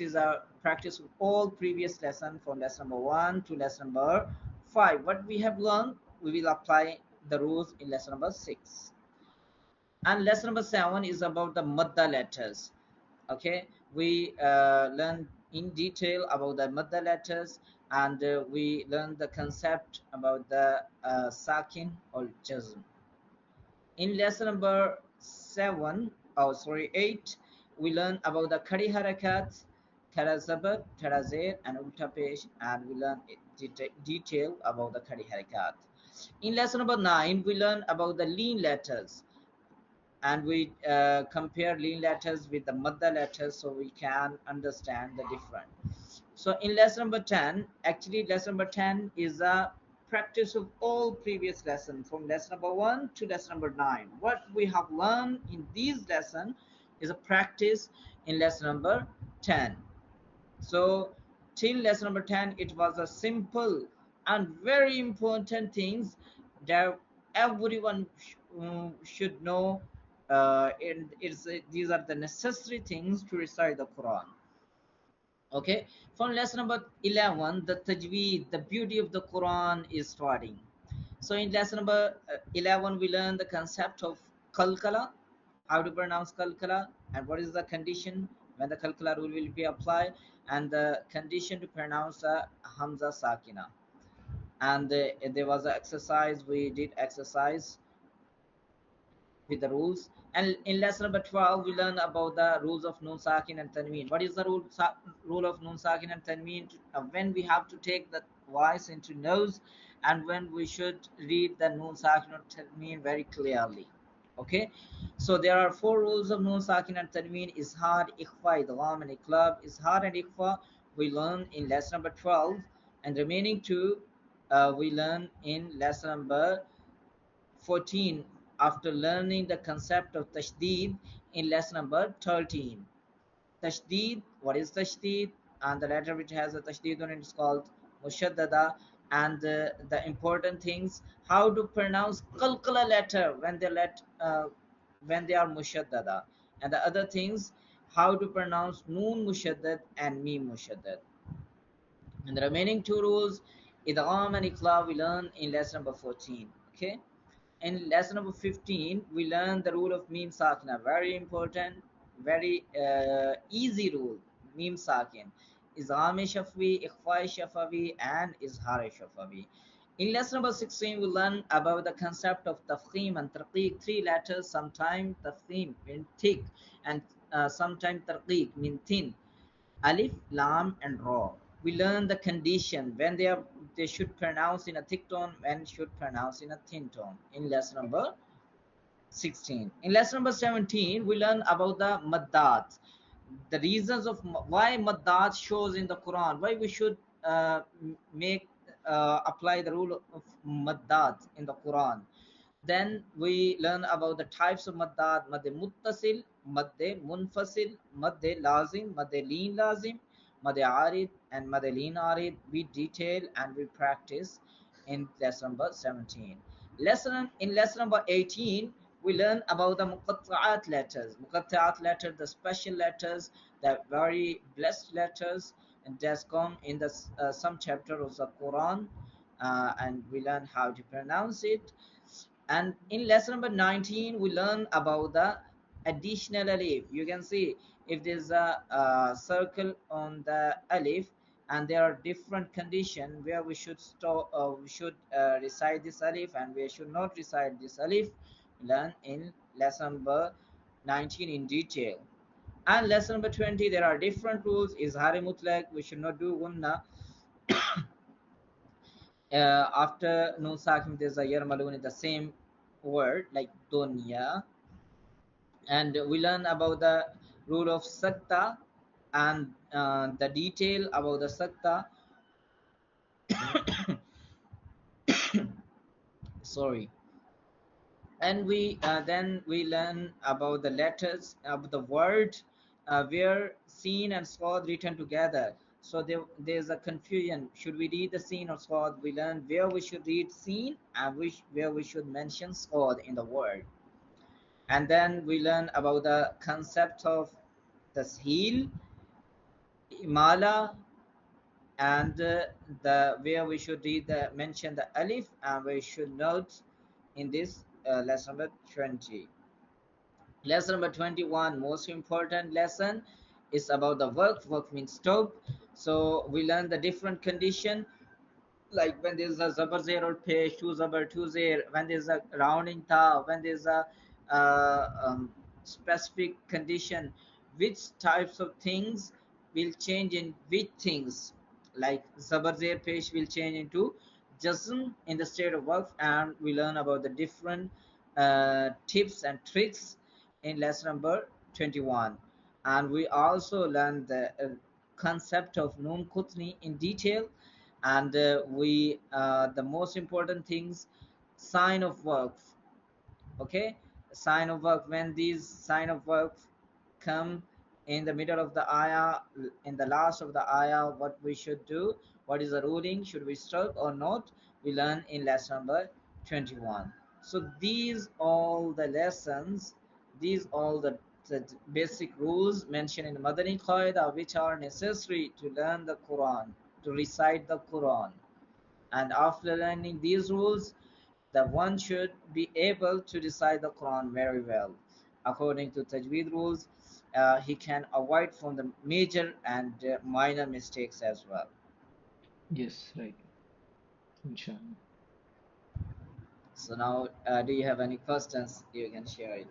is a practice of all previous lesson from lesson number 1 to lesson number 5. What we have learned, we will apply the rules in lesson number 6. And lesson number 7 is about the Maddah letters. Okay, we learn in detail about the Maddah letters, and we learn the concept about the Sakin or Jazm. In lesson number 8, we learn about the Khadi Harakat, Thara Zabar, Thara Zair, and Ulta Pesh, and we learn detail about the Khadi Harakat. In lesson number 9, we learn about the lean letters, and we compare lean letters with the Madda letters so we can understand the difference. So in lesson number 10, actually lesson number 10 is a practice of all previous lessons from lesson number 1 to lesson number 9. What we have learned in these lessons is a practice in lesson number 10. So till lesson number 10, it was a simple and very important things that everyone should know. These are the necessary things to recite the Quran. Okay, from lesson number 11, the Tajweed, the beauty of the Quran is starting. So in lesson number 11, we learn the concept of Qalqalah, how to pronounce Qalqalah, and what is the condition when the Qalqalah rule will be applied, and the condition to pronounce Hamza Sakina. And there was an exercise, we did exercise with the rules. And in lesson number 12, we learn about the rules of Nun Sakin and Tanween. What is the rule of Nun Sakin and Tanween? When we have to take the voice into nose, and when we should read the Nun Sakin and Tanween very clearly. Okay, so there are 4 rules of Nun Sakin and Tanween: Izhar, Ikhfa, Idgham, and Iqlab. Izhar and Ikhfa we learn in lesson number 12, and remaining 2 we learn in lesson number 14, after learning the concept of tashdid in lesson number 13. Tashdid, what is tashdid? And the letter which has a tashdid on it is called mushaddada. And the important things, how to pronounce qalqala letter when they are mushaddada. And the other things, how to pronounce noon mushaddad and meem mushaddad. And the remaining 2 rules, idgham and iqlab, we learn in lesson number 14. Okay. In lesson number 15, we learn the rule of Meem Sakina. Very important, very easy rule. Meem Sakin. Izhar Shafawi, Ikhfa Shafawi, and Izhar Shafawi. In lesson number 16, we learn about the concept of Tafkheem and Tarqeeq. 3 letters, sometimes Tafkheem mean thick, and sometimes Tarqeeq mean thin. Alif, Lam, and Ra. We learn the condition when they should pronounce in a thick tone, when should pronounce in a thin tone in lesson number 16. In lesson number 17, we learn about the Maddat, the reasons of why Maddat shows in the Quran, why we should make apply the rule of Maddat in the Quran. Then we learn about the types of maddat: madde muttasil, madde munfasil, madde lazim, madde leen lazim, madde arid, and madde leen arid. We detail and we practice in lesson number 17. In lesson number 18, we learn about the muqatta'at letters. Muqatta'at letters, the special letters, the very blessed letters. in DESCOM in the some chapter of the Quran, and we learn how to pronounce it. And in lesson number 19 we learn about the additional alif. You can see if there's a circle on the alif, and there are different conditions where we should recite this alif and we should not recite this alif. Learn in lesson number 19 in detail. And lesson number 20, there are different rules. Izhar mutlaq, we should not do Ghunnah. After Nun Sakin, there's a Yarmalun in the same word like Dunya. And we learn about the rule of Sakta and the detail about the Sakta. Sorry. And we then we learn about the letters of the word where sin and sword written together. So there's a confusion, should we read the sin or sword? We learn where we should read sin and where we should mention sword in the word. And then we learn about the concept of the heel, imala, and the where we should read the mention the alif, and we should note in this lesson number 20. Lesson number 21, most important lesson, is about the work. Work means stop. So we learn the different condition, like when there's a zabar zair or pesh, two zabar two zair, when there's a rounding ta, when there's a specific condition, which types of things will change in which things, like zabar zair pesh will change into jazm in the state of work. And we learn about the different tips and tricks in lesson number 21. And we also learn the concept of nun kutni in detail. And we the most important things, sign of work. Okay, sign of work, when these sign of work come in the middle of the ayah, in the last of the ayah, what we should do, what is the ruling, should we stop or not, we learn in lesson number 21. So these all the lessons, these all the basic rules mentioned in Madani Qaida, which are necessary to learn the Quran, to recite the Quran. And after learning these rules, the one should be able to recite the Quran very well. According to Tajweed rules, he can avoid from the major and minor mistakes as well. Yes, right. Inshallah. So now, do you have any questions? You can share it.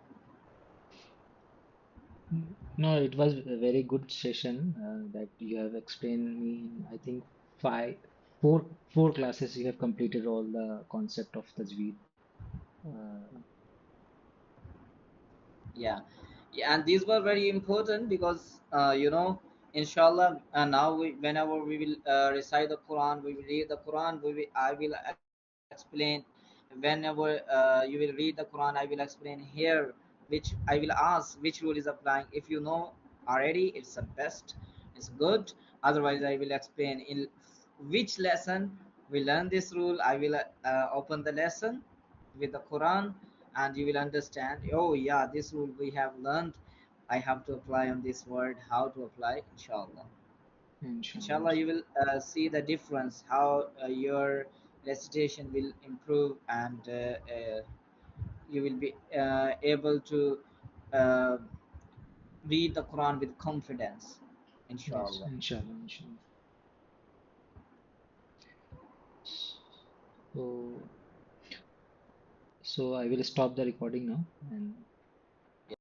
No, it was a very good session that you have explained me in, I think, five, four classes you have completed all the concept of Tajweed. Uh, Yeah, yeah, and these were very important because inshallah, now whenever we will recite the Quran, we will read the Quran, I will explain. Whenever you will read the Quran, I will explain here, which I will ask which rule is applying. If you know already, it's the best, it's good. Otherwise, I will explain in which lesson we learn this rule. I will open the lesson with the Quran, and you will understand, oh yeah, this rule we have learned, I have to apply on this word, how to apply, inshallah. inshallah, Inshallah, you will see the difference, how your recitation will improve, and you will be able to uh, read the Quran with confidence, yes, inshallah. inshallah, inshallah. So, so I will stop the recording now and